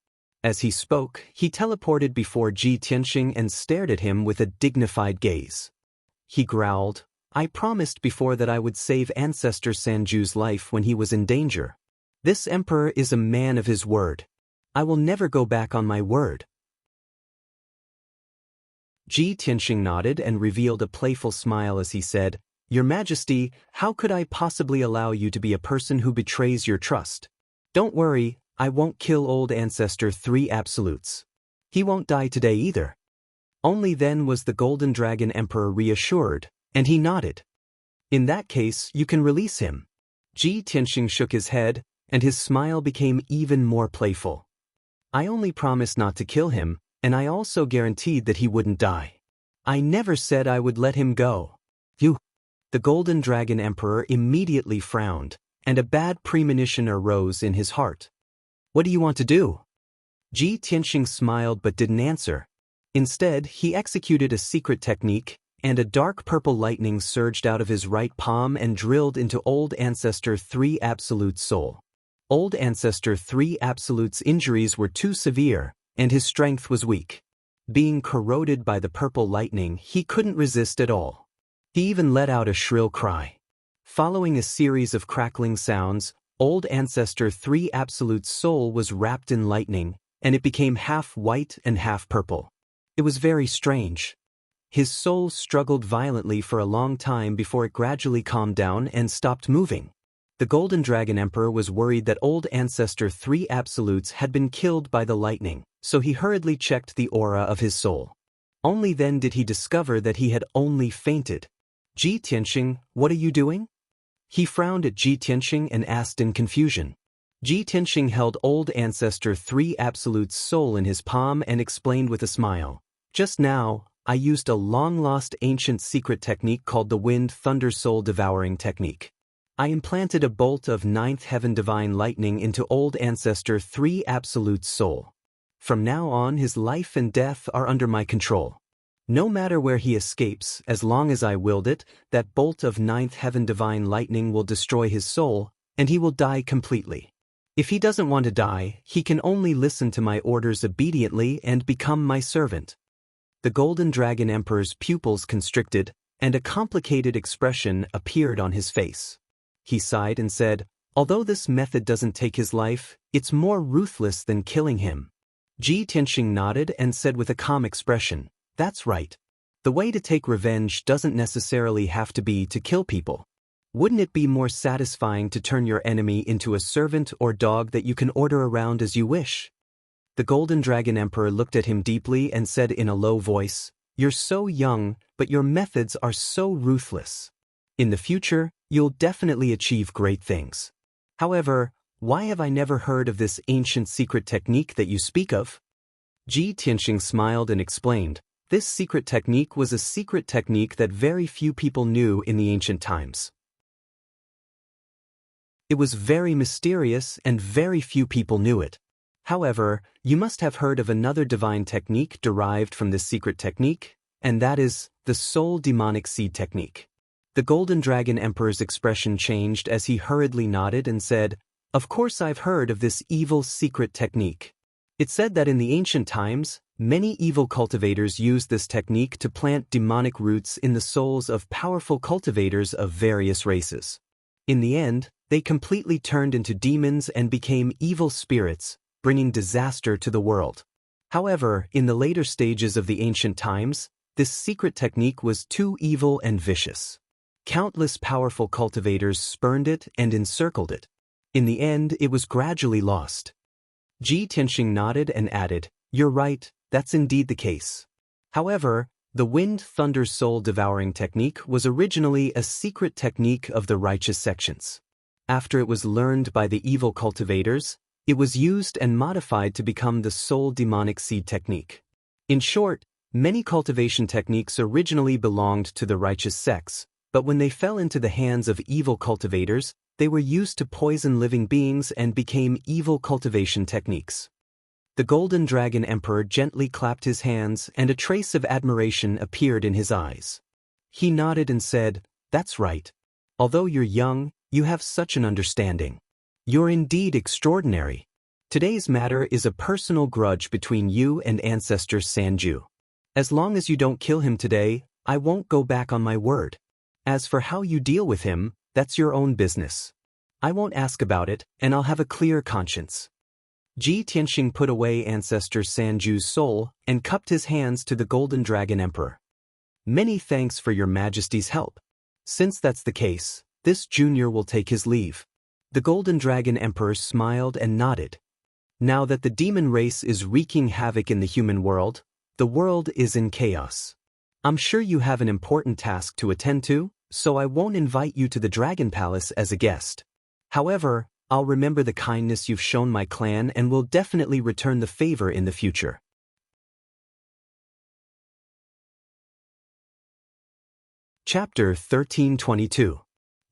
As he spoke, he teleported before Ji Tianxing and stared at him with a dignified gaze. He growled, "I promised before that I would save Ancestor Sanju's life when he was in danger. This emperor is a man of his word. I will never go back on my word." Ji Tianxing nodded and revealed a playful smile as he said, "Your Majesty, how could I possibly allow you to be a person who betrays your trust? Don't worry, I won't kill old Ancestor 3 Absolutes. He won't die today either." Only then was the Golden Dragon Emperor reassured, and he nodded. "In that case, you can release him." Ji Tianxing shook his head, and his smile became even more playful. "I only promised not to kill him, and I also guaranteed that he wouldn't die. I never said I would let him go." "You." The Golden Dragon Emperor immediately frowned, and a bad premonition arose in his heart. "What do you want to do?" Ji Tianxing smiled but didn't answer. Instead, he executed a secret technique, and a dark purple lightning surged out of his right palm and drilled into Old Ancestor 3 Absolute's soul. Old Ancestor 3 Absolute's injuries were too severe, and his strength was weak. Being corroded by the purple lightning, he couldn't resist at all. He even let out a shrill cry. Following a series of crackling sounds, Old Ancestor 3 Absolute's soul was wrapped in lightning, and it became half white and half purple. It was very strange. His soul struggled violently for a long time before it gradually calmed down and stopped moving. The Golden Dragon Emperor was worried that Old Ancestor 3 Absolutes had been killed by the lightning, so he hurriedly checked the aura of his soul. Only then did he discover that he had only fainted. "Ji Tianxing, what are you doing?" He frowned at Ji Tianxing and asked in confusion. Ji Tianxing held Old Ancestor 3 Absolute's soul in his palm and explained with a smile, "Just now, I used a long-lost ancient secret technique called the Wind Thunder Soul Devouring Technique. I implanted a bolt of 9th Heaven Divine Lightning into Old Ancestor 3 Absolute's soul. From now on, his life and death are under my control. No matter where he escapes, as long as I willed it, that bolt of 9th Heaven Divine Lightning will destroy his soul, and he will die completely. If he doesn't want to die, he can only listen to my orders obediently and become my servant." The Golden Dragon Emperor's pupils constricted, and a complicated expression appeared on his face. He sighed and said, "Although this method doesn't take his life, it's more ruthless than killing him." Ji Tianxing nodded and said with a calm expression, "That's right. The way to take revenge doesn't necessarily have to be to kill people. Wouldn't it be more satisfying to turn your enemy into a servant or dog that you can order around as you wish?" The Golden Dragon Emperor looked at him deeply and said in a low voice, "You're so young, but your methods are so ruthless. In the future, you'll definitely achieve great things. However, why have I never heard of this ancient secret technique that you speak of?" Ji Tianxing smiled and explained, "This secret technique was a secret technique that very few people knew in the ancient times. It was very mysterious and very few people knew it. However, you must have heard of another divine technique derived from this secret technique, and that is the soul demonic seed technique." The Golden Dragon Emperor's expression changed as he hurriedly nodded and said, "Of course I've heard of this evil secret technique. It's said that in the ancient times, many evil cultivators used this technique to plant demonic roots in the souls of powerful cultivators of various races. In the end, they completely turned into demons and became evil spirits, bringing disaster to the world. However, in the later stages of the ancient times, this secret technique was too evil and vicious. Countless powerful cultivators spurned it and encircled it. In the end, it was gradually lost." Ji Tianxing nodded and added, "You're right, that's indeed the case. However, the wind thunder soul devouring technique was originally a secret technique of the righteous sections. After it was learned by the evil cultivators, it was used and modified to become the soul demonic seed technique. In short, many cultivation techniques originally belonged to the righteous sects, but when they fell into the hands of evil cultivators, they were used to poison living beings and became evil cultivation techniques." The Golden Dragon Emperor gently clapped his hands and a trace of admiration appeared in his eyes. He nodded and said, "That's right. Although you're young, you have such an understanding. You're indeed extraordinary. Today's matter is a personal grudge between you and ancestor Sanju. As long as you don't kill him today, I won't go back on my word. As for how you deal with him, that's your own business. I won't ask about it, and I'll have a clear conscience." Ji Tianxing put away ancestor Sanju's soul and cupped his hands to the Golden Dragon Emperor. "Many thanks for your Majesty's help. Since that's the case, this junior will take his leave." The Golden Dragon Emperor smiled and nodded. "Now that the demon race is wreaking havoc in the human world, the world is in chaos. I'm sure you have an important task to attend to, so I won't invite you to the Dragon Palace as a guest. However, I'll remember the kindness you've shown my clan and will definitely return the favor in the future." Chapter 1322.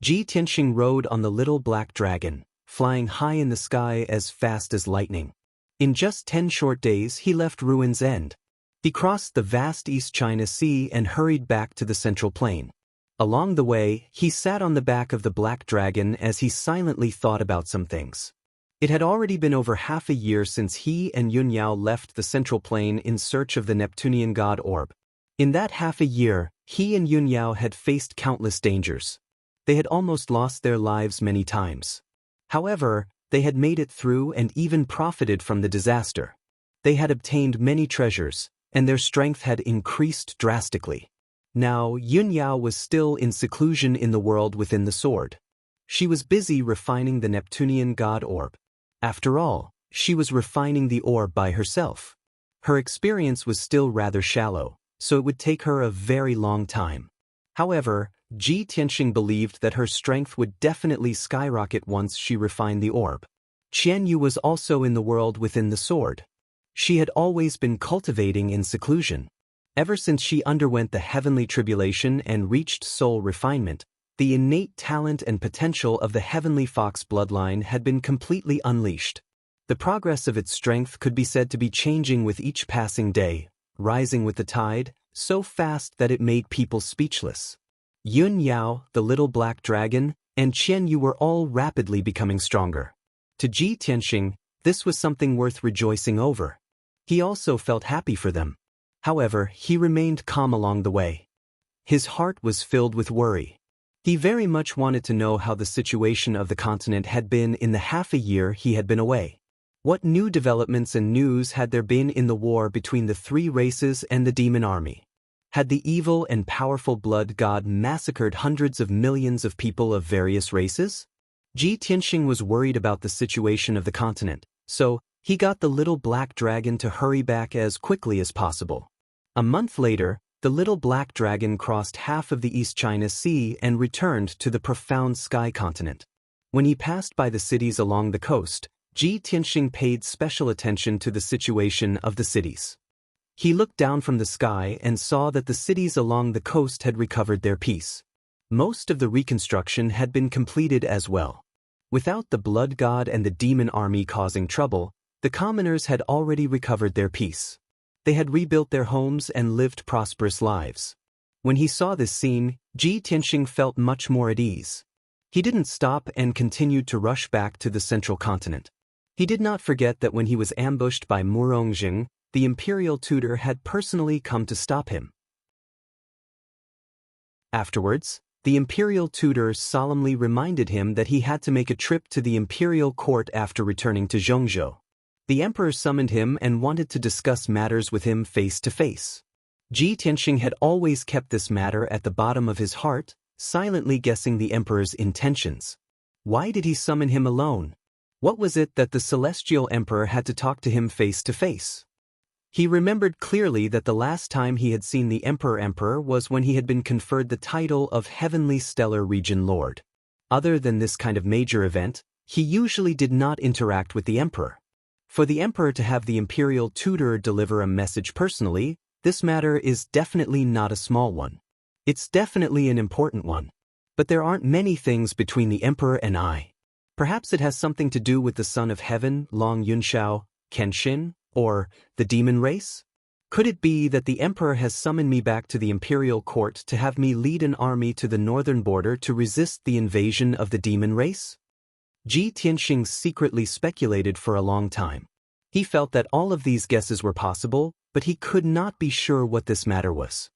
Ji Tianxing rode on the little black dragon, flying high in the sky as fast as lightning. In just 10 short days he left Ruin's End. He crossed the vast East China Sea and hurried back to the Central Plain. Along the way, he sat on the back of the black dragon as he silently thought about some things. It had already been over half a year since he and Yunyao left the Central Plain in search of the Neptunian god orb. In that half a year, he and Yunyao had faced countless dangers. They had almost lost their lives many times. However, they had made it through and even profited from the disaster. They had obtained many treasures, and their strength had increased drastically. Now, Yunyao was still in seclusion in the world within the sword. She was busy refining the Neptunian god orb. After all, she was refining the orb by herself. Her experience was still rather shallow, so it would take her a very long time. However, Ji Tianxing believed that her strength would definitely skyrocket once she refined the orb. Qian Yu was also in the world within the sword. She had always been cultivating in seclusion. Ever since she underwent the heavenly tribulation and reached soul refinement, the innate talent and potential of the heavenly fox bloodline had been completely unleashed. The progress of its strength could be said to be changing with each passing day, rising with the tide, so fast that it made people speechless. Yun Yao, the little black dragon, and Qian Yu were all rapidly becoming stronger. To Ji Tianxing, this was something worth rejoicing over. He also felt happy for them. However, he remained calm along the way. His heart was filled with worry. He very much wanted to know how the situation of the continent had been in the half a year he had been away. What new developments and news had there been in the war between the three races and the demon army? Had the evil and powerful blood god massacred hundreds of millions of people of various races? Ji Tianxing was worried about the situation of the continent, so he got the little black dragon to hurry back as quickly as possible. A month later, the little black dragon crossed half of the East China Sea and returned to the profound sky continent. When he passed by the cities along the coast, Ji Tianxing paid special attention to the situation of the cities. He looked down from the sky and saw that the cities along the coast had recovered their peace. Most of the reconstruction had been completed as well. Without the blood god and the demon army causing trouble, the commoners had already recovered their peace. They had rebuilt their homes and lived prosperous lives. When he saw this scene, Ji Tianxing felt much more at ease. He didn't stop and continued to rush back to the central continent. He did not forget that when he was ambushed by Murongzheng, the imperial tutor had personally come to stop him. Afterwards, the imperial tutor solemnly reminded him that he had to make a trip to the imperial court after returning to Zhongzhou. The emperor summoned him and wanted to discuss matters with him face to face. Ji Tianxing had always kept this matter at the bottom of his heart, silently guessing the emperor's intentions. Why did he summon him alone? What was it that the celestial emperor had to talk to him face to face? He remembered clearly that the last time he had seen the emperor was when he had been conferred the title of Heavenly Stellar Region Lord. Other than this kind of major event, he usually did not interact with the emperor. For the emperor to have the imperial tutor deliver a message personally, this matter is definitely not a small one. It's definitely an important one. But there aren't many things between the emperor and I. Perhaps it has something to do with the son of heaven, Long Yunxiao, Kenshin, or the demon race? Could it be that the emperor has summoned me back to the imperial court to have me lead an army to the northern border to resist the invasion of the demon race? Ji Tianxing secretly speculated for a long time. He felt that all of these guesses were possible, but he could not be sure what this matter was.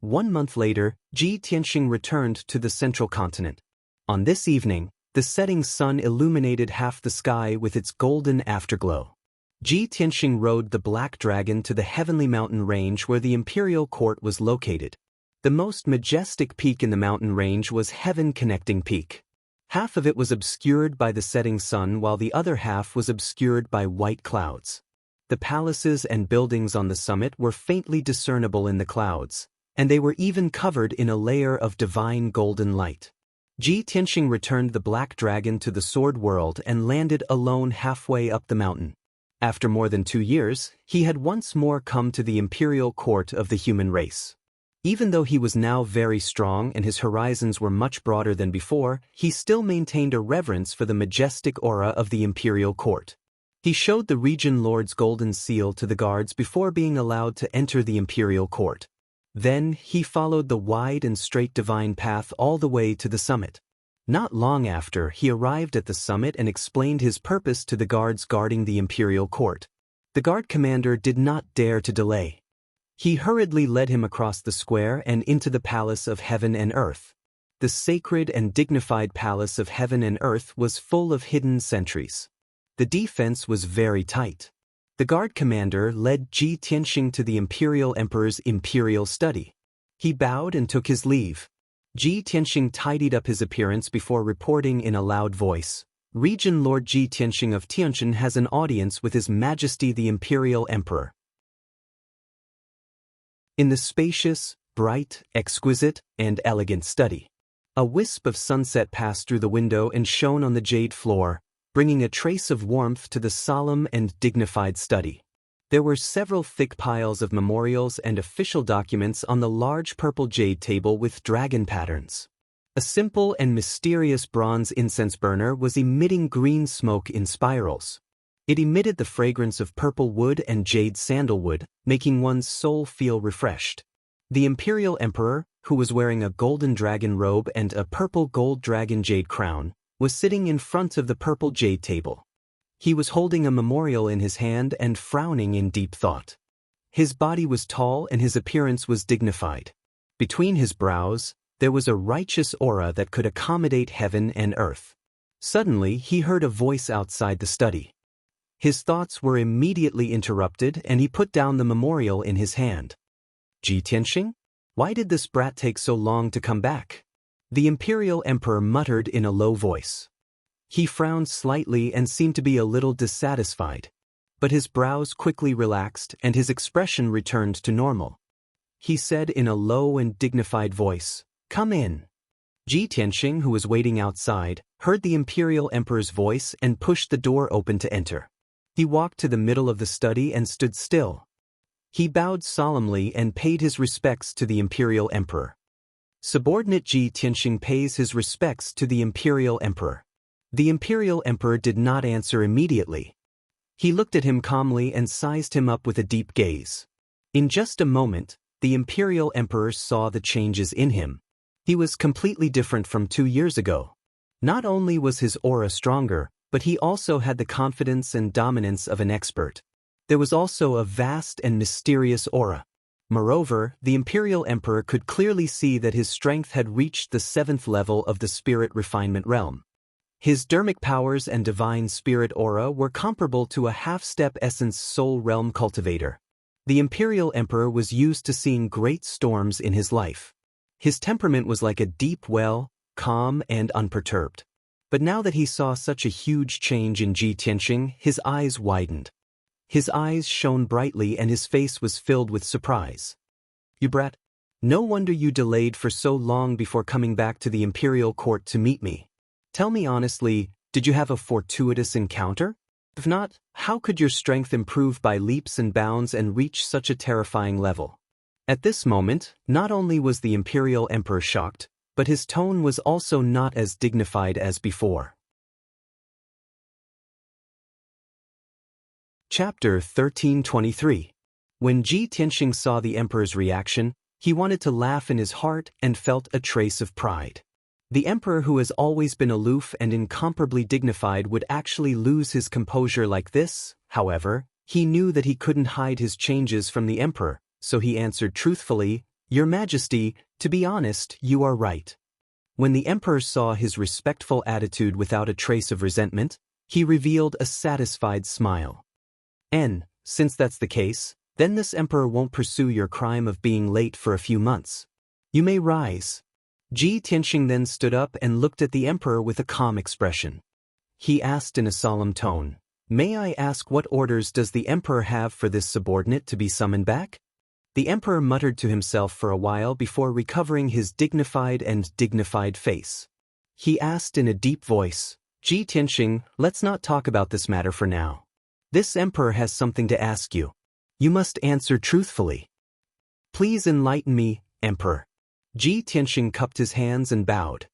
1 month later, Ji Tianxing returned to the central continent. On this evening, the setting sun illuminated half the sky with its golden afterglow. Ji Tianxing rode the black dragon to the heavenly mountain range where the imperial court was located. The most majestic peak in the mountain range was Heaven Connecting Peak. Half of it was obscured by the setting sun while the other half was obscured by white clouds. The palaces and buildings on the summit were faintly discernible in the clouds, and they were even covered in a layer of divine golden light. Ji Tianxing returned the black dragon to the sword world and landed alone halfway up the mountain. After more than 2 years, he had once more come to the imperial court of the human race. Even though he was now very strong and his horizons were much broader than before, he still maintained a reverence for the majestic aura of the imperial court. He showed the region lord's golden seal to the guards before being allowed to enter the imperial court. Then, he followed the wide and straight divine path all the way to the summit. Not long after, he arrived at the summit and explained his purpose to the guards guarding the imperial court. The guard commander did not dare to delay. He hurriedly led him across the square and into the palace of heaven and earth. The sacred and dignified palace of heaven and earth was full of hidden sentries. The defense was very tight. The guard commander led Ji Tianxing to the imperial emperor's imperial study. He bowed and took his leave. Ji Tianxing tidied up his appearance before reporting in a loud voice, "Region Lord Ji Tianxing of Tianjin has an audience with His Majesty the Imperial Emperor." In the spacious, bright, exquisite, and elegant study, a wisp of sunset passed through the window and shone on the jade floor, bringing a trace of warmth to the solemn and dignified study. There were several thick piles of memorials and official documents on the large purple jade table with dragon patterns. A simple and mysterious bronze incense burner was emitting green smoke in spirals. It emitted the fragrance of purple wood and jade sandalwood, making one's soul feel refreshed. The imperial emperor, who was wearing a golden dragon robe and a purple gold dragon jade crown, was sitting in front of the purple jade table. He was holding a memorial in his hand and frowning in deep thought. His body was tall and his appearance was dignified. Between his brows, there was a righteous aura that could accommodate heaven and earth. Suddenly, he heard a voice outside the study. His thoughts were immediately interrupted and he put down the memorial in his hand. Ji Tianxing? Why did this brat take so long to come back? The Imperial Emperor muttered in a low voice. He frowned slightly and seemed to be a little dissatisfied. But his brows quickly relaxed and his expression returned to normal. He said in a low and dignified voice, "Come in." Ji Tianxing, who was waiting outside, heard the Imperial Emperor's voice and pushed the door open to enter. He walked to the middle of the study and stood still. He bowed solemnly and paid his respects to the Imperial Emperor. Subordinate Ji Tianxing pays his respects to the Imperial Emperor. The Imperial Emperor did not answer immediately. He looked at him calmly and sized him up with a deep gaze. In just a moment, the Imperial Emperor saw the changes in him. He was completely different from 2 years ago. Not only was his aura stronger, but he also had the confidence and dominance of an expert. There was also a vast and mysterious aura. Moreover, the Imperial Emperor could clearly see that his strength had reached the 7th level of the spirit refinement realm. His dermic powers and divine spirit aura were comparable to a half-step essence soul realm cultivator. The Imperial Emperor was used to seeing great storms in his life. His temperament was like a deep well, calm and unperturbed. But now that he saw such a huge change in Ji Tianxing, his eyes widened. His eyes shone brightly and his face was filled with surprise. "You brat, no wonder you delayed for so long before coming back to the Imperial Court to meet me. Tell me honestly, did you have a fortuitous encounter? If not, how could your strength improve by leaps and bounds and reach such a terrifying level?" At this moment, not only was the Imperial Emperor shocked, but his tone was also not as dignified as before. Chapter 1323. When Ji Tianxing saw the Emperor's reaction, he wanted to laugh in his heart and felt a trace of pride. The Emperor, who has always been aloof and incomparably dignified, would actually lose his composure like this. However, he knew that he couldn't hide his changes from the Emperor, so he answered truthfully, "Your Majesty, to be honest, you are right." When the Emperor saw his respectful attitude without a trace of resentment, he revealed a satisfied smile. Since that's the case, then this Emperor won't pursue your crime of being late for a few months. You may rise." Ji Tianxing then stood up and looked at the Emperor with a calm expression. He asked in a solemn tone, "May I ask what orders does the Emperor have for this subordinate to be summoned back?" The Emperor muttered to himself for a while before recovering his dignified face. He asked in a deep voice, "Ji Tianxing, let's not talk about this matter for now. This Emperor has something to ask you. You must answer truthfully." "Please enlighten me, Emperor." Ji Tianxing cupped his hands and bowed.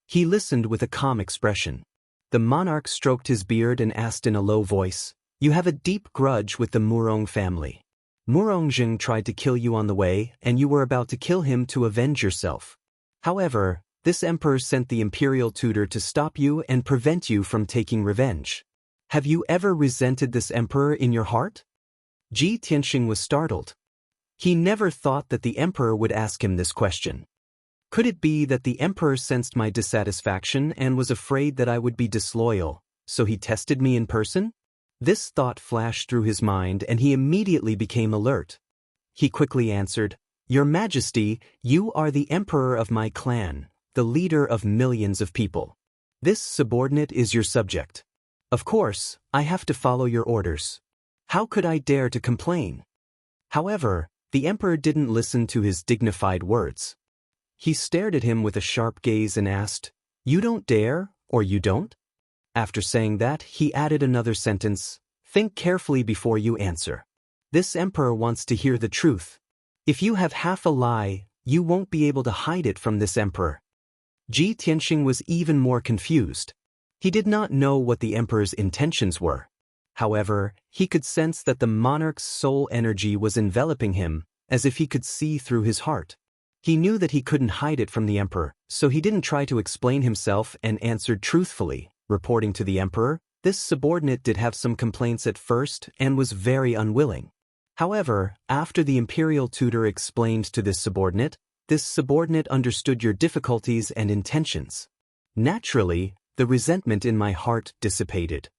He listened with a calm expression. The monarch stroked his beard and asked in a low voice, "You have a deep grudge with the Murong family. Murongzheng tried to kill you on the way, and you were about to kill him to avenge yourself. However, this Emperor sent the Imperial Tutor to stop you and prevent you from taking revenge. Have you ever resented this Emperor in your heart?" Ji Tianxing was startled. He never thought that the Emperor would ask him this question. Could it be that the Emperor sensed my dissatisfaction and was afraid that I would be disloyal, so he tested me in person? This thought flashed through his mind and he immediately became alert. He quickly answered, "Your Majesty, you are the Emperor of my clan, the leader of millions of people. This subordinate is your subject. Of course, I have to follow your orders. How could I dare to complain?" However, the Emperor didn't listen to his dignified words. He stared at him with a sharp gaze and asked, "You don't dare, or you don't?" After saying that, he added another sentence, "Think carefully before you answer. This Emperor wants to hear the truth. If you have half a lie, you won't be able to hide it from this Emperor." Ji Tianxing was even more confused. He did not know what the Emperor's intentions were. However, he could sense that the monarch's soul energy was enveloping him, as if he could see through his heart. He knew that he couldn't hide it from the Emperor, so he didn't try to explain himself and answered truthfully, reporting to the Emperor. This subordinate did have some complaints at first and was very unwilling. However, after the Imperial Tutor explained to this subordinate, this subordinate understood your difficulties and intentions. Naturally, the resentment in my heart dissipated.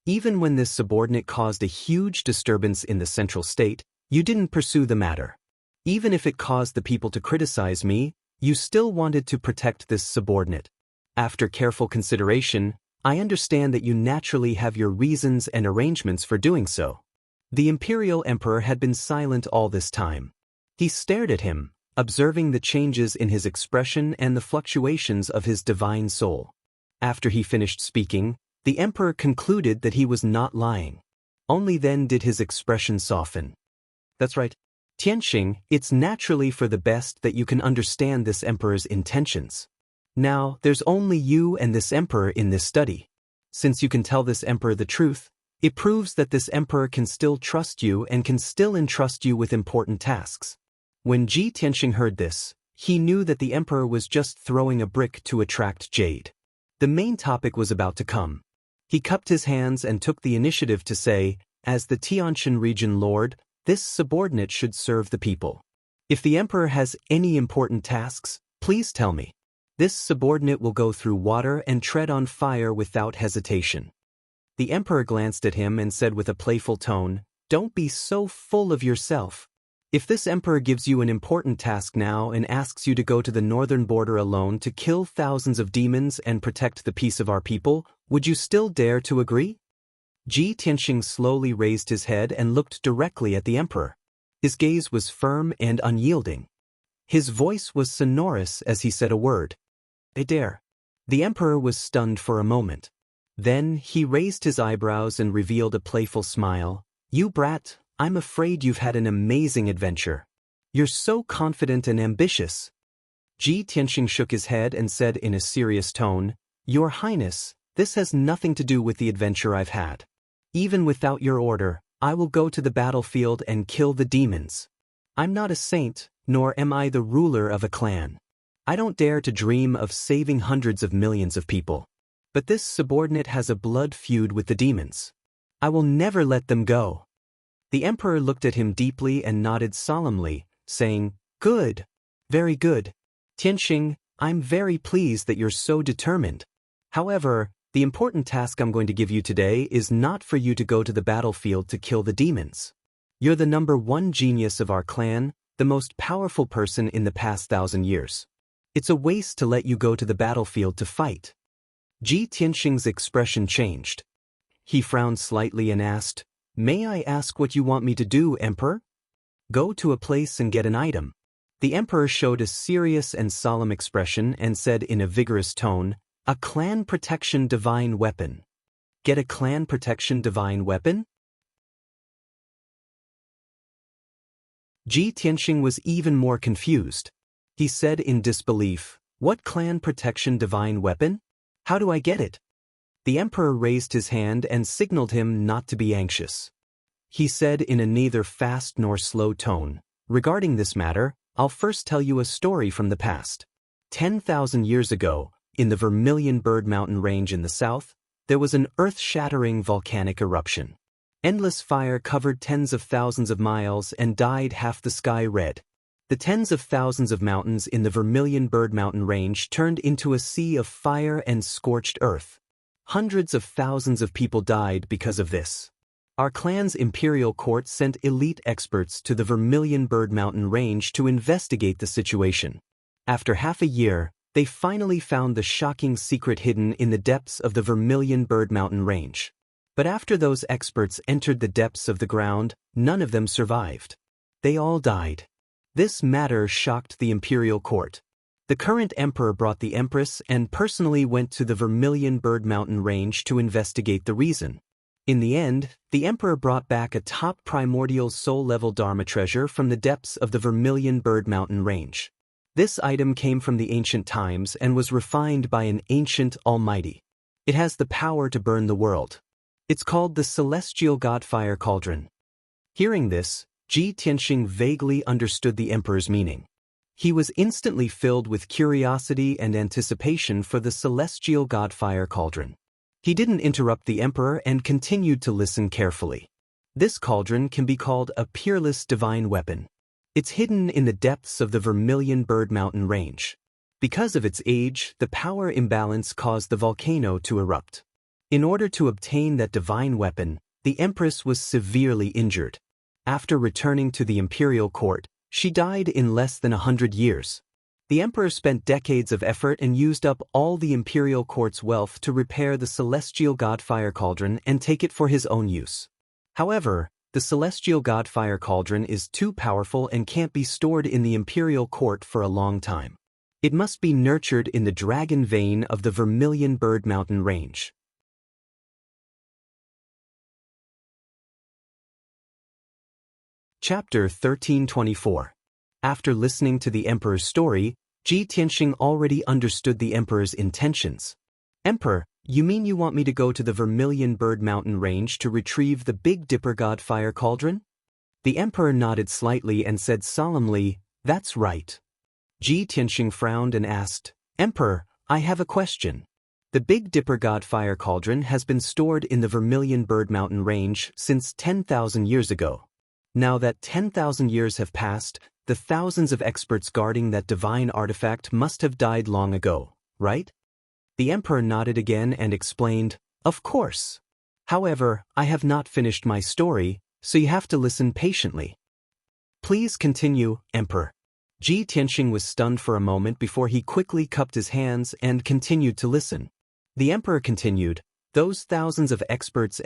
Even when this subordinate caused a huge disturbance in the central state, you didn't pursue the matter. Even if it caused the people to criticize me, you still wanted to protect this subordinate. After careful consideration, I understand that you naturally have your reasons and arrangements for doing so. The imperial emperor had been silent all this time. He stared at him, observing the changes in his expression and the fluctuations of his divine soul. After he finished speaking, the emperor concluded that he was not lying. Only then did his expression soften. That's right. Xianxia, it's naturally for the best that you can understand this emperor's intentions. Now, there's only you and this emperor in this study. Since you can tell this emperor the truth, it proves that this emperor can still trust you and can still entrust you with important tasks. When Xianxia heard this, he knew that the emperor was just throwing a brick to attract jade. The main topic was about to come. He cupped his hands and took the initiative to say, as the Tianqian region lord, this subordinate should serve the people. If the emperor has any important tasks, please tell me. This subordinate will go through water and tread on fire without hesitation. The emperor glanced at him and said with a playful tone, "Don't be so full of yourself. If this emperor gives you an important task now and asks you to go to the northern border alone to kill thousands of demons and protect the peace of our people, would you still dare to agree?" Xianxia slowly raised his head and looked directly at the emperor. His gaze was firm and unyielding. His voice was sonorous as he said a word. "I dare." The emperor was stunned for a moment. Then he raised his eyebrows and revealed a playful smile. "You brat, I'm afraid you've had an amazing adventure. You're so confident and ambitious." Xianxia shook his head and said in a serious tone, "Your Highness, this has nothing to do with the adventure I've had. Even without your order, I will go to the battlefield and kill the demons. I'm not a saint, nor am I the ruler of a clan. I don't dare to dream of saving hundreds of millions of people. But this subordinate has a blood feud with the demons. I will never let them go." The emperor looked at him deeply and nodded solemnly, saying, "Good. Very good. Xianxia, I'm very pleased that you're so determined. However, the important task I'm going to give you today is not for you to go to the battlefield to kill the demons. You're the #1 genius of our clan, the most powerful person in the past 1,000 years. It's a waste to let you go to the battlefield to fight." Xianxia's expression changed. He frowned slightly and asked, "May I ask what you want me to do, Emperor?" "Go to a place and get an item." The emperor showed a serious and solemn expression and said in a vigorous tone, "A clan protection divine weapon." "Get a clan protection divine weapon?" Xianxia was even more confused. He said in disbelief, "What clan protection divine weapon? How do I get it?" The emperor raised his hand and signaled him not to be anxious. He said in a neither fast nor slow tone, "Regarding this matter, I'll first tell you a story from the past. 10,000 years ago, in the Vermilion Bird Mountain Range in the south, there was an earth-shattering volcanic eruption. Endless fire covered tens of thousands of miles and dyed half the sky red. The tens of thousands of mountains in the Vermilion Bird Mountain Range turned into a sea of fire and scorched earth. Hundreds of thousands of people died because of this. Our clan's imperial court sent elite experts to the Vermilion Bird Mountain Range to investigate the situation. After half a year, they finally found the shocking secret hidden in the depths of the Vermilion Bird Mountain Range. But after those experts entered the depths of the ground, none of them survived. They all died. This matter shocked the imperial court. The current emperor brought the empress and personally went to the Vermilion Bird Mountain Range to investigate the reason. In the end, the emperor brought back a top primordial soul-level Dharma treasure from the depths of the Vermilion Bird Mountain Range. This item came from the ancient times and was refined by an ancient almighty. It has the power to burn the world. It's called the Celestial Godfire Cauldron. Hearing this, Xianxia vaguely understood the emperor's meaning. He was instantly filled with curiosity and anticipation for the Celestial Godfire Cauldron. He didn't interrupt the emperor and continued to listen carefully. This cauldron can be called a peerless divine weapon. It's hidden in the depths of the Vermilion Bird Mountain Range. Because of its age, the power imbalance caused the volcano to erupt. In order to obtain that divine weapon, the Empress was severely injured. After returning to the imperial court, she died in less than 100 years. The emperor spent decades of effort and used up all the imperial court's wealth to repair the celestial god fire cauldron and take it for his own use. However, the celestial god fire cauldron is too powerful and can't be stored in the imperial court for a long time. It must be nurtured in the dragon vein of the Vermilion Bird Mountain Range. Chapter 1324. After listening to the emperor's story, Ji Tianxing already understood the emperor's intentions. Emperor, you mean you want me to go to the Vermilion Bird Mountain Range to retrieve the Big Dipper God Fire Cauldron? The emperor nodded slightly and said solemnly, "That's right." Ji Tianxing frowned and asked, "Emperor, I have a question. The Big Dipper God Fire Cauldron has been stored in the Vermilion Bird Mountain Range since 10,000 years ago. Now that 10,000 years have passed, the thousands of experts guarding that divine artifact must have died long ago, right?" The emperor nodded again and explained, "Of course. However, I have not finished my story, so you have to listen patiently." "Please continue, Emperor." Ji Tianxing was stunned for a moment before he quickly cupped his hands and continued to listen. The emperor continued, "Those thousands of experts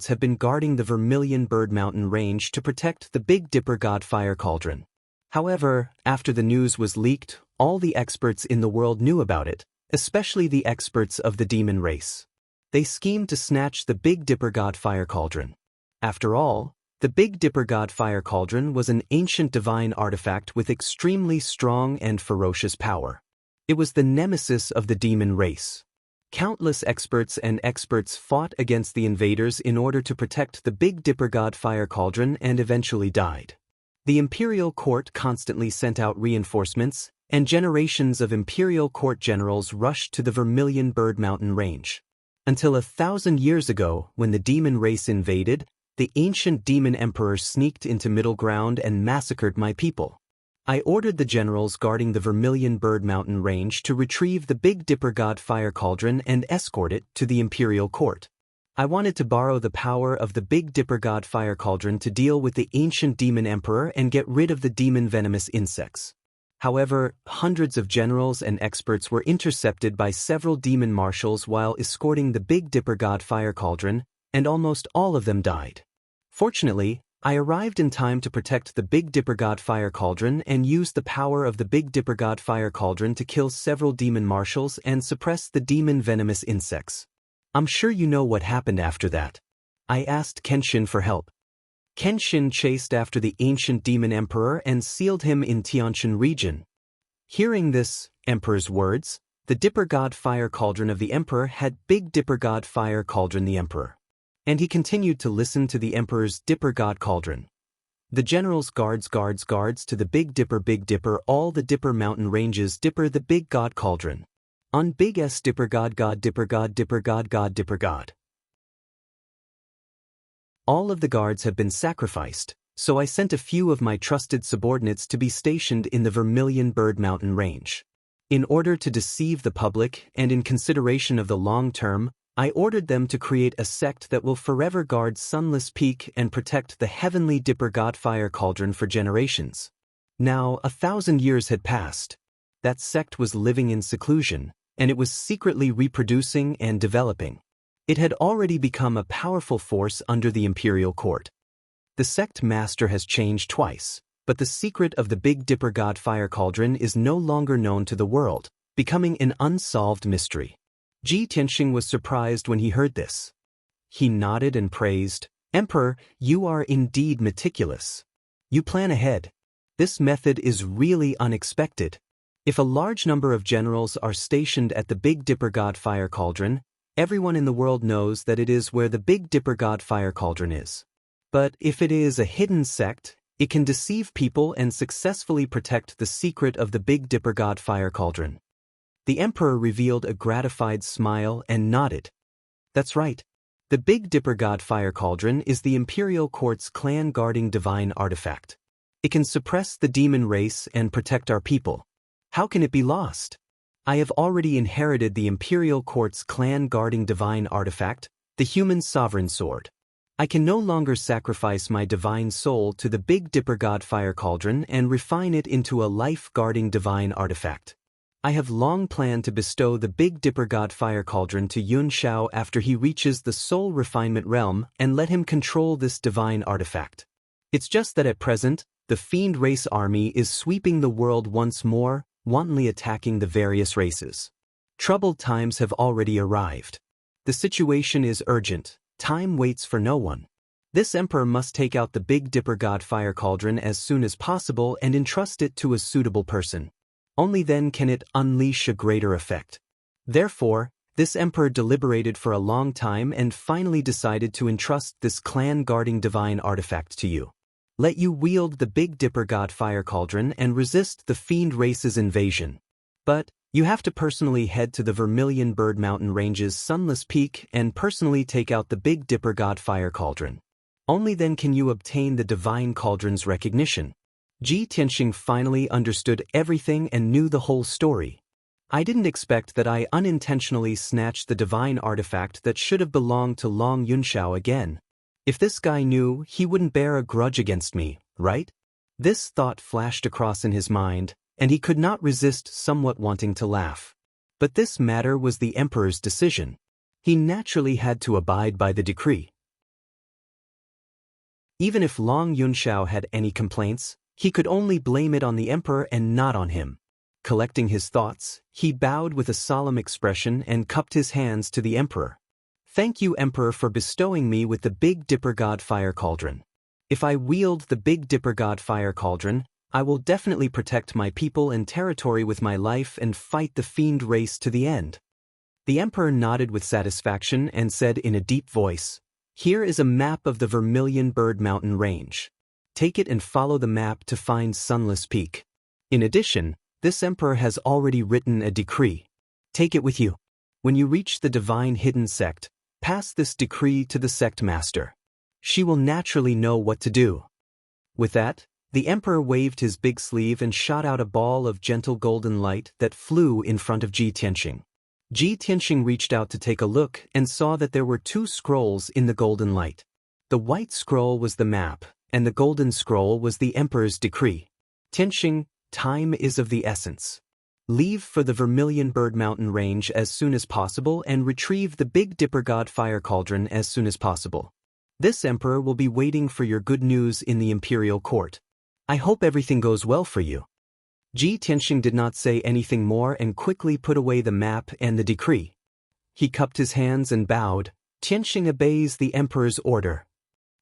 have been guarding the Vermilion Bird Mountain Range to protect the Big Dipper God Fire Cauldron. However, after the news was leaked, all the experts in the world knew about it, especially the experts of the demon race. They schemed to snatch the Big Dipper God Fire Cauldron. After all, the Big Dipper God Fire Cauldron was an ancient divine artifact with extremely strong and ferocious power. It was the nemesis of the demon race. Countless experts fought against the invaders in order to protect the Big Dipper God Fire Cauldron and eventually died. The imperial court constantly sent out reinforcements, and generations of imperial court generals rushed to the Vermilion Bird Mountain Range. Until 1,000 years ago, when the demon race invaded, the ancient demon emperor sneaked into middle ground and massacred my people. I ordered the generals guarding the Vermilion Bird Mountain Range to retrieve the Big Dipper God Fire Cauldron and escort it to the imperial court. I wanted to borrow the power of the Big Dipper God Fire Cauldron to deal with the ancient demon emperor and get rid of the demon venomous insects. However, hundreds of generals and experts were intercepted by several demon marshals while escorting the Big Dipper God Fire Cauldron, and almost all of them died. Fortunately, I arrived in time to protect the Big Dipper God Fire Cauldron and used the power of the Big Dipper God Fire Cauldron to kill several demon marshals and suppress the demon venomous insects. I'm sure you know what happened after that. I asked Kenshin for help. Kenshin chased after the ancient demon emperor and sealed him in Tianshan region. Hearing this emperor's words, the Dipper God Fire Cauldron of the emperor had Big Dipper God Fire Cauldron the emperor. And he continued to listen to the emperor's Dipper God Cauldron. The generals guards to the Big Dipper, all the Dipper mountain ranges Dipper the Big God Cauldron. On Big S Dipper God Dipper God. All of the guards have been sacrificed, so I sent a few of my trusted subordinates to be stationed in the Vermilion Bird Mountain Range. In order to deceive the public and in consideration of the long term, I ordered them to create a sect that will forever guard Sunless Peak and protect the heavenly Dipper God Fire Cauldron for generations. Now, 1,000 years had passed. That sect was living in seclusion, and it was secretly reproducing and developing. It had already become a powerful force under the imperial court. The sect master has changed twice, but the secret of the Big Dipper God Fire Cauldron is no longer known to the world, becoming an unsolved mystery. Ji Tianxing was surprised when he heard this. He nodded and praised, "Emperor, you are indeed meticulous. You plan ahead. This method is really unexpected. If a large number of generals are stationed at the Big Dipper God Fire Cauldron, everyone in the world knows that it is where the Big Dipper God Fire Cauldron is. But if it is a hidden sect, it can deceive people and successfully protect the secret of the Big Dipper God Fire Cauldron." The emperor revealed a gratified smile and nodded. "That's right. The Big Dipper God Fire Cauldron is the imperial court's clan-guarding divine artifact. It can suppress the demon race and protect our people. How can it be lost? I have already inherited the Imperial Court's clan-guarding divine artifact, the human sovereign sword. I can no longer sacrifice my divine soul to the Big Dipper God Fire Cauldron and refine it into a life-guarding divine artifact. I have long planned to bestow the Big Dipper God Fire Cauldron to Yun Xiao after he reaches the soul refinement realm and let him control this divine artifact. It's just that at present, the Fiend Race army is sweeping the world once more, wantonly attacking the various races. Troubled times have already arrived. The situation is urgent. Time waits for no one. This emperor must take out the Big Dipper God Fire Cauldron as soon as possible and entrust it to a suitable person. Only then can it unleash a greater effect. Therefore, this emperor deliberated for a long time and finally decided to entrust this clan-guarding divine artifact to you. Let you wield the Big Dipper God Fire Cauldron and resist the Fiend Race's invasion. But you have to personally head to the Vermilion Bird Mountain Range's Sunless Peak and personally take out the Big Dipper God Fire Cauldron. Only then can you obtain the Divine Cauldron's recognition. Ji Tianxing finally understood everything and knew the whole story. I didn't expect that I unintentionally snatched the divine artifact that should have belonged to Long Yunxiao again. If this guy knew, he wouldn't bear a grudge against me, right? This thought flashed across in his mind, and he could not resist somewhat wanting to laugh. But this matter was the emperor's decision. He naturally had to abide by the decree. Even if Long Yunxiao had any complaints, he could only blame it on the emperor and not on him. Collecting his thoughts, he bowed with a solemn expression and cupped his hands to the emperor. Thank you, Emperor, for bestowing me with the Big Dipper God Fire Cauldron. If I wield the Big Dipper God Fire Cauldron, I will definitely protect my people and territory with my life and fight the Fiend Race to the end. The emperor nodded with satisfaction and said in a deep voice, "Here is a map of the Vermilion Bird Mountain Range. Take it and follow the map to find Sunless Peak. In addition, this emperor has already written a decree. Take it with you. When you reach the divine hidden sect, pass this decree to the sect master. She will naturally know what to do." With that, the emperor waved his big sleeve and shot out a ball of gentle golden light that flew in front of Ji Tianxing. Ji Tianxing reached out to take a look and saw that there were two scrolls in the golden light. The white scroll was the map, and the golden scroll was the emperor's decree. Tianxing, time is of the essence. Leave for the Vermilion Bird Mountain Range as soon as possible and retrieve the Big Dipper God Fire Cauldron as soon as possible. This emperor will be waiting for your good news in the Imperial Court. I hope everything goes well for you. Ji Tianxing did not say anything more and quickly put away the map and the decree. He cupped his hands and bowed. Tianxing obeys the emperor's order.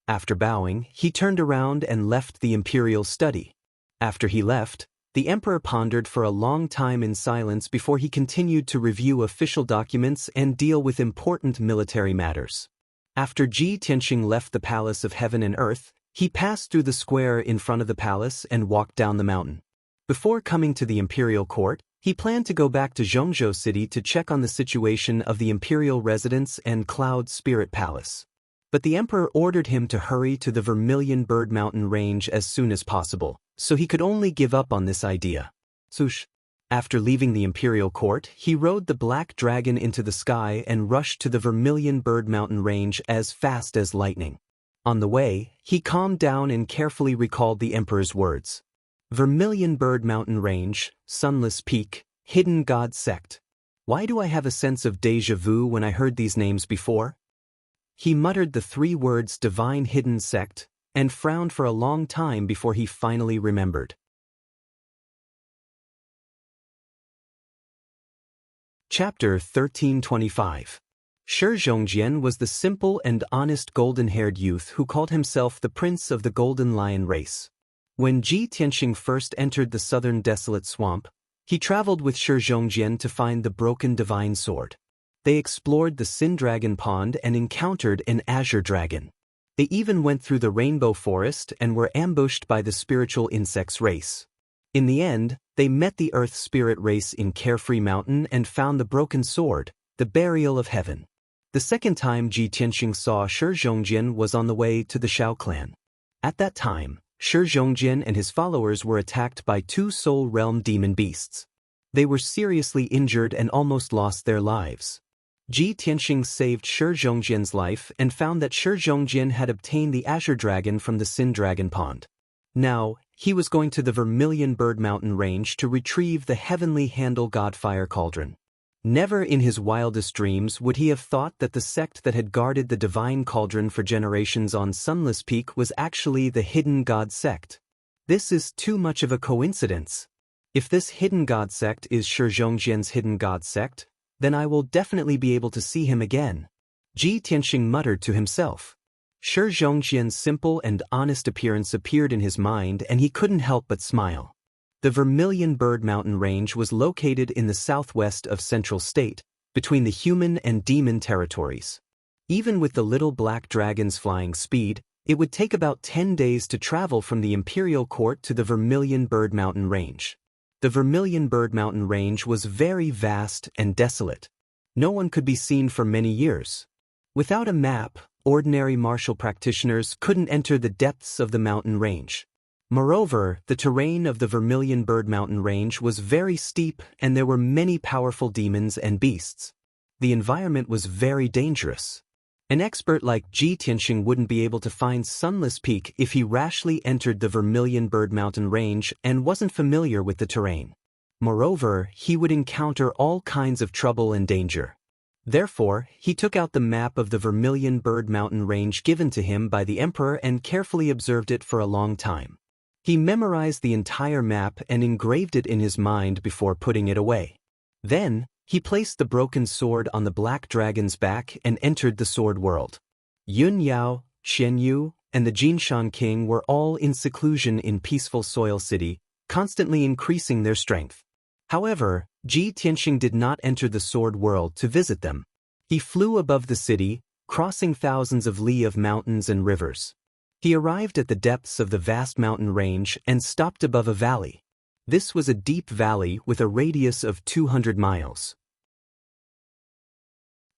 After bowing, he turned around and left the imperial study. After he left, the emperor pondered for a long time in silence before he continued to review official documents and deal with important military matters. After Ji Tianxing left the Palace of Heaven and Earth, he passed through the square in front of the palace and walked down the mountain. Before coming to the imperial court, he planned to go back to Zhongzhou City to check on the situation of the imperial residence and Cloud Spirit Palace. But the emperor ordered him to hurry to the Vermilion Bird Mountain Range as soon as possible, so he could only give up on this idea. Swoosh. After leaving the imperial court, he rode the black dragon into the sky and rushed to the Vermilion Bird Mountain Range as fast as lightning. On the way, he calmed down and carefully recalled the emperor's words. Vermilion Bird Mountain Range, Sunless Peak, Hidden God Sect. Why do I have a sense of déjà vu when I heard these names before? He muttered the three words Divine Hidden Sect and frowned for a long time before he finally remembered. Chapter 1325. Shi Zhongjian was the simple and honest golden-haired youth who called himself the Prince of the Golden Lion race. When Ji Tianxing first entered the southern desolate swamp, he traveled with Shi Zhongjian to find the broken divine sword. They explored the Sin Dragon Pond and encountered an azure dragon. They even went through the rainbow forest and were ambushed by the spiritual insects race. In the end, they met the earth spirit race in Carefree Mountain and found the broken sword, the burial of heaven. The second time Ji Tianxing saw Shi Zhongjian was on the way to the Shao clan. At that time, Shi Zhongjin and his followers were attacked by two Soul Realm demon beasts. They were seriously injured and almost lost their lives. Ji Tianxing saved Shi Zhongjin's life and found that Shi Zhongjin had obtained the Azure Dragon from the Sin Dragon Pond. Now, he was going to the Vermilion Bird Mountain Range to retrieve the heavenly Handle God Fire Cauldron. Never in his wildest dreams would he have thought that the sect that had guarded the divine cauldron for generations on Sunless Peak was actually the Hidden God sect. This is too much of a coincidence. If this Hidden God sect is Shi Zhongjin's Hidden God sect, then I will definitely be able to see him again. Ji Tianxing muttered to himself. Shi Zhongjin's simple and honest appearance appeared in his mind and he couldn't help but smile. The Vermilion Bird Mountain Range was located in the southwest of Central State, between the human and demon territories. Even with the little black dragon's flying speed, it would take about 10 days to travel from the Imperial Court to the Vermilion Bird Mountain Range. The Vermilion Bird Mountain Range was very vast and desolate. No one could be seen for many years. Without a map, ordinary martial practitioners couldn't enter the depths of the mountain range. Moreover, the terrain of the Vermilion Bird Mountain Range was very steep and there were many powerful demons and beasts. The environment was very dangerous. An expert like Ji Tianxing wouldn't be able to find Sunless Peak if he rashly entered the Vermilion Bird Mountain Range and wasn't familiar with the terrain. Moreover, he would encounter all kinds of trouble and danger. Therefore, he took out the map of the Vermilion Bird Mountain Range given to him by the Emperor and carefully observed it for a long time. He memorized the entire map and engraved it in his mind before putting it away. Then, he placed the broken sword on the black dragon's back and entered the sword world. Yun Yao, Xian Yu, and the Jinshan King were all in seclusion in peaceful Soil City, constantly increasing their strength. However, Ji Tianxing did not enter the sword world to visit them. He flew above the city, crossing thousands of li of mountains and rivers. He arrived at the depths of the vast mountain range and stopped above a valley. This was a deep valley with a radius of 200 miles.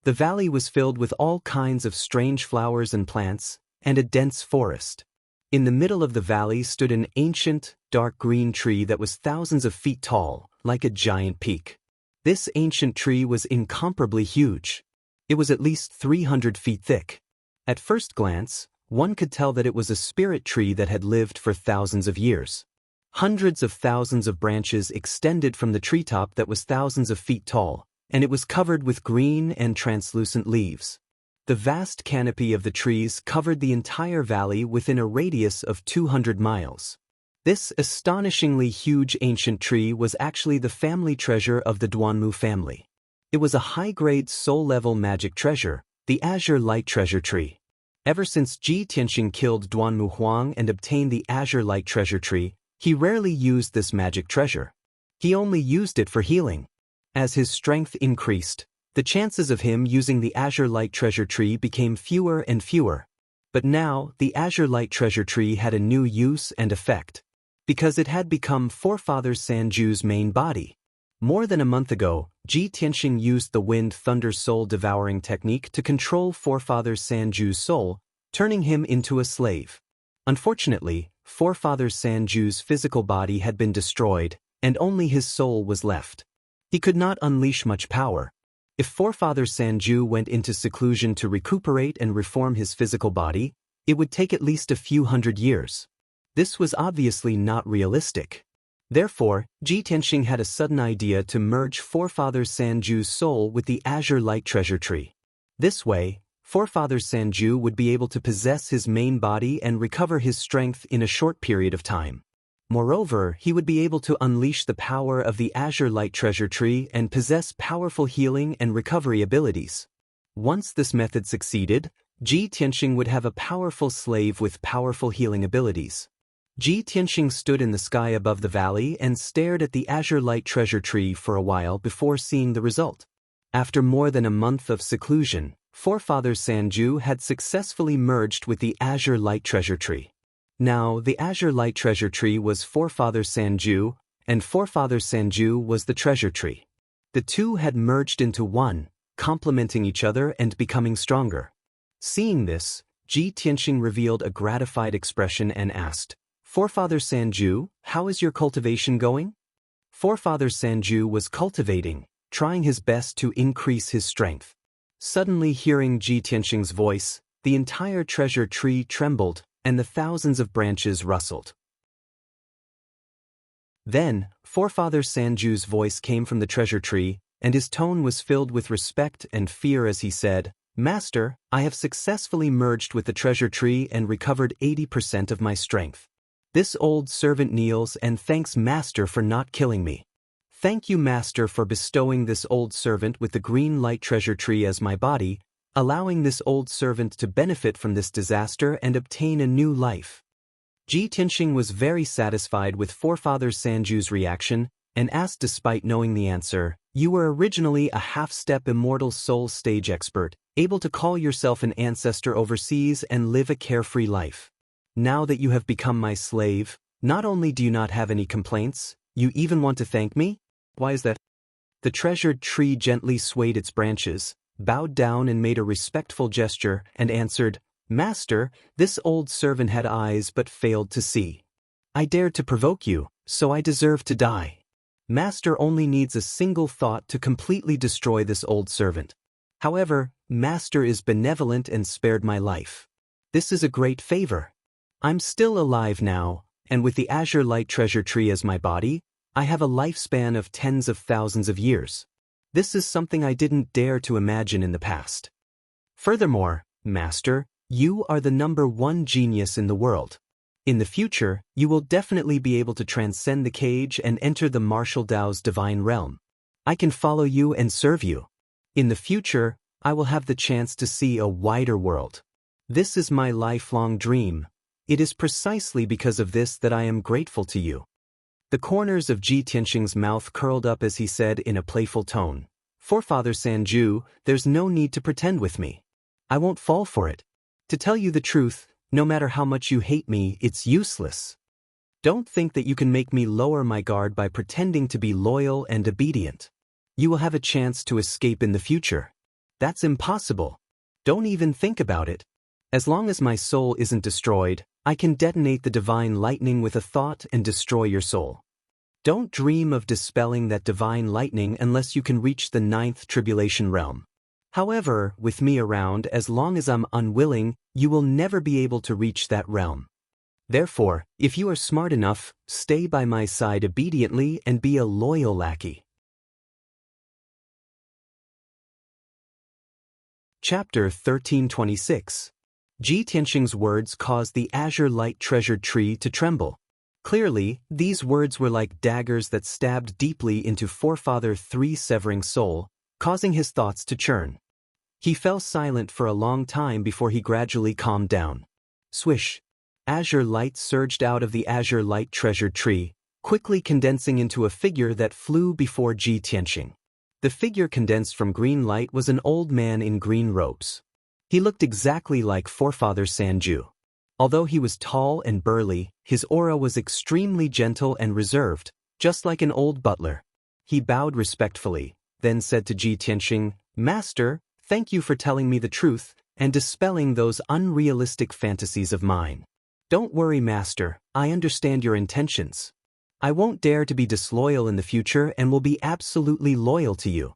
The valley was filled with all kinds of strange flowers and plants, and a dense forest. In the middle of the valley stood an ancient, dark green tree that was thousands of feet tall, like a giant peak. This ancient tree was incomparably huge. It was at least 300 feet thick. At first glance, one could tell that it was a spirit tree that had lived for thousands of years. Hundreds of thousands of branches extended from the treetop that was thousands of feet tall, and it was covered with green and translucent leaves. The vast canopy of the trees covered the entire valley within a radius of 200 miles. This astonishingly huge ancient tree was actually the family treasure of the Duanmu family. It was a high-grade soul-level magic treasure, the Azure Light Treasure Tree. Ever since Ji Tianxing killed Duanmu Huang and obtained the Azure Light Treasure Tree, he rarely used this magic treasure. He only used it for healing. As his strength increased, the chances of him using the Azure Light Treasure Tree became fewer and fewer. But now, the Azure Light Treasure Tree had a new use and effect, because it had become Forefather Sanju's main body. More than a month ago, Ji Tianxing used the Wind Thunder Soul Devouring technique to control Forefather Sanju's soul, turning him into a slave. Unfortunately, Forefather Sanju's physical body had been destroyed, and only his soul was left. He could not unleash much power. If Forefather Sanju went into seclusion to recuperate and reform his physical body, it would take at least a few hundred years. This was obviously not realistic. Therefore, Ji Tianxing had a sudden idea to merge Forefather Sanju's soul with the Azure Light Treasure Tree. This way, Forefather Sanju would be able to possess his main body and recover his strength in a short period of time. Moreover, he would be able to unleash the power of the Azure Light Treasure Tree and possess powerful healing and recovery abilities. Once this method succeeded, Ji Tianxing would have a powerful slave with powerful healing abilities. Ji Tianxing stood in the sky above the valley and stared at the Azure Light Treasure Tree for a while before seeing the result. After more than a month of seclusion, Forefather Sanju had successfully merged with the Azure Light Treasure Tree. Now, the Azure Light Treasure Tree was Forefather Sanju, and Forefather Sanju was the treasure tree. The two had merged into one, complementing each other and becoming stronger. Seeing this, Ji Tianxing revealed a gratified expression and asked, Forefather Sanju, how is your cultivation going? Forefather Sanju was cultivating, trying his best to increase his strength. Suddenly hearing Ji Tianxing's voice, the entire treasure tree trembled, and the thousands of branches rustled. Then, Forefather Sanju's voice came from the treasure tree, and his tone was filled with respect and fear as he said, "Master, I have successfully merged with the treasure tree and recovered 80% of my strength. This old servant kneels and thanks Master for not killing me. Thank you, Master, for bestowing this old servant with the green light treasure tree as my body, allowing this old servant to benefit from this disaster and obtain a new life." Ji Tianxing was very satisfied with Forefather Sanju's reaction and asked despite knowing the answer, "You were originally a half-step immortal soul stage expert, able to call yourself an ancestor overseas and live a carefree life. Now that you have become my slave, not only do you not have any complaints, you even want to thank me? Why is that?" The treasured tree gently swayed its branches, bowed down and made a respectful gesture, and answered, "Master, this old servant had eyes but failed to see. I dared to provoke you, so I deserve to die. Master only needs a single thought to completely destroy this old servant. However, Master is benevolent and spared my life. This is a great favor. I'm still alive now, and with the azure light treasure tree as my body, I have a lifespan of tens of thousands of years. This is something I didn't dare to imagine in the past. Furthermore, Master, you are the #1 genius in the world. In the future, you will definitely be able to transcend the cage and enter the martial Tao's divine realm. I can follow you and serve you. In the future, I will have the chance to see a wider world. This is my lifelong dream. It is precisely because of this that I am grateful to you." The corners of Ji Tianxing's mouth curled up as he said in a playful tone, "Forefather Sanju, there's no need to pretend with me. I won't fall for it. To tell you the truth, no matter how much you hate me, it's useless. Don't think that you can make me lower my guard by pretending to be loyal and obedient. You will have a chance to escape in the future. That's impossible. Don't even think about it. As long as my soul isn't destroyed, I can detonate the divine lightning with a thought and destroy your soul. Don't dream of dispelling that divine lightning unless you can reach the 9th tribulation realm. However, with me around, as long as I'm unwilling, you will never be able to reach that realm. Therefore, if you are smart enough, stay by my side obediently and be a loyal lackey." Chapter 1326. Ji Tianxing's words caused the azure light treasured tree to tremble. Clearly, these words were like daggers that stabbed deeply into Forefather 3's severing soul, causing his thoughts to churn. He fell silent for a long time before he gradually calmed down. Swish! Azure light surged out of the azure light treasured tree, quickly condensing into a figure that flew before Ji Tianxing. The figure condensed from green light was an old man in green robes. He looked exactly like Forefather Sanju. Although he was tall and burly, his aura was extremely gentle and reserved, just like an old butler. He bowed respectfully, then said to Ji Tianxing, "Master, thank you for telling me the truth and dispelling those unrealistic fantasies of mine. Don't worry, Master, I understand your intentions. I won't dare to be disloyal in the future and will be absolutely loyal to you."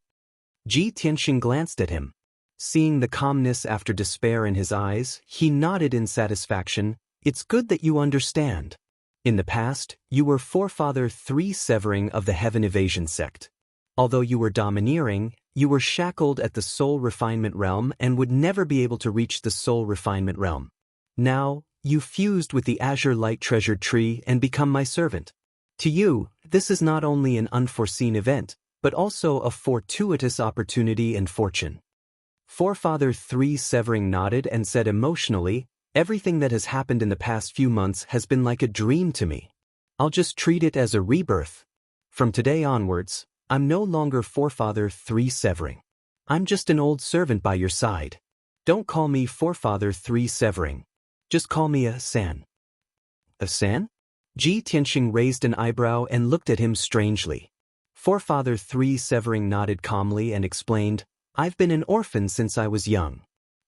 Ji Tianxing glanced at him. Seeing the calmness after despair in his eyes, he nodded in satisfaction. "It's good that you understand. In the past, you were Forefather 3 severing of the Heaven Evasion sect. Although you were domineering, you were shackled at the soul refinement realm and would never be able to reach the soul refinement realm. Now, you fused with the azure light treasured tree and become my servant. To you, this is not only an unforeseen event, but also a fortuitous opportunity and fortune." Forefather 3 severing nodded and said emotionally, "Everything that has happened in the past few months has been like a dream to me. I'll just treat it as a rebirth. From today onwards, I'm no longer Forefather 3 severing. I'm just an old servant by your side. Don't call me Forefather 3 severing. Just call me a San." "A San?" Ji Tianxing raised an eyebrow and looked at him strangely. Forefather 3 severing nodded calmly and explained, "I've been an orphan since I was young.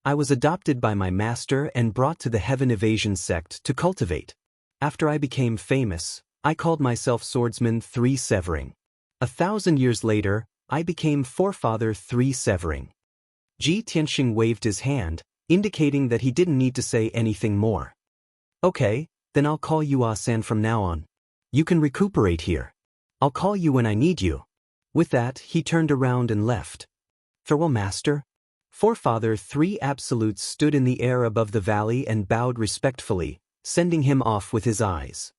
I was adopted by my master and brought to the Heaven Evasion sect to cultivate. After I became famous, I called myself Swordsman 3 Severing. 1,000 years later, I became Forefather 3 Severing. Ji Tianxing waved his hand, indicating that he didn't need to say anything more. Okay, then I'll call you Ah-san from now on. You can recuperate here. I'll call you when I need you. With that, he turned around and left. Farewell, Master. Forefather 3 Absolutes stood in the air above the valley and bowed respectfully, sending him off with his eyes.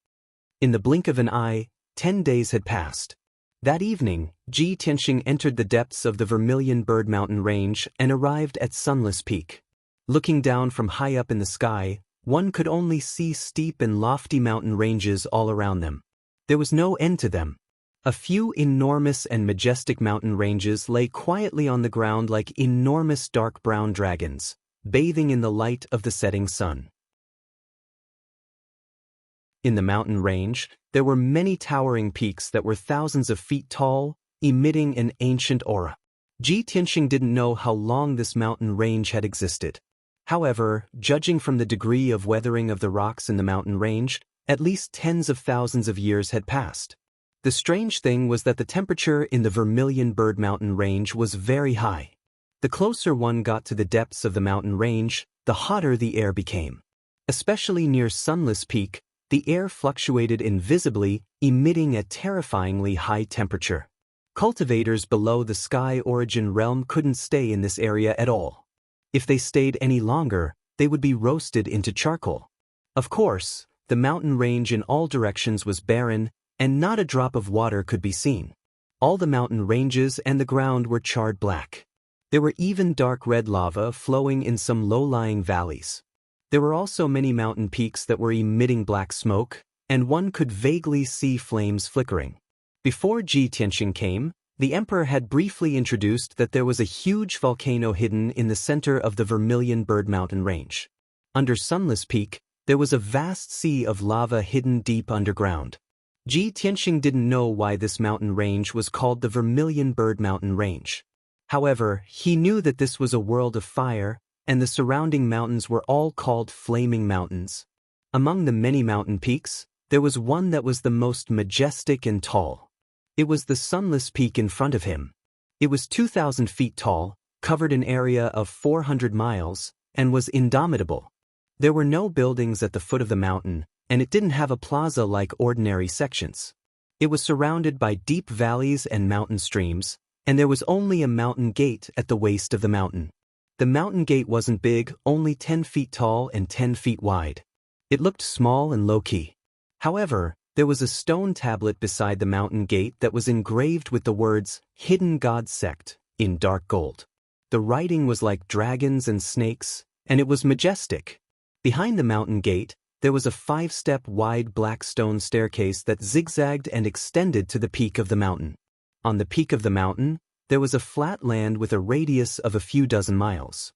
In the blink of an eye, 10 days had passed. That evening, Ji Tianxing entered the depths of the Vermilion Bird Mountain Range and arrived at Sunless Peak. Looking down from high up in the sky, one could only see steep and lofty mountain ranges all around them. There was no end to them. A few enormous and majestic mountain ranges lay quietly on the ground like enormous dark brown dragons, bathing in the light of the setting sun. In the mountain range, there were many towering peaks that were thousands of feet tall, emitting an ancient aura. Ji Tianxing didn't know how long this mountain range had existed. However, judging from the degree of weathering of the rocks in the mountain range, at least tens of thousands of years had passed. The strange thing was that the temperature in the Vermilion Bird Mountain Range was very high. The closer one got to the depths of the mountain range, the hotter the air became. Especially near Sunless Peak, the air fluctuated invisibly, emitting a terrifyingly high temperature. Cultivators below the Sky Origin realm couldn't stay in this area at all. If they stayed any longer, they would be roasted into charcoal. Of course, the mountain range in all directions was barren, and not a drop of water could be seen. All the mountain ranges and the ground were charred black. There were even dark red lava flowing in some low-lying valleys. There were also many mountain peaks that were emitting black smoke, and one could vaguely see flames flickering. Before Ji Tianxing came, the emperor had briefly introduced that there was a huge volcano hidden in the center of the Vermilion Bird Mountain Range. Under Sunless Peak, there was a vast sea of lava hidden deep underground. Ji Tianxing didn't know why this mountain range was called the Vermilion Bird Mountain Range. However, he knew that this was a world of fire, and the surrounding mountains were all called Flaming Mountains. Among the many mountain peaks, there was one that was the most majestic and tall. It was the Sunless Peak in front of him. It was 2,000 feet tall, covered an area of 400 miles, and was indomitable. There were no buildings at the foot of the mountain, and it didn't have a plaza like ordinary sections. It was surrounded by deep valleys and mountain streams, and there was only a mountain gate at the waist of the mountain. The mountain gate wasn't big, only 10 feet tall and 10 feet wide. It looked small and low-key. However, there was a stone tablet beside the mountain gate that was engraved with the words, "Hidden God Sect," in dark gold. The writing was like dragons and snakes, and it was majestic. Behind the mountain gate, there was a 5-step wide black stone staircase that zigzagged and extended to the peak of the mountain. On the peak of the mountain, there was a flat land with a radius of a few dozen miles.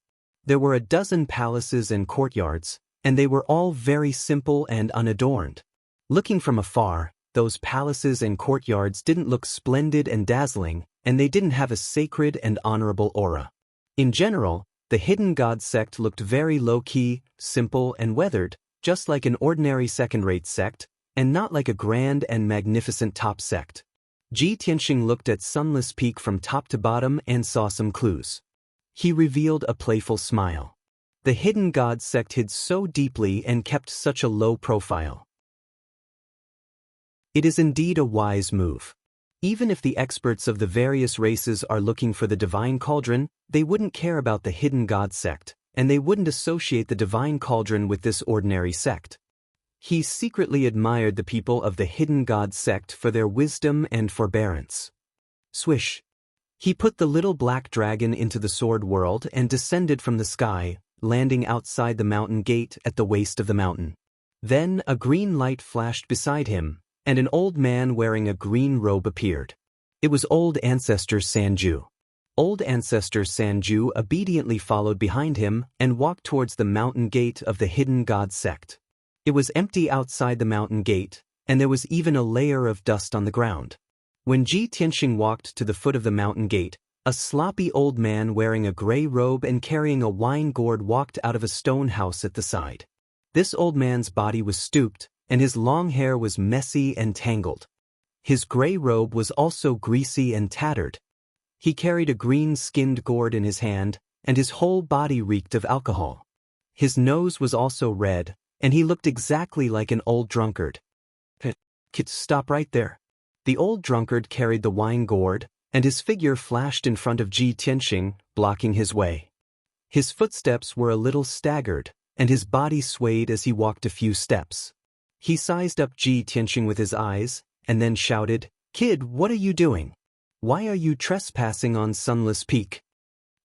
There were a dozen palaces and courtyards, and they were all very simple and unadorned. Looking from afar, those palaces and courtyards didn't look splendid and dazzling, and they didn't have a sacred and honorable aura. In general, the Hidden God Sect looked very low-key, simple, and weathered, just like an ordinary second-rate sect, and not like a grand and magnificent top sect. Ji Tianxing looked at Sunless Peak from top to bottom and saw some clues. He revealed a playful smile. The Hidden God Sect hid so deeply and kept such a low profile. It is indeed a wise move. Even if the experts of the various races are looking for the Divine Cauldron, they wouldn't care about the Hidden God Sect, and they wouldn't associate the Divine Cauldron with this ordinary sect. He secretly admired the people of the Hidden God Sect for their wisdom and forbearance. Swish! He put the little black dragon into the sword world and descended from the sky, landing outside the mountain gate at the waist of the mountain. Then a green light flashed beside him, and an old man wearing a green robe appeared. It was Old Ancestor Sanju. Old Ancestor Sanju obediently followed behind him and walked towards the mountain gate of the Hidden God Sect. It was empty outside the mountain gate, and there was even a layer of dust on the ground. When Ji Tianxing walked to the foot of the mountain gate, a sloppy old man wearing a gray robe and carrying a wine gourd walked out of a stone house at the side. This old man's body was stooped, and his long hair was messy and tangled. His gray robe was also greasy and tattered. He carried a green-skinned gourd in his hand, and his whole body reeked of alcohol. His nose was also red, and he looked exactly like an old drunkard. Stop right there. The old drunkard carried the wine gourd, and his figure flashed in front of Ji Tianxing, blocking his way. His footsteps were a little staggered, and his body swayed as he walked a few steps. He sized up Ji Tianxing with his eyes, and then shouted, "Kid, what are you doing? Why are you trespassing on Sunless Peak?"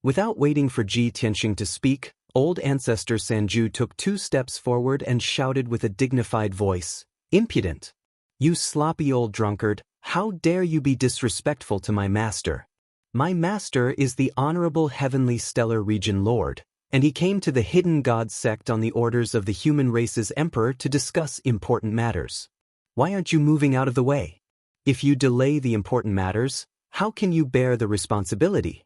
Without waiting for Ji Tianxing to speak, old ancestor Sanju took 2 steps forward and shouted with a dignified voice, "Impudent! You sloppy old drunkard, how dare you be disrespectful to my master? My master is the Honorable Heavenly Stellar Region Lord, and he came to the Hidden God sect on the orders of the human race's emperor to discuss important matters. Why aren't you moving out of the way? If you delay the important matters, how can you bear the responsibility?"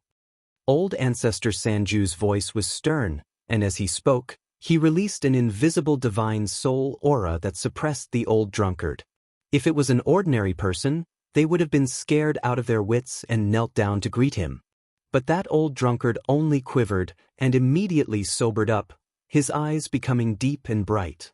Old ancestor Sanju's voice was stern, and as he spoke, he released an invisible divine soul aura that suppressed the old drunkard. If it was an ordinary person, they would have been scared out of their wits and knelt down to greet him. But that old drunkard only quivered and immediately sobered up, his eyes becoming deep and bright.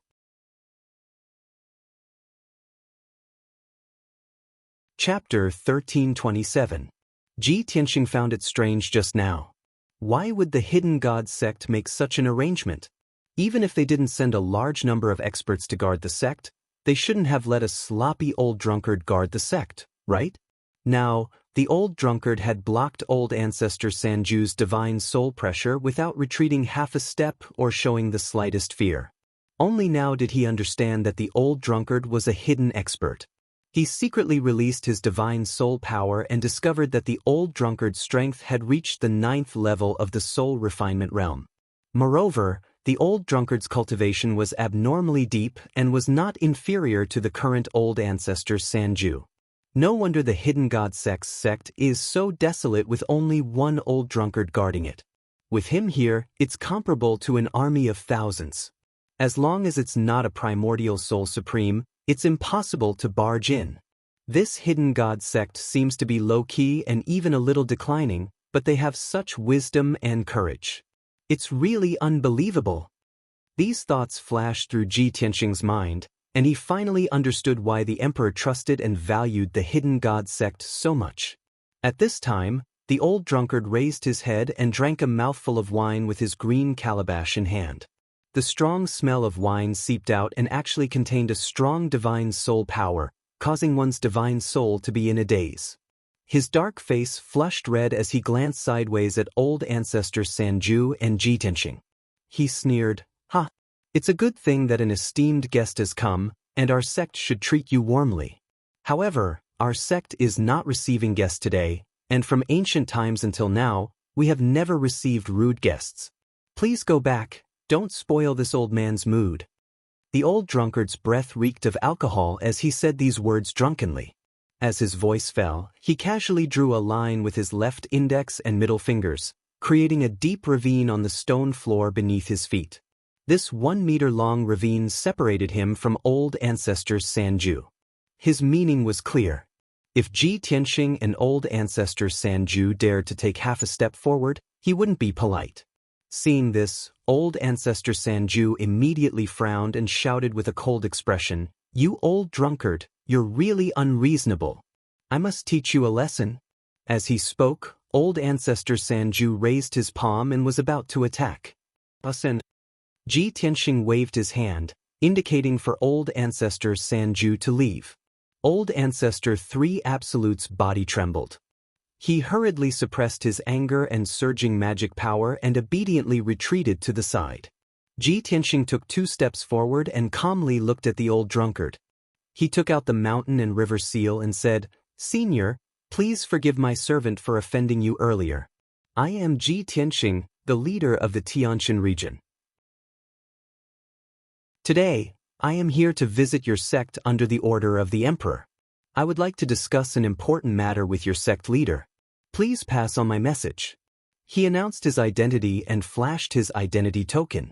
Chapter 1327. Ji Tianxing found it strange just now. Why would the Hidden God sect make such an arrangement? Even if they didn't send a large number of experts to guard the sect, they shouldn't have let a sloppy old drunkard guard the sect, right? Now, the old drunkard had blocked old ancestor Sanju's divine soul pressure without retreating half a step or showing the slightest fear. Only now did he understand that the old drunkard was a hidden expert. He secretly released his divine soul power and discovered that the old drunkard's strength had reached the 9th level of the soul refinement realm. Moreover, the old drunkard's cultivation was abnormally deep and was not inferior to the current old ancestor Sanju. No wonder the Hidden God sect is so desolate with only one old drunkard guarding it. With him here, it's comparable to an army of thousands. As long as it's not a primordial soul supreme, it's impossible to barge in. This Hidden God sect seems to be low-key and even a little declining, but they have such wisdom and courage. It's really unbelievable. These thoughts flashed through Ji Tianxing's mind, and he finally understood why the emperor trusted and valued the Hidden God sect so much. At this time, the old drunkard raised his head and drank a mouthful of wine with his green calabash in hand. The strong smell of wine seeped out and actually contained a strong divine soul power, causing one's divine soul to be in a daze. His dark face flushed red as he glanced sideways at old ancestor Sanju and Ji Tianxing. He sneered, "Ha! It's a good thing that an esteemed guest has come, and our sect should treat you warmly. However, our sect is not receiving guests today, and from ancient times until now, we have never received rude guests. Please go back, don't spoil this old man's mood." The old drunkard's breath reeked of alcohol as he said these words drunkenly. As his voice fell, he casually drew a line with his left index and middle fingers, creating a deep ravine on the stone floor beneath his feet. This 1-meter-long ravine separated him from old ancestor Sanju. His meaning was clear. If Ji Tianxing and old ancestor Sanju dared to take half a step forward, he wouldn't be polite. Seeing this, old ancestor Sanju immediately frowned and shouted with a cold expression, "You old drunkard, you're really unreasonable. I must teach you a lesson." As he spoke, old ancestor Sanju raised his palm and was about to attack. And Ji Tianxing waved his hand, indicating for old ancestor Sanju to leave. Old ancestor 3 Absolute's body trembled. He hurriedly suppressed his anger and surging magic power and obediently retreated to the side. Ji Tianxing took 2 steps forward and calmly looked at the old drunkard. He took out the mountain and river seal and said, "Senior, please forgive my servant for offending you earlier. I am Ji Tianxing, the leader of the Tianxin region. Today, I am here to visit your sect under the order of the emperor. I would like to discuss an important matter with your sect leader. Please pass on my message." He announced his identity and flashed his identity token.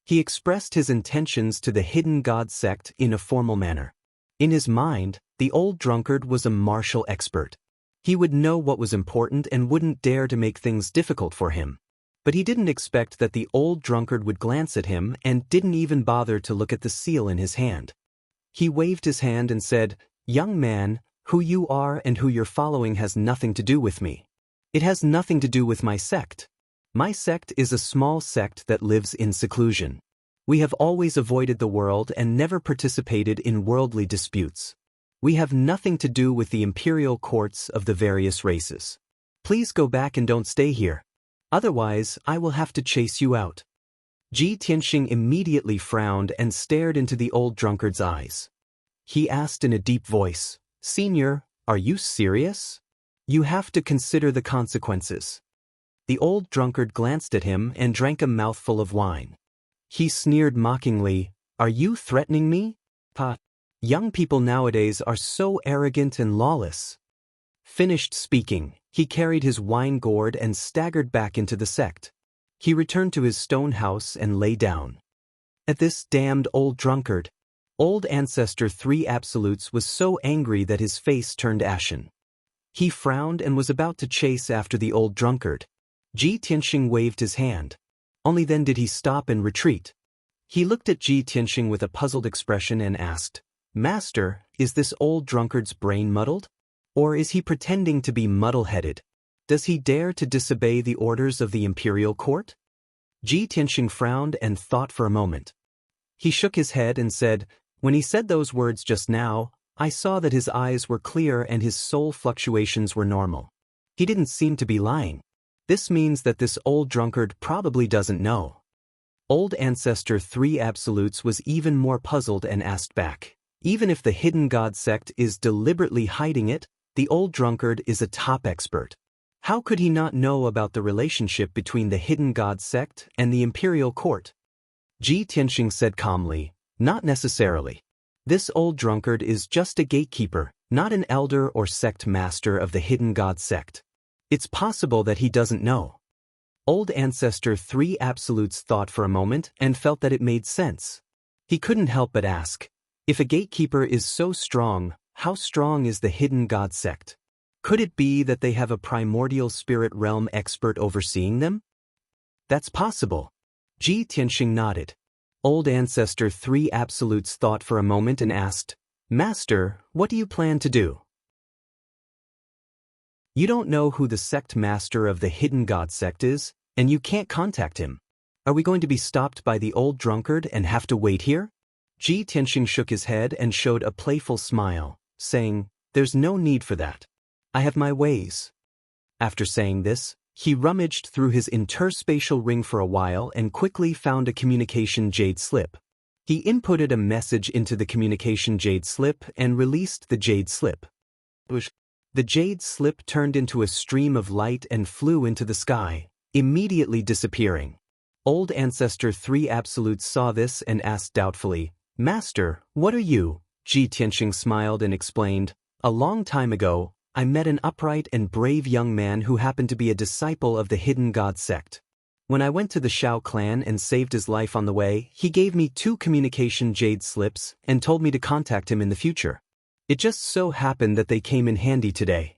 He expressed his intentions to the hidden god sect in a formal manner. In his mind, the old drunkard was a martial expert. He would know what was important and wouldn't dare to make things difficult for him. But he didn't expect that the old drunkard would glance at him and didn't even bother to look at the seal in his hand. He waved his hand and said, "Young man, who you are and who you're following has nothing to do with me. It has nothing to do with my sect. My sect is a small sect that lives in seclusion. We have always avoided the world and never participated in worldly disputes. We have nothing to do with the imperial courts of the various races. Please go back and don't stay here. Otherwise, I will have to chase you out." Ji Tianxing immediately frowned and stared into the old drunkard's eyes. He asked in a deep voice, "Senior, are you serious? You have to consider the consequences." The old drunkard glanced at him and drank a mouthful of wine. He sneered mockingly, "Are you threatening me? Pa, young people nowadays are so arrogant and lawless." Finished speaking, he carried his wine gourd and staggered back into the sect. He returned to his stone house and lay down. At this damned old drunkard, Old Ancestor 3 Absolutes was so angry that his face turned ashen. He frowned and was about to chase after the old drunkard. Ji Tianxing waved his hand. Only then did he stop and retreat. He looked at Ji Tianxing with a puzzled expression and asked, "Master, is this old drunkard's brain muddled? Or is he pretending to be muddle-headed? Does he dare to disobey the orders of the imperial court?" Ji Tianxing frowned and thought for a moment. He shook his head and said, "When he said those words just now, I saw that his eyes were clear and his soul fluctuations were normal. He didn't seem to be lying. This means that this old drunkard probably doesn't know." Old Ancestor 3 Absolutes was even more puzzled and asked back, "Even if the hidden god sect is deliberately hiding it, the old drunkard is a top expert. How could he not know about the relationship between the hidden god sect and the imperial court?" Ji Tianxing said calmly, "Not necessarily. This old drunkard is just a gatekeeper, not an elder or sect master of the hidden god sect. It's possible that he doesn't know." Old Ancestor 3 Absolutes thought for a moment and felt that it made sense. He couldn't help but ask, if a gatekeeper is so strong, how strong is the hidden god sect? Could it be that they have a primordial spirit realm expert overseeing them? That's possible. Ji Tianxing nodded. Old Ancestor 3 Absolutes thought for a moment and asked, "Master, what do you plan to do?" "You don't know who the sect master of the hidden god sect is, and you can't contact him. Are we going to be stopped by the old drunkard and have to wait here?" Ji Tianxing shook his head and showed a playful smile, saying, "There's no need for that. I have my ways." After saying this, he rummaged through his interspatial ring for a while and quickly found a communication jade slip. He inputted a message into the communication jade slip and released the jade slip. The jade slip turned into a stream of light and flew into the sky, immediately disappearing. Old Ancestor 3 Absolutes saw this and asked doubtfully, "Master, what are you?" Ji Tianxing smiled and explained, "A long time ago, I met an upright and brave young man who happened to be a disciple of the hidden god sect. When I went to the Shao clan and saved his life on the way, he gave me 2 communication jade slips and told me to contact him in the future. It just so happened that they came in handy today."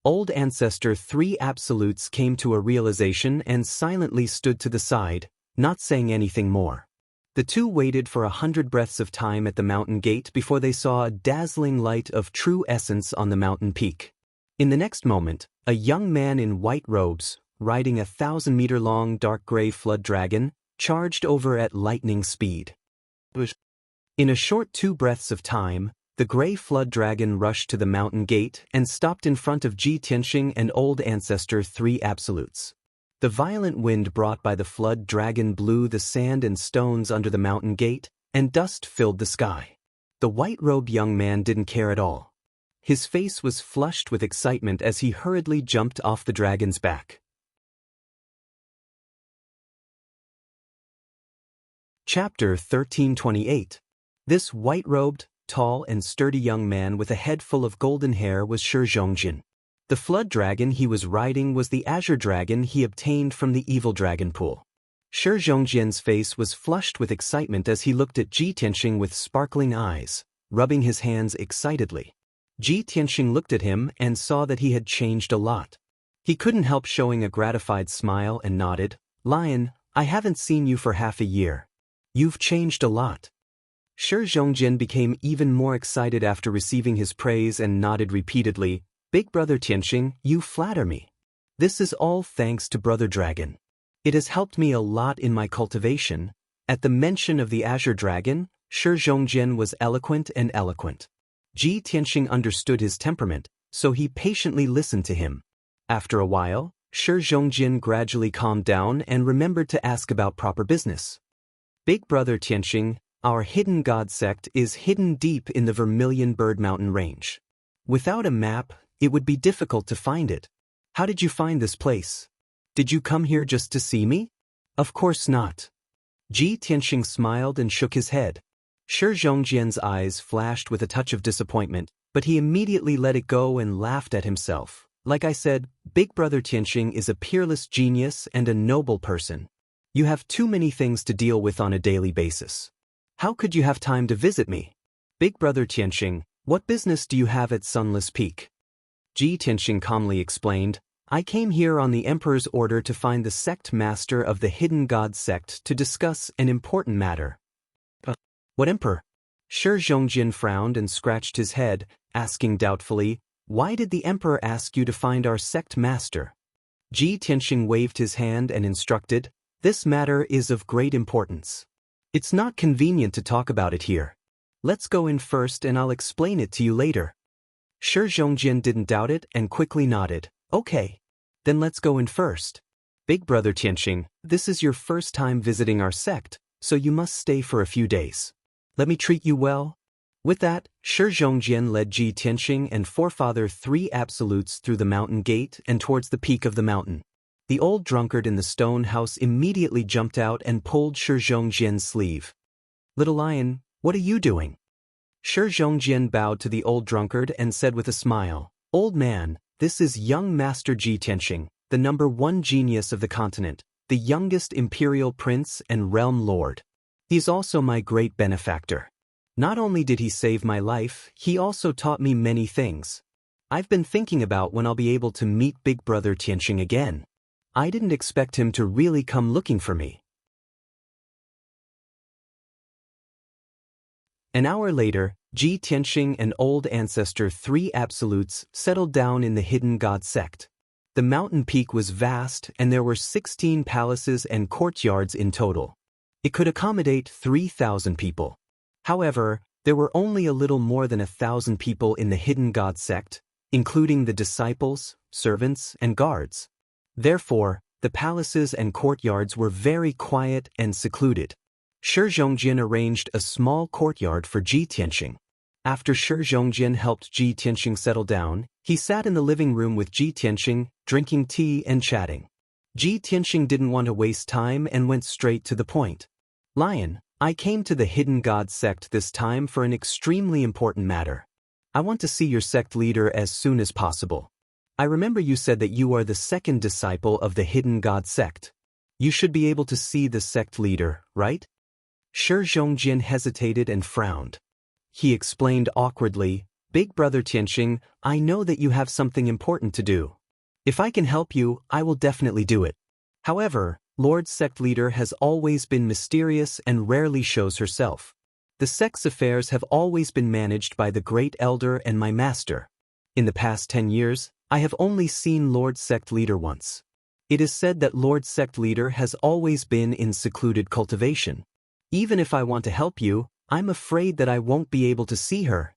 Old Ancestor 3 Absolutes came to a realization and silently stood to the side, not saying anything more. The two waited for 100 breaths of time at the mountain gate before they saw a dazzling light of true essence on the mountain peak. In the next moment, a young man in white robes, riding a 1,000-meter-long dark gray flood dragon, charged over at lightning speed. In a short 2 breaths of time, the gray flood dragon rushed to the mountain gate and stopped in front of Ji Tianxing and Old Ancestor 3 Absolutes. The violent wind brought by the flood dragon blew the sand and stones under the mountain gate, and dust filled the sky. The white-robed young man didn't care at all. His face was flushed with excitement as he hurriedly jumped off the dragon's back. Chapter 1328. This white-robed, tall and sturdy young man with a head full of golden hair was Shi Zhongjin. The flood dragon he was riding was the azure dragon he obtained from the evil dragon pool. Shi Zhongjian's face was flushed with excitement as he looked at Ji Tianxing with sparkling eyes, rubbing his hands excitedly. Ji Tianxing looked at him and saw that he had changed a lot. He couldn't help showing a gratified smile and nodded. "Lion, I haven't seen you for half a year. You've changed a lot." Shi Zhongjian became even more excited after receiving his praise and nodded repeatedly. "Big brother Tianxing, you flatter me. This is all thanks to Brother Dragon. It has helped me a lot in my cultivation." At the mention of the Azure Dragon, Shi Zhongjian was eloquent and eloquent. Ji Tianxing understood his temperament, so he patiently listened to him. After a while, Shi Zhongjian gradually calmed down and remembered to ask about proper business. "Big brother Tianxing, our hidden god sect is hidden deep in the Vermilion Bird Mountain range. Without a map, it would be difficult to find it. How did you find this place? Did you come here just to see me?" "Of course not." Ji Tianxing smiled and shook his head. Shi Zhongjian's eyes flashed with a touch of disappointment, but he immediately let it go and laughed at himself. "Like I said, Big brother Tianxing is a peerless genius and a noble person. You have too many things to deal with on a daily basis. How could you have time to visit me? Big brother Tianxing, what business do you have at Sunless Peak?" Ji Tianxing calmly explained, "I came here on the Emperor's order to find the sect master of the Hidden God sect to discuss an important matter." "What emperor?" Shi Zhongjian frowned and scratched his head, asking doubtfully, "Why did the emperor ask you to find our sect master?" Ji Tianxing waved his hand and instructed, "This matter is of great importance. It's not convenient to talk about it here. Let's go in first and I'll explain it to you later." Shi Zhongjian didn't doubt it and quickly nodded. "Okay. Then let's go in first. Big brother Tianxing, this is your first time visiting our sect, so you must stay for a few days. Let me treat you well." With that, Shi Zhongjian led Ji Tianxing and Forefather 3 Absolutes through the mountain gate and towards the peak of the mountain. The old drunkard in the stone house immediately jumped out and pulled Shi Zhongjian's sleeve. "Little lion, what are you doing?" Shi Zhongjian bowed to the old drunkard and said with a smile, "Old man, this is young Master Ji Tianxing, the #1 genius of the continent, the youngest imperial prince and realm lord. He's also my great benefactor. Not only did he save my life, he also taught me many things. I've been thinking about when I'll be able to meet Big brother Tianxing again. I didn't expect him to really come looking for me." An hour later, Ji Tianxing and old ancestor 3 Absolutes settled down in the Hidden God sect. The mountain peak was vast and there were 16 palaces and courtyards in total. It could accommodate 3,000 people. However, there were only a little more than 1,000 people in the Hidden God sect, including the disciples, servants, and guards. Therefore, the palaces and courtyards were very quiet and secluded. Shi Zhongjian arranged a small courtyard for Ji Tianxing. After Shi Zhongjian helped Ji Tianxing settle down, he sat in the living room with Ji Tianxing, drinking tea and chatting. Ji Tianxing didn't want to waste time and went straight to the point. "Lion, I came to the Hidden God sect this time for an extremely important matter. I want to see your sect leader as soon as possible. I remember you said that you are the second disciple of the Hidden God sect. You should be able to see the sect leader, right?" Shi Zhongjian hesitated and frowned. He explained awkwardly, "Big brother Tianxing, I know that you have something important to do. If I can help you, I will definitely do it. However, Lord Sect Leader has always been mysterious and rarely shows herself. The sect's affairs have always been managed by the Great Elder and my master. In the past 10 years, I have only seen Lord Sect Leader once. It is said that Lord Sect Leader has always been in secluded cultivation. Even if I want to help you, I'm afraid that I won't be able to see her."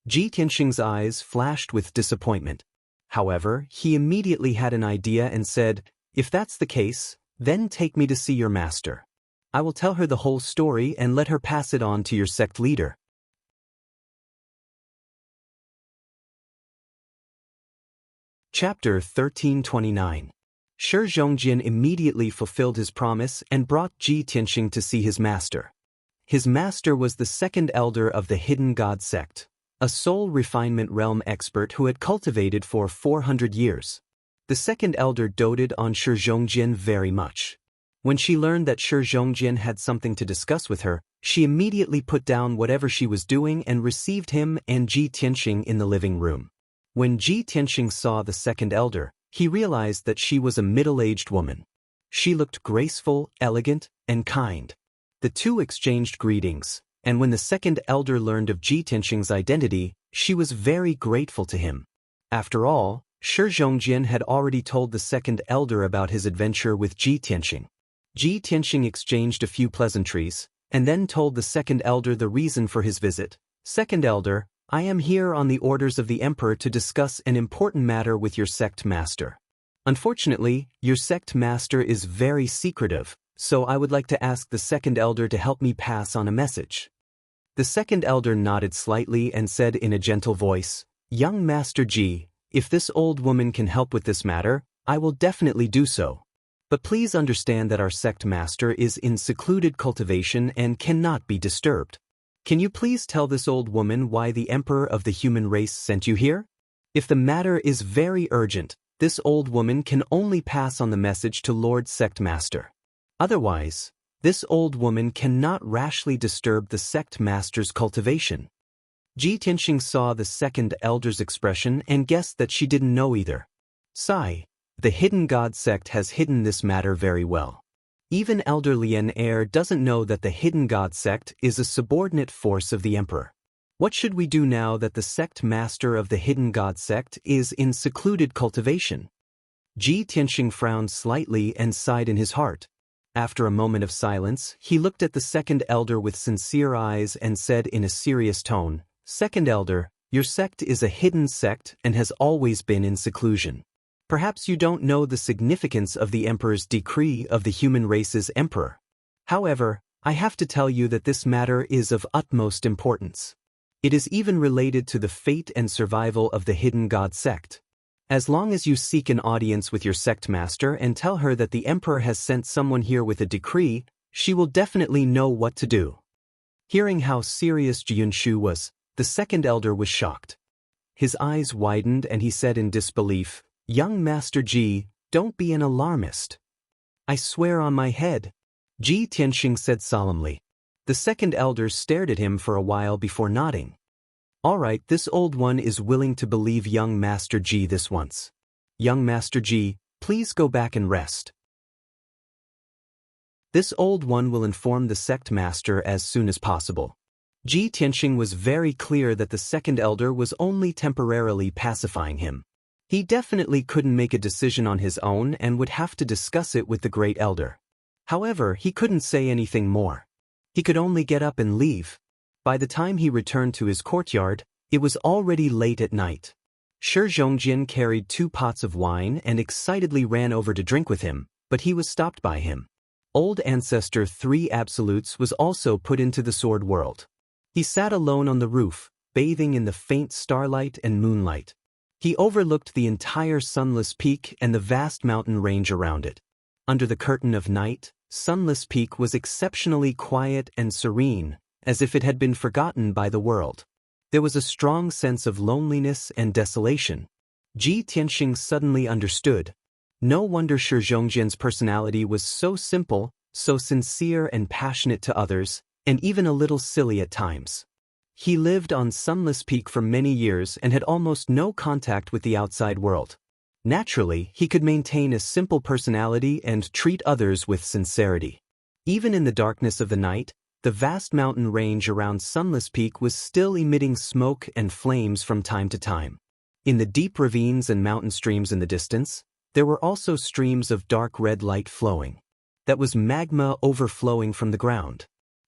Ji Tianxing's eyes flashed with disappointment. However, he immediately had an idea and said, "If that's the case, then take me to see your master. I will tell her the whole story and let her pass it on to your sect leader." Chapter 1329. Shi Zhongjian immediately fulfilled his promise and brought Ji Tianxing to see his master. His master was the second elder of the Hidden God sect, a soul refinement realm expert who had cultivated for 400 years. The second elder doted on Shi Zhongjian very much. When she learned that Shi Zhongjin had something to discuss with her, she immediately put down whatever she was doing and received him and Ji Tianxing in the living room. When Ji Tianxing saw the second elder, he realized that she was a middle-aged woman. She looked graceful, elegant, and kind. The two exchanged greetings, and when the second elder learned of Ji Tianxing's identity, she was very grateful to him. After all, Shi Zhongjin had already told the second elder about his adventure with Ji Tianxing. Ji Tianxing exchanged a few pleasantries, and then told the second elder the reason for his visit. Second elder, I am here on the orders of the emperor to discuss an important matter with your sect master. Unfortunately, your sect master is very secretive, so I would like to ask the second elder to help me pass on a message. The second elder nodded slightly and said in a gentle voice, Young Master Ji, if this old woman can help with this matter, I will definitely do so. But please understand that our sect master is in secluded cultivation and cannot be disturbed. Can you please tell this old woman why the emperor of the human race sent you here? If the matter is very urgent, this old woman can only pass on the message to Lord Sect Master. Otherwise, this old woman cannot rashly disturb the sect master's cultivation. Ji Tianxing saw the second elder's expression and guessed that she didn't know either. Sigh, the hidden god sect has hidden this matter very well. Even Elder Lien Heir doesn't know that the hidden god sect is a subordinate force of the emperor. What should we do now that the sect master of the hidden god sect is in secluded cultivation? Ji Tianxing frowned slightly and sighed in his heart. After a moment of silence, he looked at the second elder with sincere eyes and said in a serious tone, Second elder, your sect is a hidden sect and has always been in seclusion. Perhaps you don't know the significance of the emperor's decree of the human race's emperor. However, I have to tell you that this matter is of utmost importance. It is even related to the fate and survival of the hidden god sect. As long as you seek an audience with your sect master and tell her that the emperor has sent someone here with a decree, she will definitely know what to do. Hearing how serious Jiunshu was, the second elder was shocked. His eyes widened and he said in disbelief, Young Master Ji, don't be an alarmist. I swear on my head. Ji Tianxing said solemnly. The second elder stared at him for a while before nodding. All right, this old one is willing to believe young Master Ji this once. Young Master Ji, please go back and rest. This old one will inform the sect master as soon as possible. Ji Tianxing was very clear that the second elder was only temporarily pacifying him. He definitely couldn't make a decision on his own and would have to discuss it with the great elder. However, he couldn't say anything more. He could only get up and leave. By the time he returned to his courtyard, it was already late at night. Shi Zhongjin carried 2 pots of wine and excitedly ran over to drink with him, but he was stopped by him. Old Ancestor 3 Absolutes was also put into the sword world. He sat alone on the roof, bathing in the faint starlight and moonlight. He overlooked the entire Sunless Peak and the vast mountain range around it. Under the curtain of night, Sunless Peak was exceptionally quiet and serene, as if it had been forgotten by the world. There was a strong sense of loneliness and desolation. Ji Tianxing suddenly understood. No wonder Shi Zhongjin's personality was so simple, so sincere and passionate to others, and even a little silly at times. He lived on Sunless Peak for many years and had almost no contact with the outside world. Naturally, he could maintain a simple personality and treat others with sincerity. Even in the darkness of the night, the vast mountain range around Sunless Peak was still emitting smoke and flames from time to time. In the deep ravines and mountain streams in the distance, there were also streams of dark red light flowing. That was magma overflowing from the ground.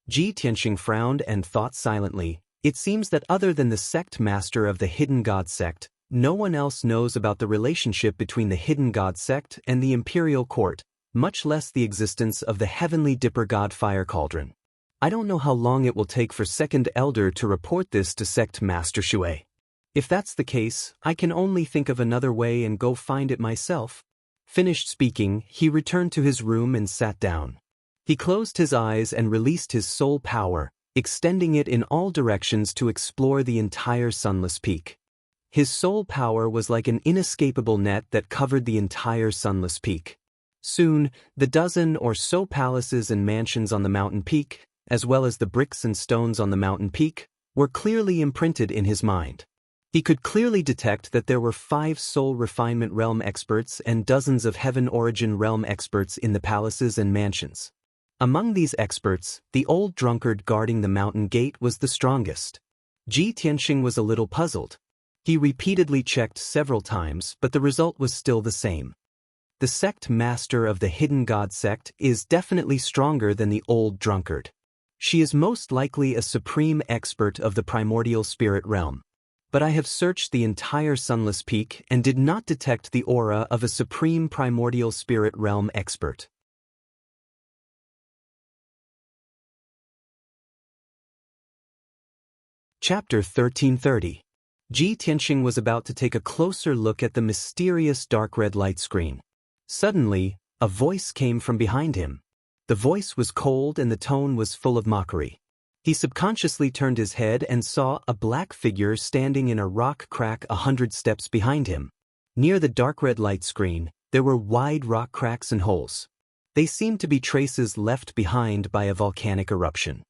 Ji Tianxing frowned and thought silently. It seems that other than the sect master of the hidden god sect, no one else knows about the relationship between the hidden god sect and the imperial court, much less the existence of the heavenly dipper god fire cauldron. I don't know how long it will take for second elder to report this to sect master Shui. If that's the case, I can only think of another way and go find it myself. Finished speaking, he returned to his room and sat down. He closed his eyes and released his soul power, extending it in all directions to explore the entire Sunless Peak. His soul power was like an inescapable net that covered the entire Sunless Peak. Soon, the dozen or so palaces and mansions on the mountain peak, as well as the bricks and stones on the mountain peak, were clearly imprinted in his mind. He could clearly detect that there were 5 soul refinement realm experts and dozens of heaven origin realm experts in the palaces and mansions. Among these experts, the old drunkard guarding the mountain gate was the strongest. Ji Tianxing was a little puzzled. He repeatedly checked several times, but the result was still the same. The sect master of the hidden god sect is definitely stronger than the old drunkard. She is most likely a supreme expert of the primordial spirit realm. But I have searched the entire Sunless Peak and did not detect the aura of a supreme primordial spirit realm expert. Chapter 1330. Ji Tianxing was about to take a closer look at the mysterious dark red light screen. Suddenly, a voice came from behind him. The voice was cold and the tone was full of mockery. He subconsciously turned his head and saw a black figure standing in a rock crack 100 steps behind him. Near the dark red light screen, there were wide rock cracks and holes. They seemed to be traces left behind by a volcanic eruption.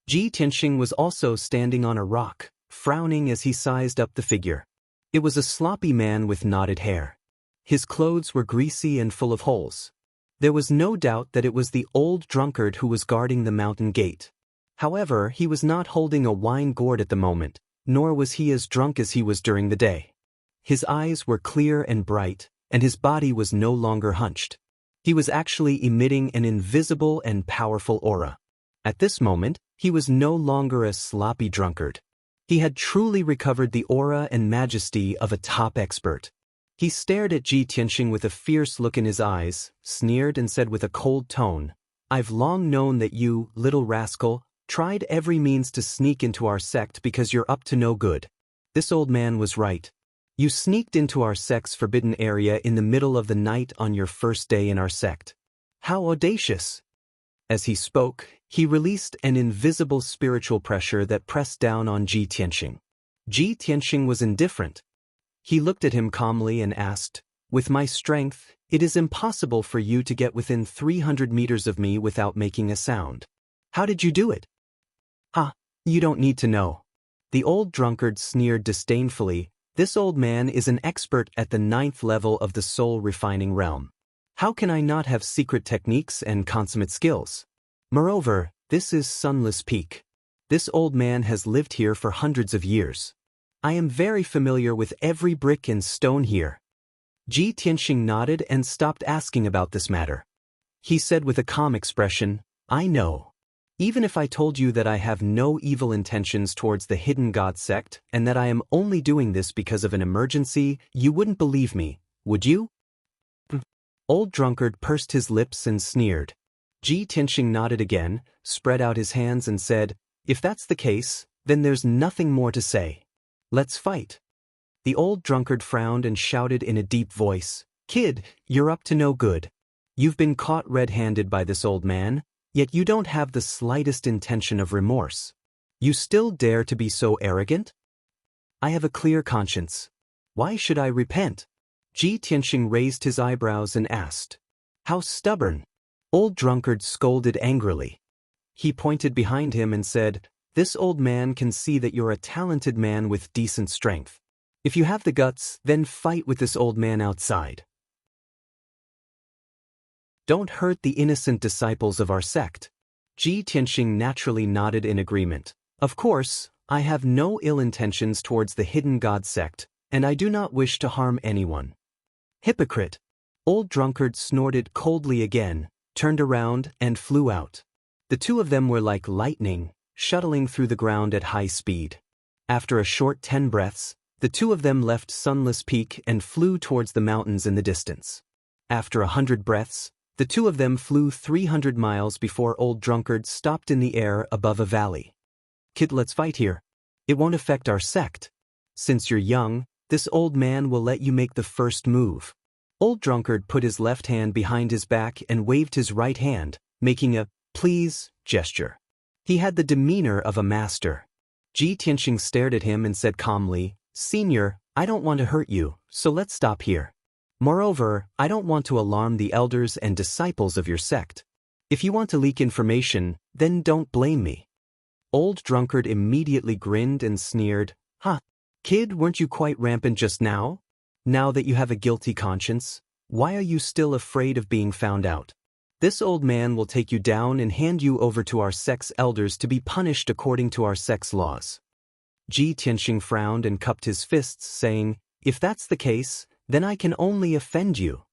Ji Tianxing was also standing on a rock, frowning as he sized up the figure. It was a sloppy man with knotted hair. His clothes were greasy and full of holes. There was no doubt that it was the old drunkard who was guarding the mountain gate. However, he was not holding a wine gourd at the moment, nor was he as drunk as he was during the day. His eyes were clear and bright, and his body was no longer hunched. He was actually emitting an invisible and powerful aura. At this moment, he was no longer a sloppy drunkard. He had truly recovered the aura and majesty of a top expert. He stared at Ji Tianxing with a fierce look in his eyes, sneered and said with a cold tone, "I've long known that you, little rascal, tried every means to sneak into our sect because you're up to no good." This old man was right. You sneaked into our sect's forbidden area in the middle of the night on your first day in our sect. How audacious! As he spoke, he released an invisible spiritual pressure that pressed down on Ji Tianxing. Ji Tianxing was indifferent. He looked at him calmly and asked, "With my strength, it is impossible for you to get within 300 meters of me without making a sound. How did you do it?" "Ah, you don't need to know." The old drunkard sneered disdainfully. "This old man is an expert at the 9th level of the soul refining realm. How can I not have secret techniques and consummate skills? Moreover, this is Sunless Peak. This old man has lived here for hundreds of years. I am very familiar with every brick and stone here." Ji Tianxing nodded and stopped asking about this matter. He said with a calm expression, "I know. Even if I told you that I have no evil intentions towards the hidden god sect and that I am only doing this because of an emergency, you wouldn't believe me, would you?" Old drunkard pursed his lips and sneered. Ji Tianxing nodded again, spread out his hands and said, "If that's the case, then there's nothing more to say. Let's fight." The old drunkard frowned and shouted in a deep voice, "Kid, you're up to no good. You've been caught red-handed by this old man, yet you don't have the slightest intention of remorse. You still dare to be so arrogant? I have a clear conscience. Why should I repent?" Ji Tianxing raised his eyebrows and asked, "How stubborn?" Old drunkard scolded angrily. He pointed behind him and said, "This old man can see that you're a talented man with decent strength. If you have the guts, then fight with this old man outside. Don't hurt the innocent disciples of our sect." Ji Tianxing naturally nodded in agreement. "Of course, I have no ill intentions towards the hidden god sect, and I do not wish to harm anyone." "Hypocrite!" Old drunkard snorted coldly again, turned around, and flew out. The two of them were like lightning, shuttling through the ground at high speed. After a short 10 breaths, the two of them left Sunless Peak and flew towards the mountains in the distance. After 100 breaths, the two of them flew 300 miles before old drunkard stopped in the air above a valley. "Kid, let's fight here. It won't affect our sect. Since you're young, this old man will let you make the first move." Old drunkard put his left hand behind his back and waved his right hand, making a "please" gesture. He had the demeanor of a master. Ji Tianxing stared at him and said calmly, "Senior, I don't want to hurt you, so let's stop here." Moreover, I don't want to alarm the elders and disciples of your sect. If you want to leak information, then don't blame me." Old Drunkard immediately grinned and sneered, "Huh, kid, weren't you quite rampant just now? Now that you have a guilty conscience, why are you still afraid of being found out? This old man will take you down and hand you over to our sect's elders to be punished according to our sect's laws." Ji Tianxing frowned and cupped his fists, saying, "If that's the case, then I can only offend you."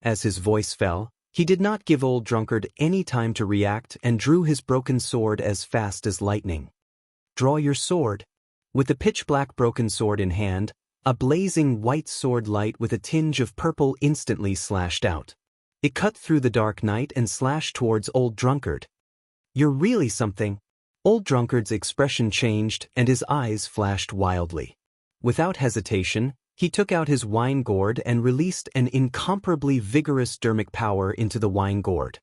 As his voice fell, he did not give Old Drunkard any time to react and drew his broken sword as fast as lightning. "Draw your sword." With the pitch-black broken sword in hand, a blazing white sword light with a tinge of purple instantly slashed out. It cut through the dark night and slashed towards Old Drunkard. "You're really something." Old Drunkard's expression changed and his eyes flashed wildly. Without hesitation, he took out his wine gourd and released an incomparably vigorous dermic power into the wine gourd.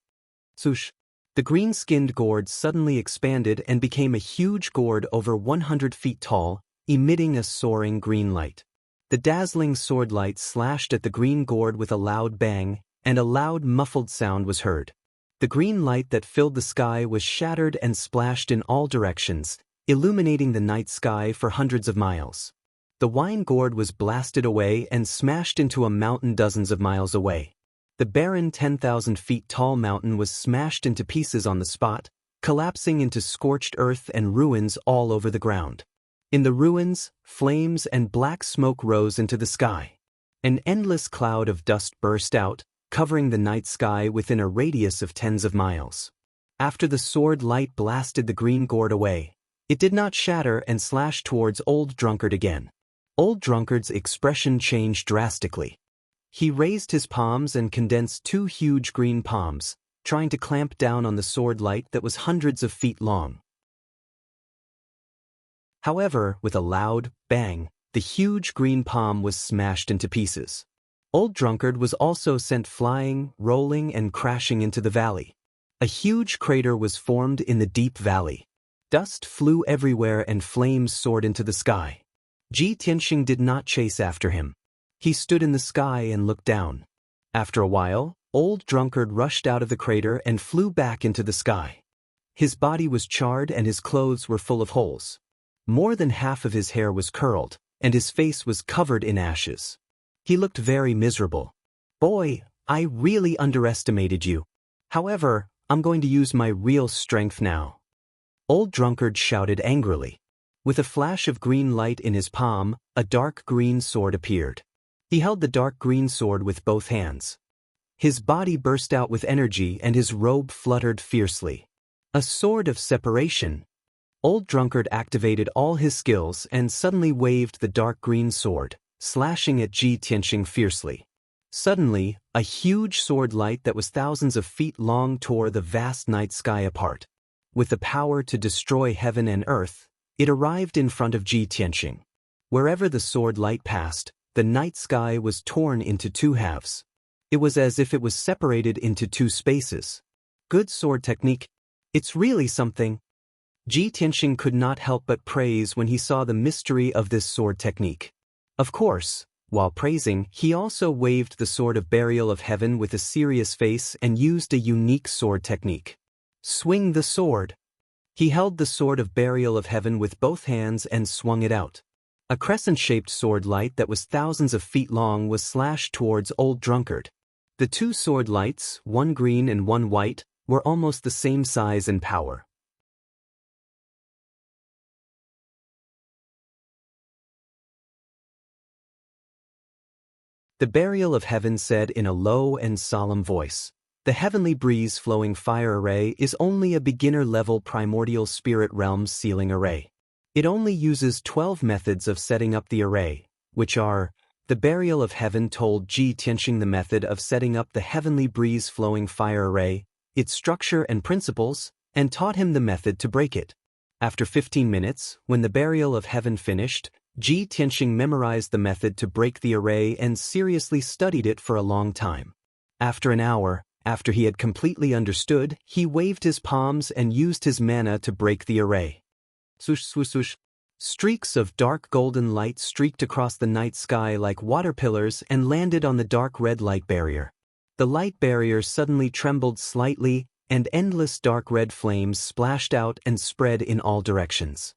Swoosh! The green-skinned gourd suddenly expanded and became a huge gourd over 100 feet tall, emitting a soaring green light. The dazzling sword light slashed at the green gourd with a loud bang, and a loud muffled sound was heard. The green light that filled the sky was shattered and splashed in all directions, illuminating the night sky for hundreds of miles. The wine gourd was blasted away and smashed into a mountain dozens of miles away. The barren 10,000 feet tall mountain was smashed into pieces on the spot, collapsing into scorched earth and ruins all over the ground. In the ruins, flames and black smoke rose into the sky. An endless cloud of dust burst out, covering the night sky within a radius of tens of miles. After the sword light blasted the green gourd away, it did not shatter and slash towards Old Drunkard again. Old Drunkard's expression changed drastically. He raised his palms and condensed two huge green palms, trying to clamp down on the sword light that was hundreds of feet long. However, with a loud bang, the huge green palm was smashed into pieces. Old Drunkard was also sent flying, rolling, and crashing into the valley. A huge crater was formed in the deep valley. Dust flew everywhere and flames soared into the sky. Ji Tianxing did not chase after him. He stood in the sky and looked down. After a while, Old Drunkard rushed out of the crater and flew back into the sky. His body was charred and his clothes were full of holes. More than half of his hair was curled, and his face was covered in ashes. He looked very miserable. "Boy, I really underestimated you. However, I'm going to use my real strength now." Old Drunkard shouted angrily. With a flash of green light in his palm, a dark green sword appeared. He held the dark green sword with both hands. His body burst out with energy and his robe fluttered fiercely. A sword of separation. Old Drunkard activated all his skills and suddenly waved the dark green sword, slashing at Ji Tianxing fiercely. Suddenly, a huge sword light that was thousands of feet long tore the vast night sky apart. With the power to destroy heaven and earth, it arrived in front of Ji Tianxing. Wherever the sword light passed, the night sky was torn into two halves. It was as if it was separated into two spaces. Good sword technique. It's really something. Ji Tianxing could not help but praise when he saw the mystery of this sword technique. Of course, while praising, he also waved the sword of burial of heaven with a serious face and used a unique sword technique. Swing the sword. He held the sword of burial of heaven with both hands and swung it out. A crescent-shaped sword light that was thousands of feet long was slashed towards Old Drunkard. The two sword lights, one green and one white, were almost the same size and power. The burial of heaven said in a low and solemn voice, "The heavenly breeze-flowing fire array is only a beginner-level primordial spirit realm sealing array. It only uses 12 methods of setting up the array, which are." The burial of heaven told Ji Tianxing the method of setting up the heavenly breeze-flowing fire array, its structure and principles, and taught him the method to break it. After 15 minutes, when the burial of heaven finished, Ji Tianxing memorized the method to break the array and seriously studied it for a long time. After an hour, after he had completely understood, he waved his palms and used his mana to break the array. Swoosh, swoosh, swoosh. Streaks of dark golden light streaked across the night sky like water pillars and landed on the dark red light barrier. The light barrier suddenly trembled slightly, and endless dark red flames splashed out and spread in all directions.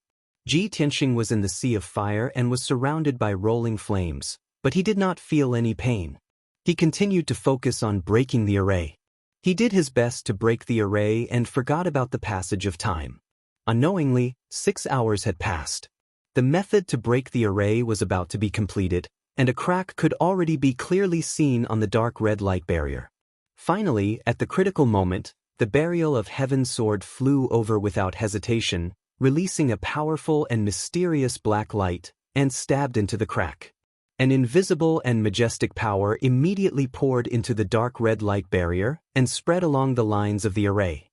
Ji Tianxing was in the sea of fire and was surrounded by rolling flames, but he did not feel any pain. He continued to focus on breaking the array. He did his best to break the array and forgot about the passage of time. Unknowingly, 6 hours had passed. The method to break the array was about to be completed, and a crack could already be clearly seen on the dark red light barrier. Finally, at the critical moment, the barrier of heaven's sword flew over without hesitation, releasing a powerful and mysterious black light, and stabbed into the crack. An invisible and majestic power immediately poured into the dark red light barrier and spread along the lines of the array.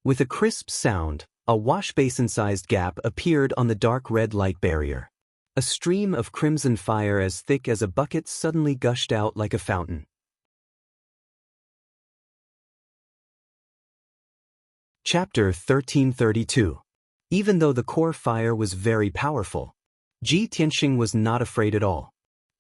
With a crisp sound, a wash-basin-sized gap appeared on the dark red light barrier. A stream of crimson fire as thick as a bucket suddenly gushed out like a fountain. Chapter 1332. Even though the core fire was very powerful, Ji Tianxing was not afraid at all.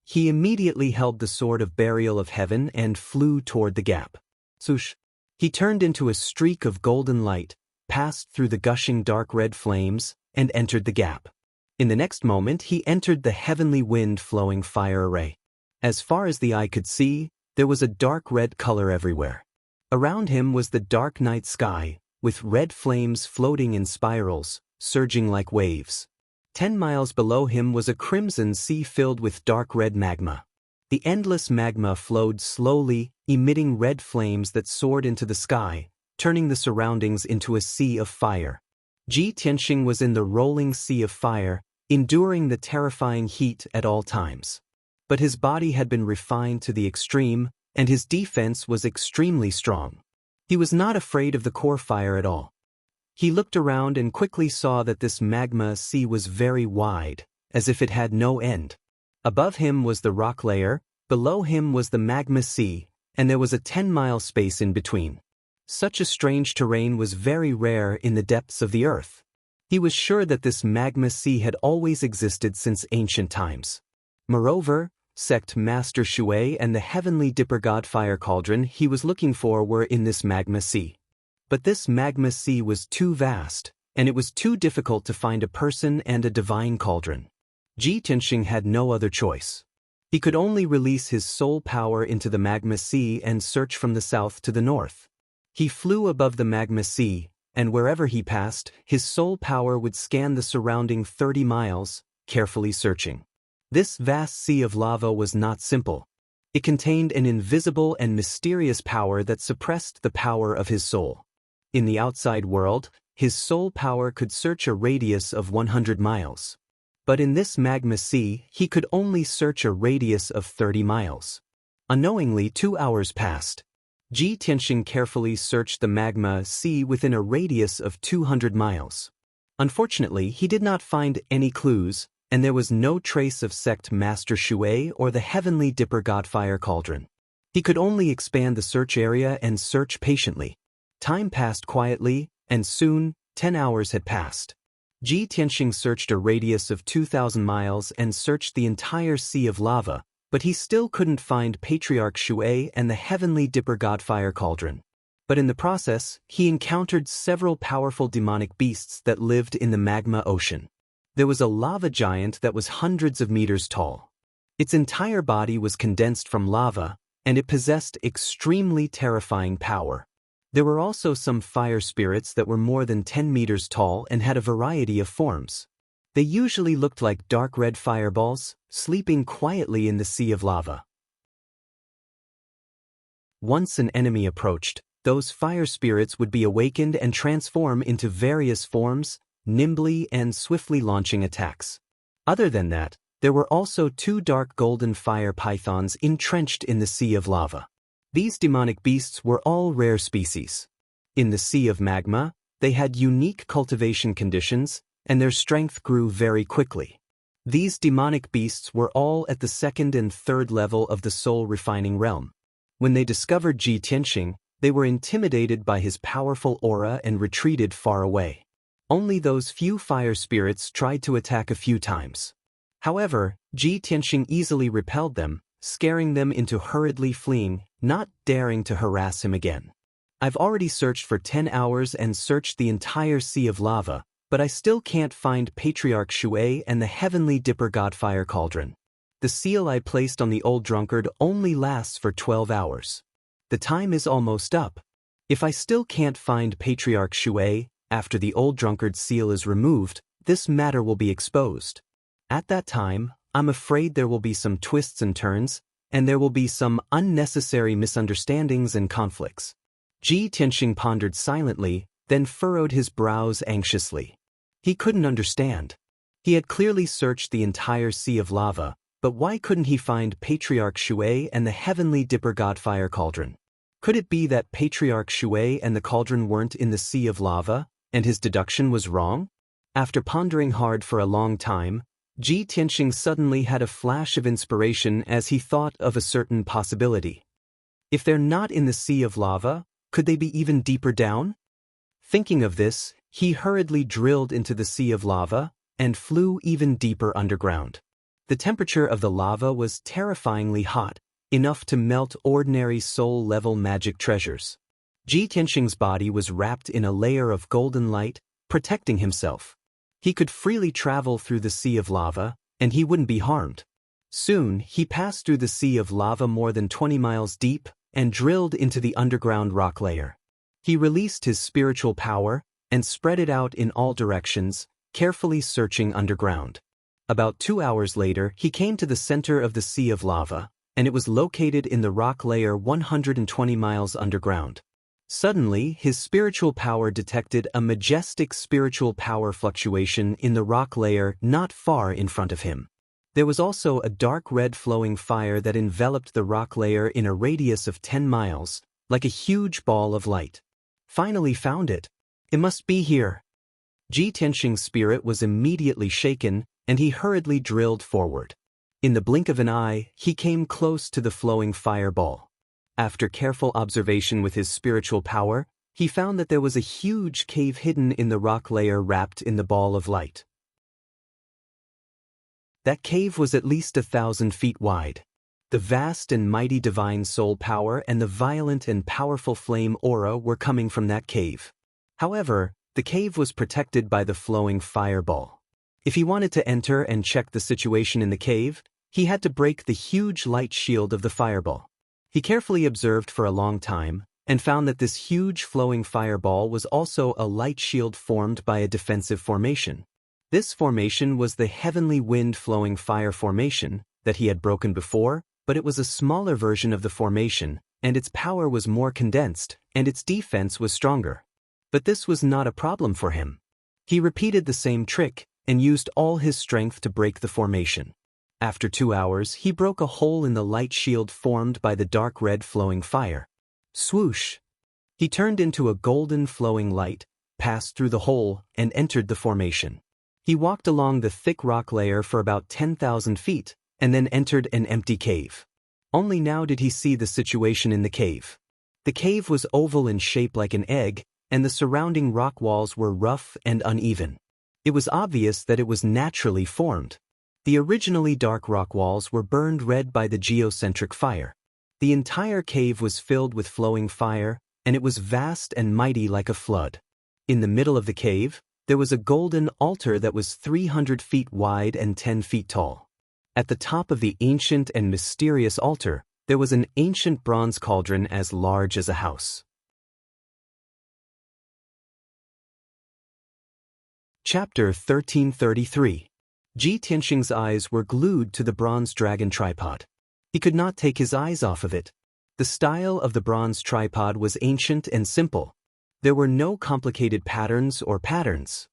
He immediately held the sword of burial of heaven and flew toward the gap. Swoosh! He turned into a streak of golden light, passed through the gushing dark red flames, and entered the gap. In the next moment he entered the heavenly wind-flowing fire array. As far as the eye could see, there was a dark red color everywhere. Around him was the dark night sky, with red flames floating in spirals, surging like waves. 10 miles below him was a crimson sea filled with dark red magma. The endless magma flowed slowly, emitting red flames that soared into the sky, turning the surroundings into a sea of fire. Ji Tianxing was in the rolling sea of fire, enduring the terrifying heat at all times. But his body had been refined to the extreme, and his defense was extremely strong. He was not afraid of the core fire at all. He looked around and quickly saw that this magma sea was very wide, as if it had no end. Above him was the rock layer, below him was the magma sea, and there was a 10-mile space in between. Such a strange terrain was very rare in the depths of the earth. He was sure that this magma sea had always existed since ancient times. Moreover, Sect Master Shui and the heavenly dipper god fire cauldron he was looking for were in this magma sea. But this magma sea was too vast, and it was too difficult to find a person and a divine cauldron. Ji Tianxing had no other choice. He could only release his soul power into the magma sea and search from the south to the north. He flew above the magma sea, and wherever he passed, his soul power would scan the surrounding 30 miles, carefully searching. This vast sea of lava was not simple. It contained an invisible and mysterious power that suppressed the power of his soul. In the outside world, his soul power could search a radius of 100 miles. But in this magma sea, he could only search a radius of 30 miles. Unknowingly, 2 hours passed. Ji Tianxing carefully searched the magma sea within a radius of 200 miles. Unfortunately, he did not find any clues, and there was no trace of Sect Master Shui or the heavenly dipper god fire cauldron. He could only expand the search area and search patiently. Time passed quietly, and soon, 10 hours had passed. Ji Tianxing searched a radius of 2,000 miles and searched the entire sea of lava, but he still couldn't find Patriarch Shui and the heavenly dipper god fire cauldron. But in the process, he encountered several powerful demonic beasts that lived in the magma ocean. There was a lava giant that was hundreds of meters tall. Its entire body was condensed from lava, and it possessed extremely terrifying power. There were also some fire spirits that were more than 10 meters tall and had a variety of forms. They usually looked like dark red fireballs, sleeping quietly in the sea of lava. Once an enemy approached, those fire spirits would be awakened and transform into various forms, nimbly and swiftly launching attacks. Other than that, there were also 2 dark golden fire pythons entrenched in the sea of lava. These demonic beasts were all rare species. In the sea of magma, they had unique cultivation conditions, and their strength grew very quickly. These demonic beasts were all at the 2nd and 3rd level of the soul refining realm. When they discovered Ji Tianxing, they were intimidated by his powerful aura and retreated far away. Only those few fire spirits tried to attack a few times. However, Ji Tianxing easily repelled them, scaring them into hurriedly fleeing, not daring to harass him again. I've already searched for 10 hours and searched the entire sea of lava, but I still can't find Patriarch Shui and the heavenly dipper godfire cauldron. The seal I placed on the old drunkard only lasts for 12 hours. The time is almost up. If I still can't find Patriarch Shui, after the old drunkard's seal is removed, this matter will be exposed. At that time, I'm afraid there will be some twists and turns, and there will be some unnecessary misunderstandings and conflicts. Ji Tianxing pondered silently, then furrowed his brows anxiously. He couldn't understand. He had clearly searched the entire sea of lava, but why couldn't he find Patriarch Shui and the heavenly dipper godfire cauldron? Could it be that Patriarch Shui and the cauldron weren't in the sea of lava, and his deduction was wrong? After pondering hard for a long time, Ji Tianxing suddenly had a flash of inspiration as he thought of a certain possibility. If they're not in the sea of lava, could they be even deeper down? Thinking of this, he hurriedly drilled into the sea of lava and flew even deeper underground. The temperature of the lava was terrifyingly hot, enough to melt ordinary soul-level magic treasures. Ji Tianxing's body was wrapped in a layer of golden light, protecting himself. He could freely travel through the sea of lava, and he wouldn't be harmed. Soon, he passed through the sea of lava more than 20 miles deep and drilled into the underground rock layer. He released his spiritual power and spread it out in all directions, carefully searching underground. About 2 hours later, he came to the center of the sea of lava, and it was located in the rock layer 120 miles underground. Suddenly, his spiritual power detected a majestic spiritual power fluctuation in the rock layer not far in front of him. There was also a dark red flowing fire that enveloped the rock layer in a radius of 10 miles, like a huge ball of light. Finally found it. It must be here. Ji Tianxing's spirit was immediately shaken, and he hurriedly drilled forward. In the blink of an eye, he came close to the flowing fireball. After careful observation with his spiritual power, he found that there was a huge cave hidden in the rock layer wrapped in the ball of light. That cave was at least 1,000 feet wide. The vast and mighty divine soul power and the violent and powerful flame aura were coming from that cave. However, the cave was protected by the flowing fireball. If he wanted to enter and check the situation in the cave, he had to break the huge light shield of the fireball. He carefully observed for a long time, and found that this huge flowing fireball was also a light shield formed by a defensive formation. This formation was the heavenly wind flowing fire formation that he had broken before, but it was a smaller version of the formation, and its power was more condensed, and its defense was stronger. But this was not a problem for him. He repeated the same trick, and used all his strength to break the formation. After 2 hours, he broke a hole in the light shield formed by the dark red flowing fire. Swoosh! He turned into a golden flowing light, passed through the hole, and entered the formation. He walked along the thick rock layer for about 10,000 feet, and then entered an empty cave. Only now did he see the situation in the cave. The cave was oval in shape like an egg, and the surrounding rock walls were rough and uneven. It was obvious that it was naturally formed. The originally dark rock walls were burned red by the geocentric fire. The entire cave was filled with flowing fire, and it was vast and mighty like a flood. In the middle of the cave, there was a golden altar that was 300 feet wide and 10 feet tall. At the top of the ancient and mysterious altar, there was an ancient bronze cauldron as large as a house. Chapter 1333. Ji Tianxing's eyes were glued to the bronze dragon tripod. He could not take his eyes off of it. The style of the bronze tripod was ancient and simple. There were no complicated patterns or patterns.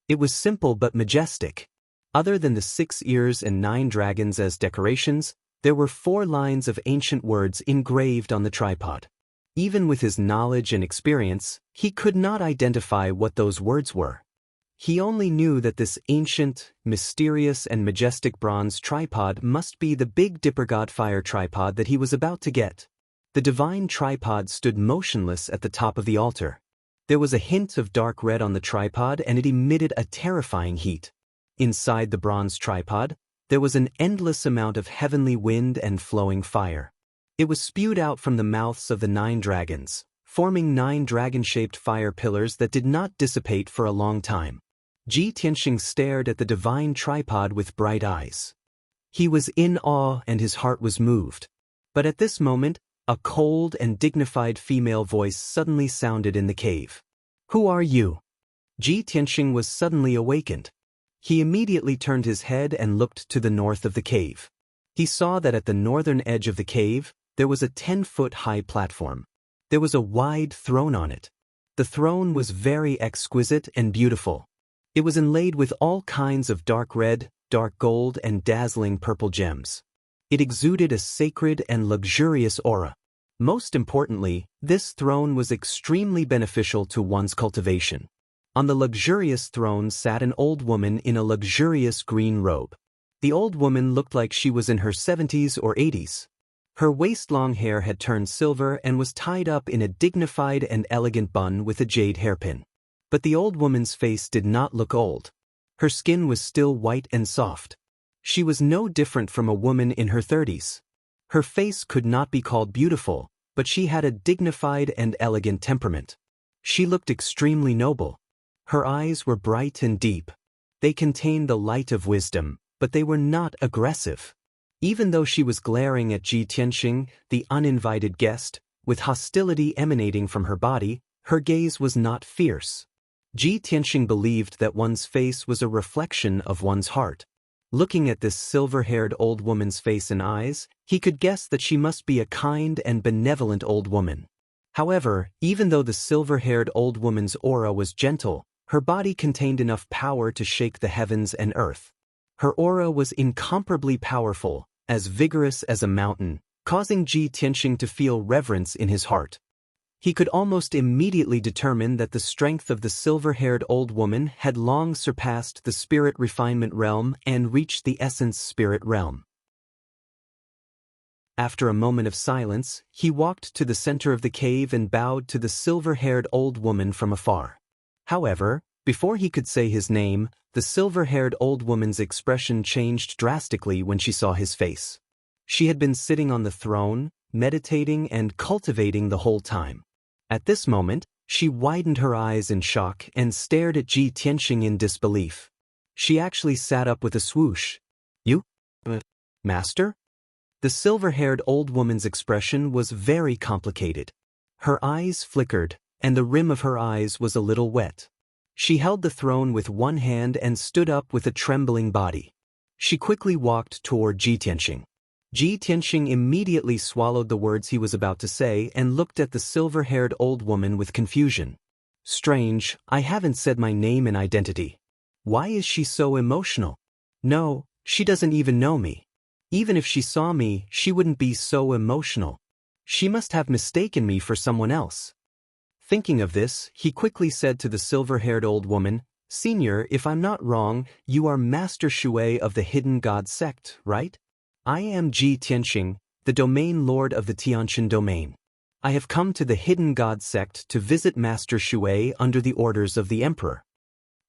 It was simple but majestic. Other than the 6 ears and 9 dragons as decorations, there were 4 lines of ancient words engraved on the tripod. Even with his knowledge and experience, he could not identify what those words were. He only knew that this ancient, mysterious, and majestic bronze tripod must be the Big Dipper Godfire tripod that he was about to get. The divine tripod stood motionless at the top of the altar. There was a hint of dark red on the tripod and it emitted a terrifying heat. Inside the bronze tripod, there was an endless amount of heavenly wind and flowing fire. It was spewed out from the mouths of the 9 dragons, forming 9 dragon-shaped fire pillars that did not dissipate for a long time. Ji Tianxing stared at the divine tripod with bright eyes. He was in awe and his heart was moved. But at this moment, a cold and dignified female voice suddenly sounded in the cave. "Who are you?" Ji Tianxing was suddenly awakened. He immediately turned his head and looked to the north of the cave. He saw that at the northern edge of the cave, there was a 10-foot-high platform. There was a wide throne on it. The throne was very exquisite and beautiful. It was inlaid with all kinds of dark red, dark gold, and dazzling purple gems. It exuded a sacred and luxurious aura. Most importantly, this throne was extremely beneficial to one's cultivation. On the luxurious throne sat an old woman in a luxurious green robe. The old woman looked like she was in her 70s or 80s. Her waist-long hair had turned silver and was tied up in a dignified and elegant bun with a jade hairpin. But the old woman's face did not look old. Her skin was still white and soft. She was no different from a woman in her 30s. Her face could not be called beautiful, but she had a dignified and elegant temperament. She looked extremely noble. Her eyes were bright and deep. They contained the light of wisdom, but they were not aggressive. Even though she was glaring at Ji Tianxing, the uninvited guest, with hostility emanating from her body, her gaze was not fierce. Ji Tianxing believed that one's face was a reflection of one's heart. Looking at this silver-haired old woman's face and eyes, he could guess that she must be a kind and benevolent old woman. However, even though the silver-haired old woman's aura was gentle, her body contained enough power to shake the heavens and earth. Her aura was incomparably powerful, as vigorous as a mountain, causing Ji Tianxing to feel reverence in his heart. He could almost immediately determine that the strength of the silver-haired old woman had long surpassed the spirit refinement realm and reached the essence spirit realm. After a moment of silence, he walked to the center of the cave and bowed to the silver-haired old woman from afar. However, before he could say his name, the silver-haired old woman's expression changed drastically when she saw his face. She had been sitting on the throne, meditating and cultivating the whole time. At this moment, she widened her eyes in shock and stared at Ji Tianxing in disbelief. She actually sat up with a swoosh. "You? Master?" The silver-haired old woman's expression was very complicated. Her eyes flickered, and the rim of her eyes was a little wet. She held the throne with one hand and stood up with a trembling body. She quickly walked toward Ji Tianxing. Ji Tianxing immediately swallowed the words he was about to say and looked at the silver-haired old woman with confusion. Strange, I haven't said my name and identity. Why is she so emotional? No, she doesn't even know me. Even if she saw me, she wouldn't be so emotional. She must have mistaken me for someone else. Thinking of this, he quickly said to the silver-haired old woman, "Senior, if I'm not wrong, you are Master Shui of the Hidden God sect, right? I am Ji Tianxing, the domain lord of the Tianxin domain. I have come to the Hidden God sect to visit Master Shui under the orders of the Emperor."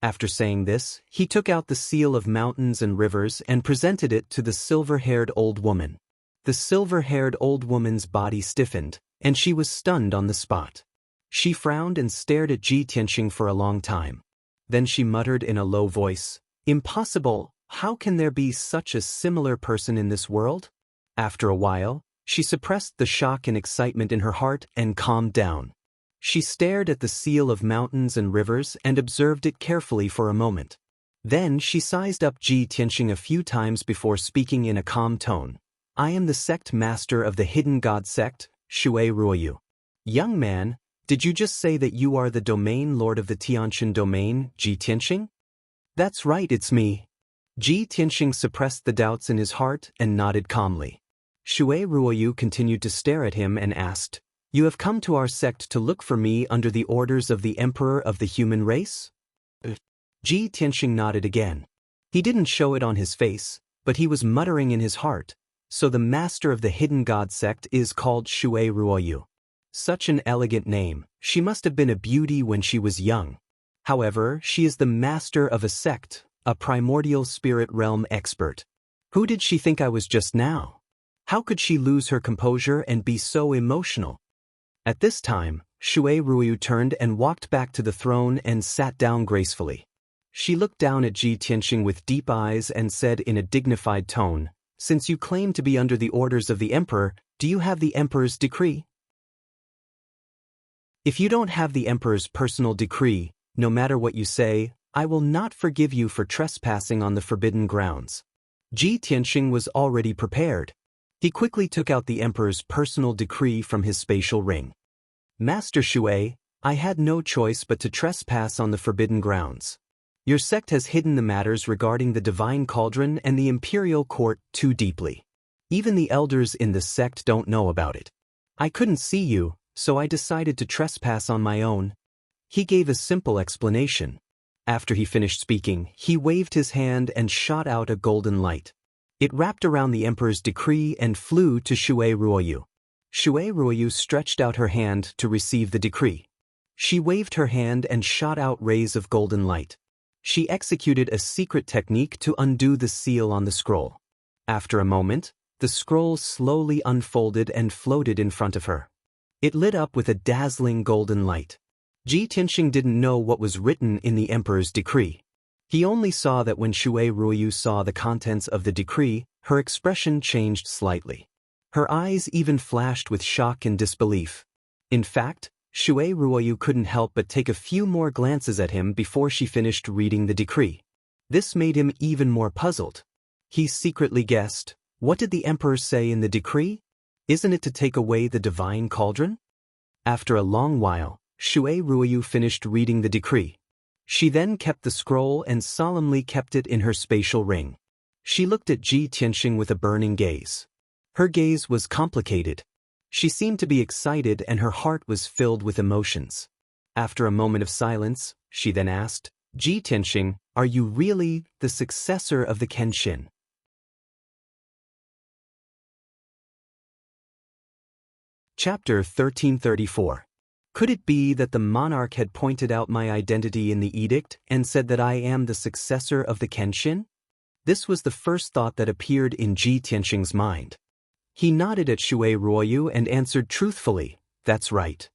After saying this, he took out the seal of mountains and rivers and presented it to the silver-haired old woman. The silver-haired old woman's body stiffened, and she was stunned on the spot. She frowned and stared at Ji Tianxing for a long time. Then she muttered in a low voice, "Impossible, how can there be such a similar person in this world?" After a while, she suppressed the shock and excitement in her heart and calmed down. She stared at the seal of mountains and rivers and observed it carefully for a moment. Then she sized up Ji Tianxing a few times before speaking in a calm tone. "I am the sect master of the Hidden God sect, Shui Ruoyu." "Young man, did you just say that you are the domain lord of the Tianxin domain, Ji Tianxing?" "That's right, it's me." Ji Tianxing suppressed the doubts in his heart and nodded calmly. Shui Ruoyu continued to stare at him and asked, "You have come to our sect to look for me under the orders of the Emperor of the human race?" Ji Tianxing nodded again. He didn't show it on his face, but he was muttering in his heart, "So the master of the Hidden God sect is called Shui Ruoyu. Such an elegant name. She must have been a beauty when she was young. However, she is the master of a sect, a primordial spirit realm expert. Who did she think I was just now? How could she lose her composure and be so emotional? At this time, Shui Ruoyu turned and walked back to the throne and sat down gracefully. She looked down at Ji Tianxing with deep eyes and said in a dignified tone, "Since you claim to be under the orders of the emperor, do you have the emperor's decree?" "If you don't have the emperor's personal decree, no matter what you say, I will not forgive you for trespassing on the forbidden grounds." Ji Tianxing was already prepared. He quickly took out the emperor's personal decree from his spatial ring. "Master Shui, I had no choice but to trespass on the forbidden grounds. Your sect has hidden the matters regarding the divine cauldron and the imperial court too deeply. Even the elders in the sect don't know about it. I couldn't see you, so I decided to trespass on my own." He gave a simple explanation. After he finished speaking, he waved his hand and shot out a golden light. It wrapped around the emperor's decree and flew to Shui Ruoyu. Shui Ruoyu stretched out her hand to receive the decree. She waved her hand and shot out rays of golden light. She executed a secret technique to undo the seal on the scroll. After a moment, the scroll slowly unfolded and floated in front of her. It lit up with a dazzling golden light. Ji Tianxing didn't know what was written in the emperor's decree. He only saw that when Shui Ruoyu saw the contents of the decree, her expression changed slightly. Her eyes even flashed with shock and disbelief. In fact, Shui Ruoyu couldn't help but take a few more glances at him before she finished reading the decree. This made him even more puzzled. He secretly guessed, what did the emperor say in the decree? Isn't it to take away the divine cauldron? After a long while, Shui Ruoyu finished reading the decree. She then kept the scroll and solemnly kept it in her spatial ring. She looked at Ji Tianxing with a burning gaze. Her gaze was complicated. She seemed to be excited and her heart was filled with emotions. After a moment of silence, she then asked, "Ji Tianxing, are you really the successor of the Kenshin?" Chapter 1334. Could it be that the monarch had pointed out my identity in the edict and said that I am the successor of the Kenshin? This was the first thought that appeared in Ji Tianxing's mind. He nodded at Shui Ruoyu and answered truthfully, "That's right."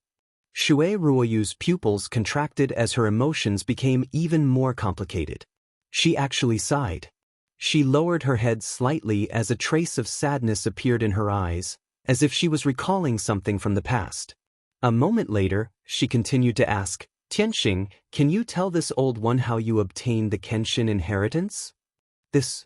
Shui Ruoyu's pupils contracted as her emotions became even more complicated. She actually sighed. She lowered her head slightly as a trace of sadness appeared in her eyes, as if she was recalling something from the past. A moment later, she continued to ask, "Tianxing, can you tell this old one how you obtained the Kenshin inheritance?" This.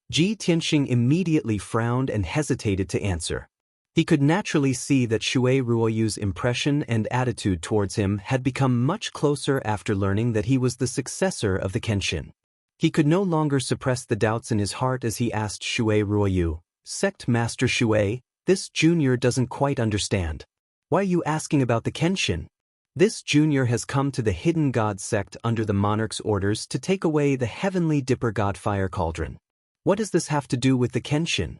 Ji Tianxing immediately frowned and hesitated to answer. He could naturally see that Shui Ruoyu's impression and attitude towards him had become much closer after learning that he was the successor of the Kenshin. He could no longer suppress the doubts in his heart as he asked Shui Ruoyu, "Sect Master Shui, this junior doesn't quite understand. Why are you asking about the Kenshin? This junior has come to the hidden god sect under the monarch's orders to take away the heavenly dipper god fire cauldron. What does this have to do with the Kenshin?"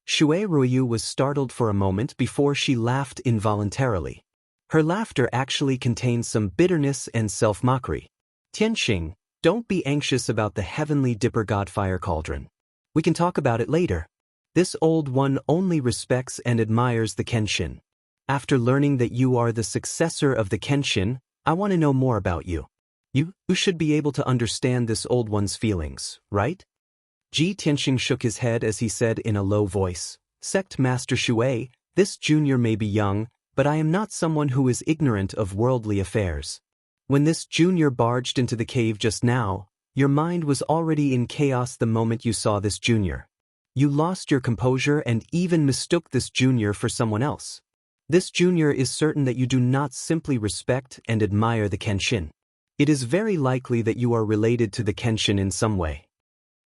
Shui Ruoyu was startled for a moment before she laughed involuntarily. Her laughter actually contained some bitterness and self-mockery. "Tianxing, don't be anxious about the heavenly dipper god fire cauldron. We can talk about it later. This old one only respects and admires the Kenshin. After learning that you are the successor of the Kenshin, I want to know more about you. You should be able to understand this old one's feelings, right?" Ji Tianxing shook his head as he said in a low voice, "Sect Master Shui, this junior may be young, but I am not someone who is ignorant of worldly affairs. When this junior barged into the cave just now, your mind was already in chaos the moment you saw this junior. You lost your composure and even mistook this junior for someone else. This junior is certain that you do not simply respect and admire the Kenshin. It is very likely that you are related to the Kenshin in some way."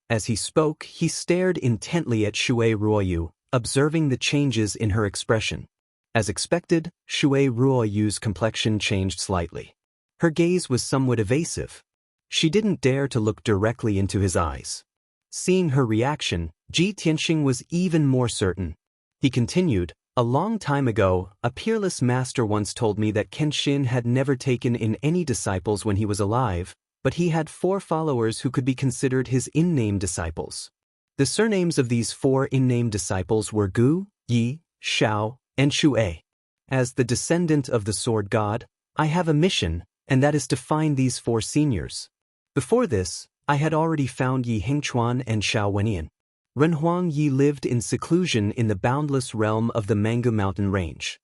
As he spoke, he stared intently at Shui Ruoyu, observing the changes in her expression. As expected, Shui Ruoyu's complexion changed slightly. Her gaze was somewhat evasive. She didn't dare to look directly into his eyes. Seeing her reaction, Ji Tianxing was even more certain. He continued, A long time ago, a peerless master once told me that Kenshin had never taken in any disciples when he was alive, but he had 4 followers who could be considered his in-name disciples. The surnames of these 4 in-name disciples were Gu, Yi, Xiao, and Xue. As the descendant of the sword god, I have a mission, and that is to find these 4 seniors. Before this, I had already found Yi Hengchuan and Xiao Wenyan. Renhuang Yi lived in seclusion in the boundless realm of the Mangu mountain range.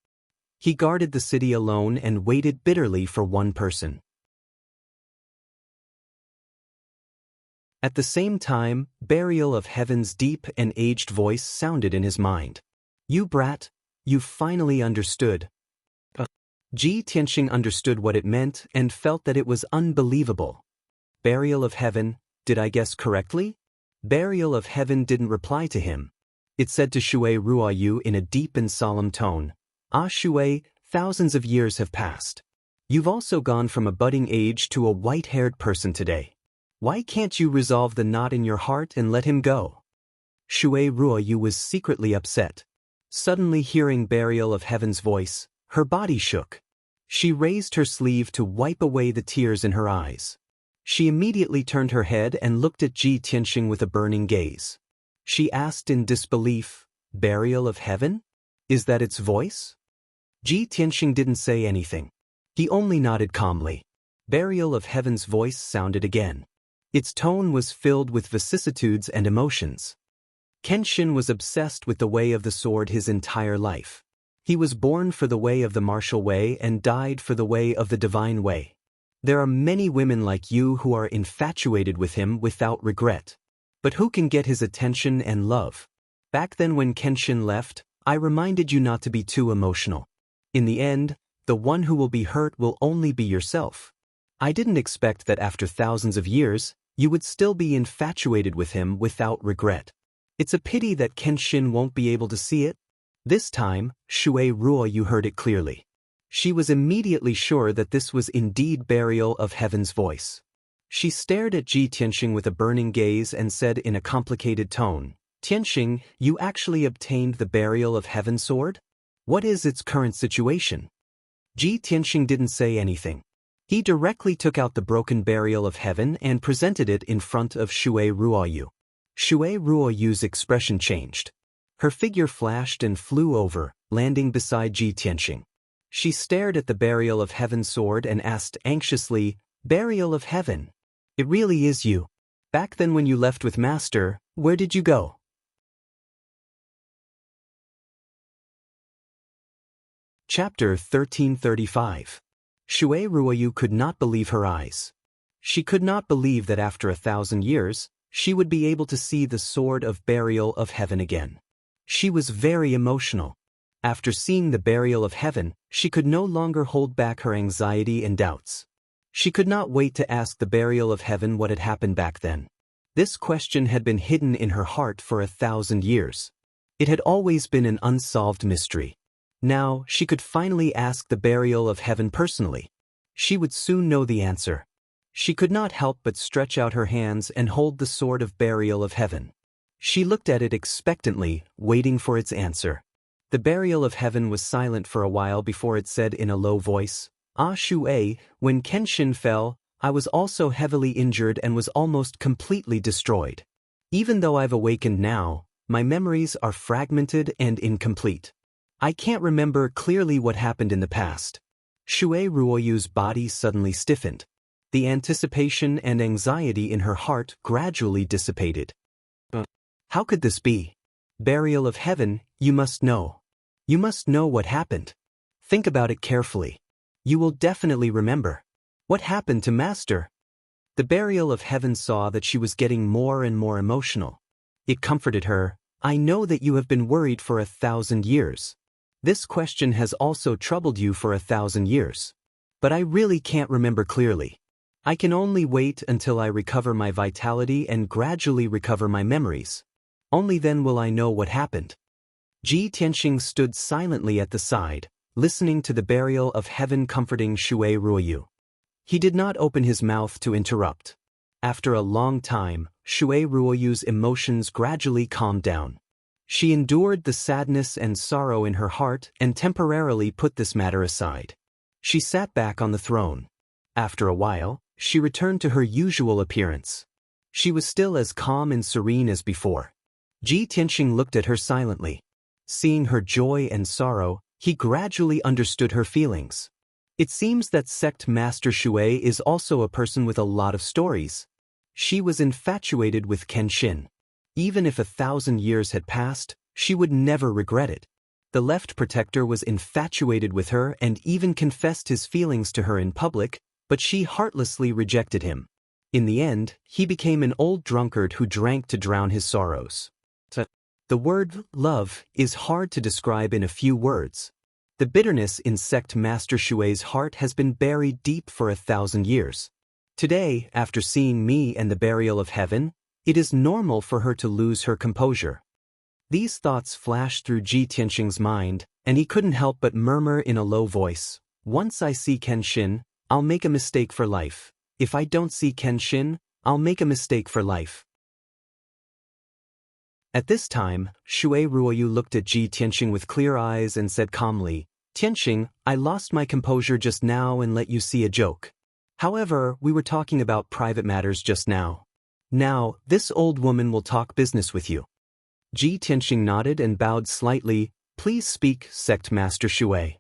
He guarded the city alone and waited bitterly for one person. At the same time, Burial of Heaven's deep and aged voice sounded in his mind. You brat, you've finally understood. Ji Tianxing understood what it meant and felt that it was unbelievable. Burial of Heaven, did I guess correctly? Burial of Heaven didn't reply to him. It said to Xue Ruoyu in a deep and solemn tone, Ah Xue, thousands of years have passed. You've also gone from a budding age to a white-haired person today. Why can't you resolve the knot in your heart and let him go? Xue Ruoyu was secretly upset. Suddenly hearing Burial of Heaven's voice, her body shook. She raised her sleeve to wipe away the tears in her eyes. She immediately turned her head and looked at Ji Tianxing with a burning gaze. She asked in disbelief, Burial of Heaven? Is that its voice? Ji Tianxing didn't say anything. He only nodded calmly. Burial of Heaven's voice sounded again. Its tone was filled with vicissitudes and emotions. Kenshin was obsessed with the way of the sword his entire life. He was born for the way of the martial way and died for the way of the divine way. There are many women like you who are infatuated with him without regret. But who can get his attention and love? Back then when Kenshin left, I reminded you not to be too emotional. In the end, the one who will be hurt will only be yourself. I didn't expect that after thousands of years, you would still be infatuated with him without regret. It's a pity that Kenshin won't be able to see it. This time, Xue Ruoyu heard it clearly. She was immediately sure that this was indeed Burial of Heaven's voice. She stared at Ji Tianxing with a burning gaze and said in a complicated tone, Tianxing, you actually obtained the Burial of Heaven sword? What is its current situation? Ji Tianxing didn't say anything. He directly took out the broken Burial of Heaven and presented it in front of Xue Ruoyu. Xue Ruoyu's expression changed. Her figure flashed and flew over, landing beside Ji Tianxing. She stared at the Burial of Heaven sword and asked anxiously, Burial of Heaven? It really is you. Back then when you left with Master, where did you go? Chapter 1335. Xue Ruoyu could not believe her eyes. She could not believe that after 1,000 years, she would be able to see the sword of Burial of Heaven again. She was very emotional. After seeing the Burial of Heaven, she could no longer hold back her anxiety and doubts. She could not wait to ask the Burial of Heaven what had happened back then. This question had been hidden in her heart for 1,000 years. It had always been an unsolved mystery. Now, she could finally ask the Burial of Heaven personally. She would soon know the answer. She could not help but stretch out her hands and hold the sword of Burial of Heaven. She looked at it expectantly, waiting for its answer. The Burial of Heaven was silent for a while before it said in a low voice, Ah Xue, when Kenshin fell, I was also heavily injured and was almost completely destroyed. Even though I've awakened now, my memories are fragmented and incomplete. I can't remember clearly what happened in the past. Xue Ruoyu's body suddenly stiffened. The anticipation and anxiety in her heart gradually dissipated. How could this be? Burial of Heaven, you must know. You must know what happened. Think about it carefully. You will definitely remember. What happened to Master? The Burial of Heaven saw that she was getting more and more emotional. It comforted her. I know that you have been worried for 1,000 years. This question has also troubled you for 1,000 years. But I really can't remember clearly. I can only wait until I recover my vitality and gradually recover my memories. Only then will I know what happened. Ji Tianxing stood silently at the side, listening to the Burial of Heaven comforting Xue Ruoyu. He did not open his mouth to interrupt. After a long time, Xue Ruoyu's emotions gradually calmed down. She endured the sadness and sorrow in her heart and temporarily put this matter aside. She sat back on the throne. After a while, she returned to her usual appearance. She was still as calm and serene as before. Ji Tianxing looked at her silently. Seeing her joy and sorrow, he gradually understood her feelings. It seems that sect master Shui is also a person with a lot of stories. She was infatuated with Kenshin. Even if 1,000 years had passed, she would never regret it. The left protector was infatuated with her and even confessed his feelings to her in public, but she heartlessly rejected him. In the end, he became an old drunkard who drank to drown his sorrows. The word love is hard to describe in a few words. The bitterness in sect master Shui's heart has been buried deep for 1,000 years. Today, after seeing me and the burial of heaven, it is normal for her to lose her composure. These thoughts flashed through Ji Tianxing's mind, and he couldn't help but murmur in a low voice, "Once I see Kenshin, I'll make a mistake for life. If I don't see Kenshin, I'll make a mistake for life." At this time, Shui Ruoyu looked at Ji Tianxing with clear eyes and said calmly, "Tianxing, I lost my composure just now and let you see a joke. However, we were talking about private matters just now. Now, this old woman will talk business with you." Ji Tianxing nodded and bowed slightly. "Please speak, sect master Shui."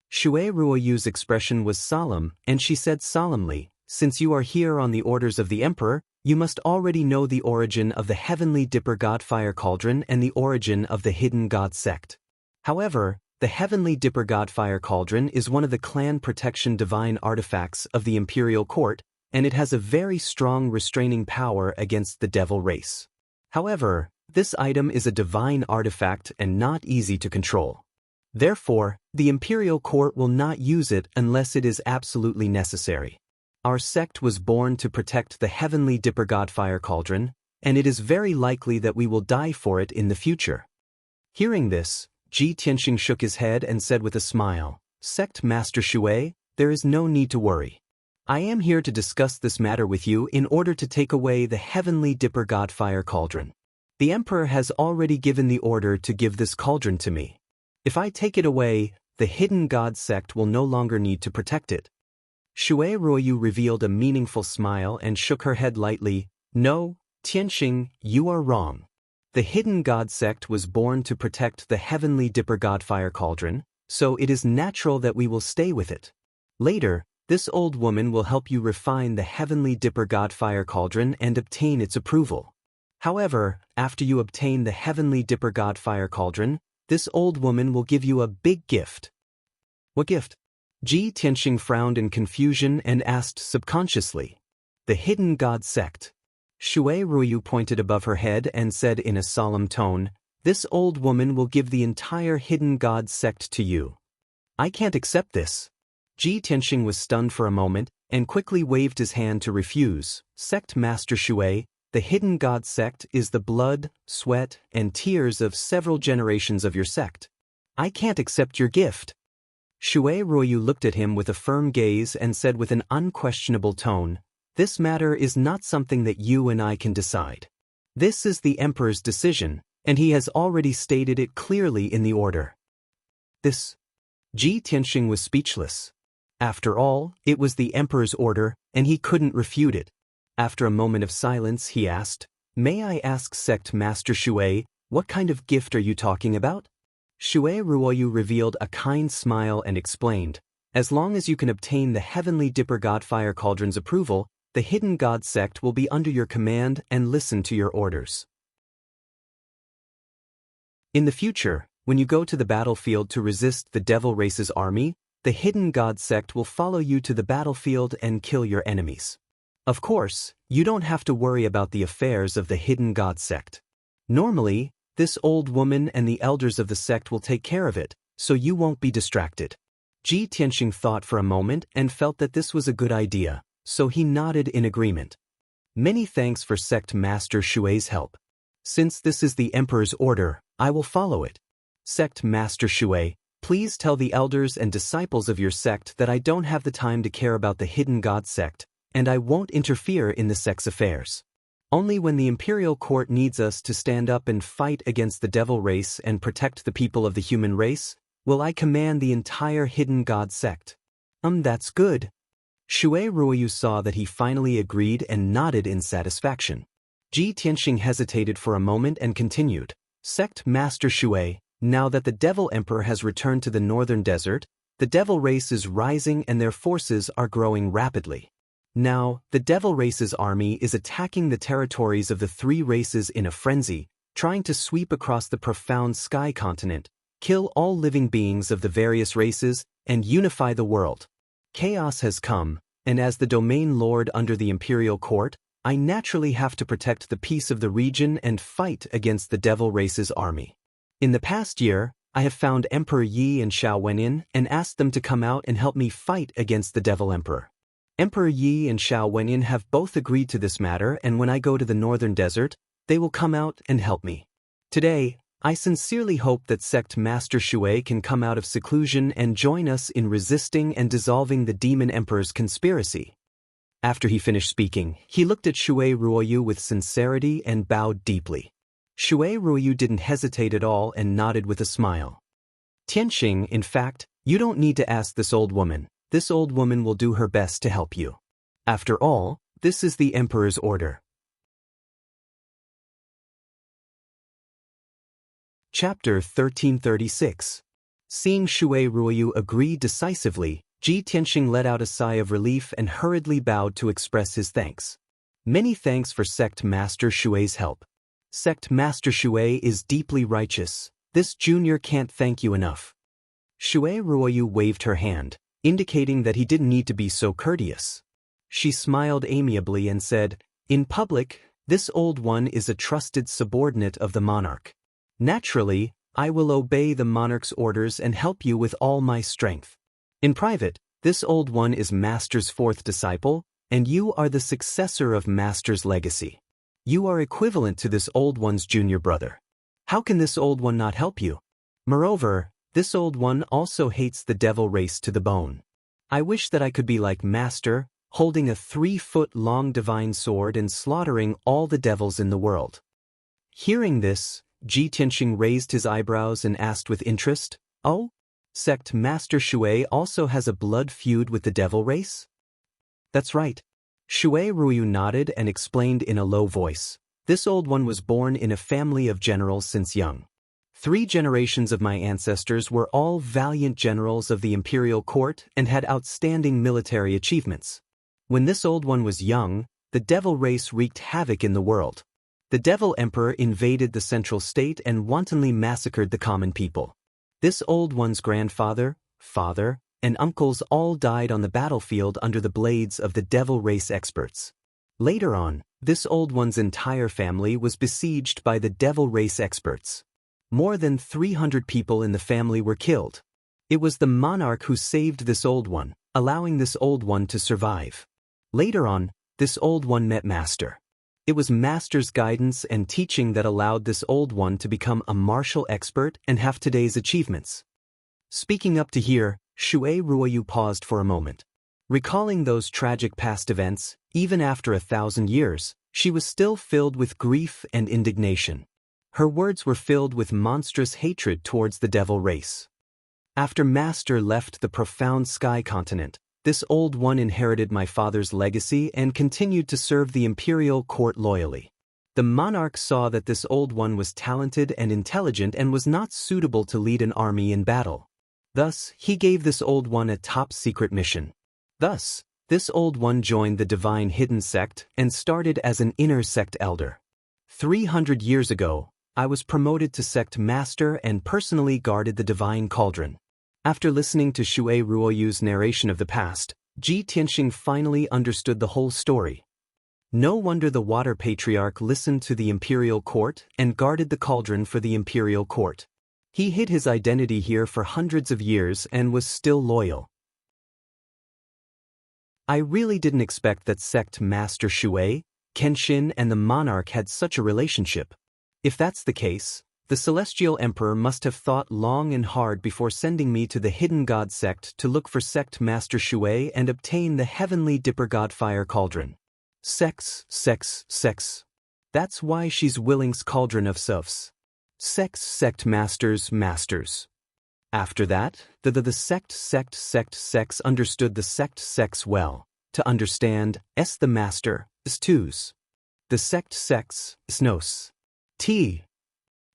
Shui Ruoyu's expression was solemn, and she said solemnly, "Since you are here on the orders of the emperor, you must already know the origin of the heavenly dipper god fire cauldron and the origin of the hidden god sect. However, the heavenly dipper god fire cauldron is one of the clan protection divine artifacts of the imperial court, and it has a very strong restraining power against the devil race. However, this item is a divine artifact and not easy to control. Therefore, the imperial court will not use it unless it is absolutely necessary. Our sect was born to protect the heavenly dipper god fire cauldron, and it is very likely that we will die for it in the future." Hearing this, Ji Tianxing shook his head and said with a smile, "Sect Master Shui, there is no need to worry. I am here to discuss this matter with you in order to take away the heavenly dipper god fire cauldron. The emperor has already given the order to give this cauldron to me. If I take it away, the hidden god sect will no longer need to protect it." Shui Ruoyu revealed a meaningful smile and shook her head lightly. "No, Tianxing, you are wrong. The hidden god sect was born to protect the heavenly dipper god fire cauldron, so it is natural that we will stay with it. Later, this old woman will help you refine the heavenly dipper god fire cauldron and obtain its approval. However, after you obtain the heavenly dipper god fire cauldron, this old woman will give you a big gift." "What gift?" Ji Tianxing frowned in confusion and asked subconsciously. "The hidden god sect." Shui Ruoyu pointed above her head and said in a solemn tone, "This old woman will give the entire hidden god sect to you." "I can't accept this." Ji Tianxing was stunned for a moment and quickly waved his hand to refuse. "Sect Master Shui, the hidden god sect is the blood, sweat, and tears of several generations of your sect. I can't accept your gift." Shui Ruoyu looked at him with a firm gaze and said with an unquestionable tone, "This matter is not something that you and I can decide. This is the emperor's decision, and he has already stated it clearly in the order." This. Ji Tianxing was speechless. After all, it was the emperor's order, and he couldn't refute it. After a moment of silence, he asked, "May I ask sect master Shui, what kind of gift are you talking about?" Shui Ruoyu revealed a kind smile and explained, "As long as you can obtain the heavenly dipper god fire cauldron's approval, the hidden god sect will be under your command and listen to your orders. In the future, when you go to the battlefield to resist the devil race's army, the hidden god sect will follow you to the battlefield and kill your enemies. Of course, you don't have to worry about the affairs of the hidden god sect. Normally, this old woman and the elders of the sect will take care of it, so you won't be distracted." Ji Tianxing thought for a moment and felt that this was a good idea, so he nodded in agreement. "Many thanks for sect master Shui's help. Since this is the emperor's order, I will follow it. Sect master Shui, please tell the elders and disciples of your sect that I don't have the time to care about the hidden god sect, and I won't interfere in the sect's affairs." Only when the imperial court needs us to stand up and fight against the devil race and protect the people of the human race, will I command the entire hidden god sect. That's good. Shui Ruoyu saw that he finally agreed and nodded in satisfaction. Ji Tianxing hesitated for a moment and continued. Sect Master Shui, now that the Devil Emperor has returned to the northern desert, the Devil race is rising and their forces are growing rapidly. Now, the Devil race's army is attacking the territories of the three races in a frenzy, trying to sweep across the profound sky continent, kill all living beings of the various races, and unify the world. Chaos has come, and as the domain lord under the imperial court, I naturally have to protect the peace of the region and fight against the Devil race's army. In the past year, I have found Emperor Yi and Xiao Wenin and asked them to come out and help me fight against the Devil Emperor. Emperor Yi and Xiao Wenin have both agreed to this matter, and when I go to the northern desert, they will come out and help me. Today, I sincerely hope that Sect Master Shui can come out of seclusion and join us in resisting and dissolving the Demon Emperor's conspiracy. After he finished speaking, he looked at Shui Ruoyu with sincerity and bowed deeply. Shui Ruoyu didn't hesitate at all and nodded with a smile. Tianxing, in fact, you don't need to ask this old woman. This old woman will do her best to help you. After all, this is the Emperor's order. Chapter 1336. Seeing Shui Ruoyu agree decisively, Ji Tianxing let out a sigh of relief and hurriedly bowed to express his thanks. Many thanks for Sect Master Shui's help. Sect Master Shui is deeply righteous. This junior can't thank you enough. Shui Ruoyu waved her hand, indicating that he didn't need to be so courteous. She smiled amiably and said, "In public, this old one is a trusted subordinate of the monarch. Naturally, I will obey the monarch's orders and help you with all my strength. In private, this old one is Master's fourth disciple, and you are the successor of Master's legacy. You are equivalent to this old one's junior brother. How can this old one not help you? Moreover, this old one also hates the devil race to the bone. I wish that I could be like Master, holding a 3-foot-long divine sword and slaughtering all the devils in the world." Hearing this, Ji Tianxing raised his eyebrows and asked with interest, "Oh? Sect Master Shui also has a blood feud with the devil race?" "That's right." Shui Ruoyu nodded and explained in a low voice. "This old one was born in a family of generals since young. 3 generations of my ancestors were all valiant generals of the imperial court and had outstanding military achievements. When this old one was young, the devil race wreaked havoc in the world. The Devil Emperor invaded the central state and wantonly massacred the common people. This old one's grandfather, father, and uncles all died on the battlefield under the blades of the devil race experts. Later on, this old one's entire family was besieged by the devil race experts. More than 300 people in the family were killed. It was the monarch who saved this old one, allowing this old one to survive. Later on, this old one met Master. It was Master's guidance and teaching that allowed this old one to become a martial expert and have today's achievements." Speaking up to here, Shui Ruoyu paused for a moment. Recalling those tragic past events, even after 1,000 years, she was still filled with grief and indignation. Her words were filled with monstrous hatred towards the devil race. After Master left the profound sky continent, this old one inherited my father's legacy and continued to serve the imperial court loyally. The monarch saw that this old one was talented and intelligent and was not suitable to lead an army in battle. Thus, he gave this old one a top-secret mission. Thus, this old one joined the divine hidden sect and started as an inner sect elder. 300 years ago, I was promoted to sect master and personally guarded the divine cauldron. After listening to Shui Ruoyu's narration of the past, Ji Tianxing finally understood the whole story. No wonder the water patriarch listened to the imperial court and guarded the cauldron for the imperial court. He hid his identity here for hundreds of years and was still loyal. I really didn't expect that sect Master Shui, Kenshin, and the monarch had such a relationship. If that's the case, the Celestial Emperor must have thought long and hard before sending me to the Hidden God sect to look for Sect Master Shui and obtain the Heavenly Dipper God Fire Cauldron. Sex. That's why she's Willing's cauldron of sofs. Sect masters. After that, the sect understood the sects well. To understand, the master, twos. The sects, snos. T.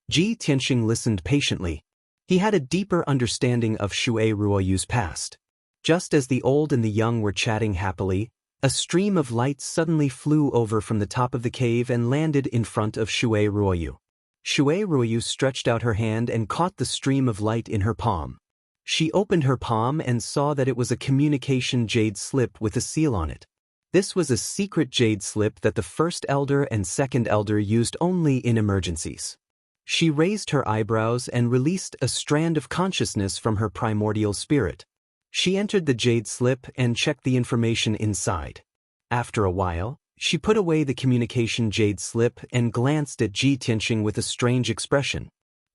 Ji Tianxing listened patiently. He had a deeper understanding of Shui Ruoyu's past. Just as the old and the young were chatting happily, a stream of light suddenly flew over from the top of the cave and landed in front of Shui Ruoyu. Shui Ruoyu stretched out her hand and caught the stream of light in her palm. She opened her palm and saw that it was a communication jade slip with a seal on it. This was a secret jade slip that the first elder and second elder used only in emergencies. She raised her eyebrows and released a strand of consciousness from her primordial spirit. She entered the jade slip and checked the information inside. After a while, she put away the communication jade slip and glanced at Ji Tianxing with a strange expression.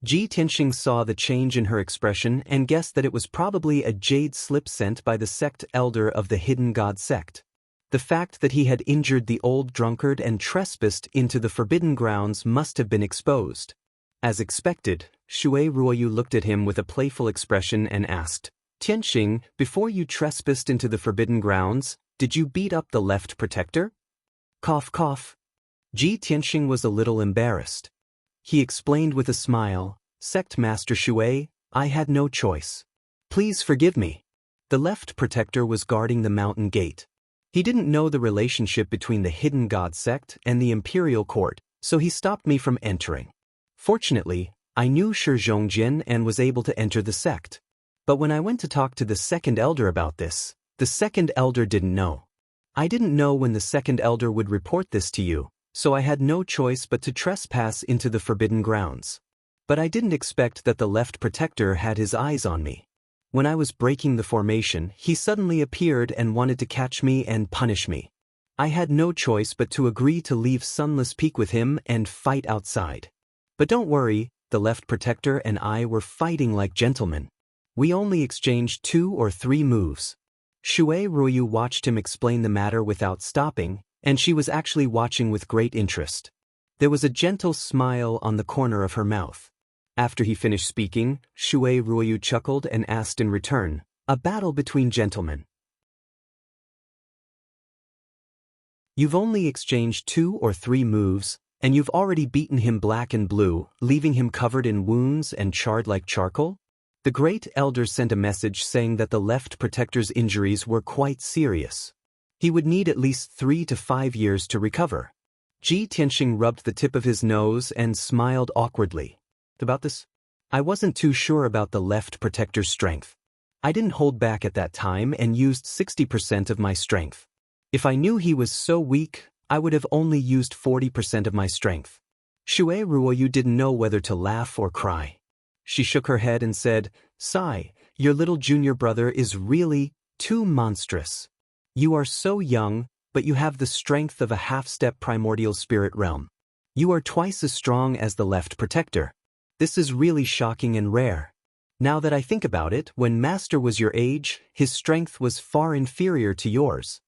Ji Tianxing saw the change in her expression and guessed that it was probably a jade slip sent by the sect elder of the hidden god sect. The fact that he had injured the old drunkard and trespassed into the forbidden grounds must have been exposed. As expected, Shui Ruoyu looked at him with a playful expression and asked, Tianxing, before you trespassed into the forbidden grounds, did you beat up the left protector? Cough cough. Ji Tianxing was a little embarrassed. He explained with a smile, Sect Master Shui, I had no choice. Please forgive me. The left protector was guarding the mountain gate. He didn't know the relationship between the hidden god sect and the imperial court, so he stopped me from entering. Fortunately, I knew Shi Zhongjin and was able to enter the sect. But when I went to talk to the second elder about this, the second elder didn't know. I didn't know when the second elder would report this to you, so I had no choice but to trespass into the forbidden grounds. But I didn't expect that the left protector had his eyes on me. When I was breaking the formation, he suddenly appeared and wanted to catch me and punish me. I had no choice but to agree to leave Sunless Peak with him and fight outside. But don't worry, the left protector and I were fighting like gentlemen. We only exchanged 2 or 3 moves. Shui Ruoyu watched him explain the matter without stopping, and she was actually watching with great interest. There was a gentle smile on the corner of her mouth. After he finished speaking, Shui Ruoyu chuckled and asked in return, a battle between gentlemen. You've only exchanged 2 or 3 moves, and you've already beaten him black and blue, leaving him covered in wounds and charred like charcoal? The great elder sent a message saying that the left protector's injuries were quite serious. He would need at least 3 to 5 years to recover. Ji Tianxing rubbed the tip of his nose and smiled awkwardly. About this? I wasn't too sure about the left protector's strength. I didn't hold back at that time and used 60% of my strength. If I knew he was so weak, I would have only used 40% of my strength. Shui Ruoyu didn't know whether to laugh or cry. She shook her head and said, Sai, your little junior brother is really too monstrous. You are so young, but you have the strength of a half-step primordial spirit realm. You are twice as strong as the left protector. This is really shocking and rare. Now that I think about it, when Master was your age, his strength was far inferior to yours.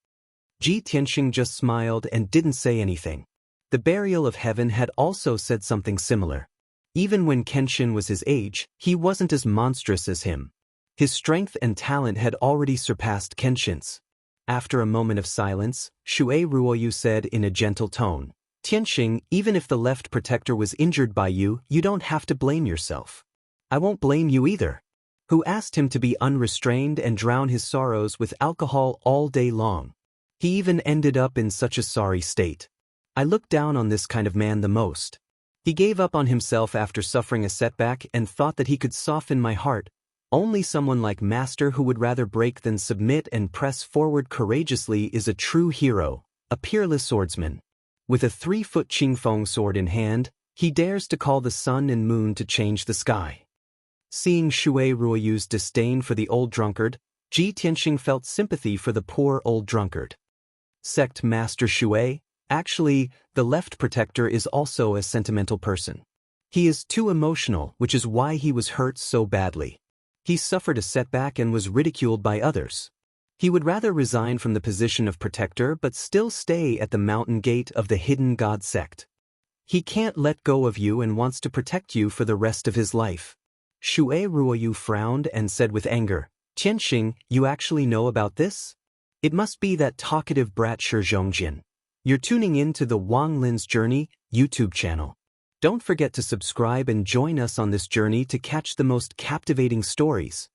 Ji Tianxing just smiled and didn't say anything. The Burial of Heaven had also said something similar. Even when Kenshin was his age, he wasn't as monstrous as him. His strength and talent had already surpassed Kenshin's. After a moment of silence, Shui Ruoyu said in a gentle tone, Tianxing, even if the left protector was injured by you, you don't have to blame yourself. I won't blame you either. Who asked him to be unrestrained and drown his sorrows with alcohol all day long? He even ended up in such a sorry state. I look down on this kind of man the most. He gave up on himself after suffering a setback and thought that he could soften my heart. Only someone like Master who would rather break than submit and press forward courageously is a true hero, a peerless swordsman. With a 3-foot Qingfeng sword in hand, he dares to call the sun and moon to change the sky. Seeing Shui Ruoyu's disdain for the old drunkard, Ji Tianxing felt sympathy for the poor old drunkard. Sect Master Shui, actually, the left protector is also a sentimental person. He is too emotional, which is why he was hurt so badly. He suffered a setback and was ridiculed by others. He would rather resign from the position of protector but still stay at the mountain gate of the hidden god sect. He can't let go of you and wants to protect you for the rest of his life. Shui Ruoyu frowned and said with anger, Qianxing, you actually know about this? It must be that talkative brat Shi Zhongjin. You're tuning in to the Wang Lin's Journey YouTube channel. Don't forget to subscribe and join us on this journey to catch the most captivating stories.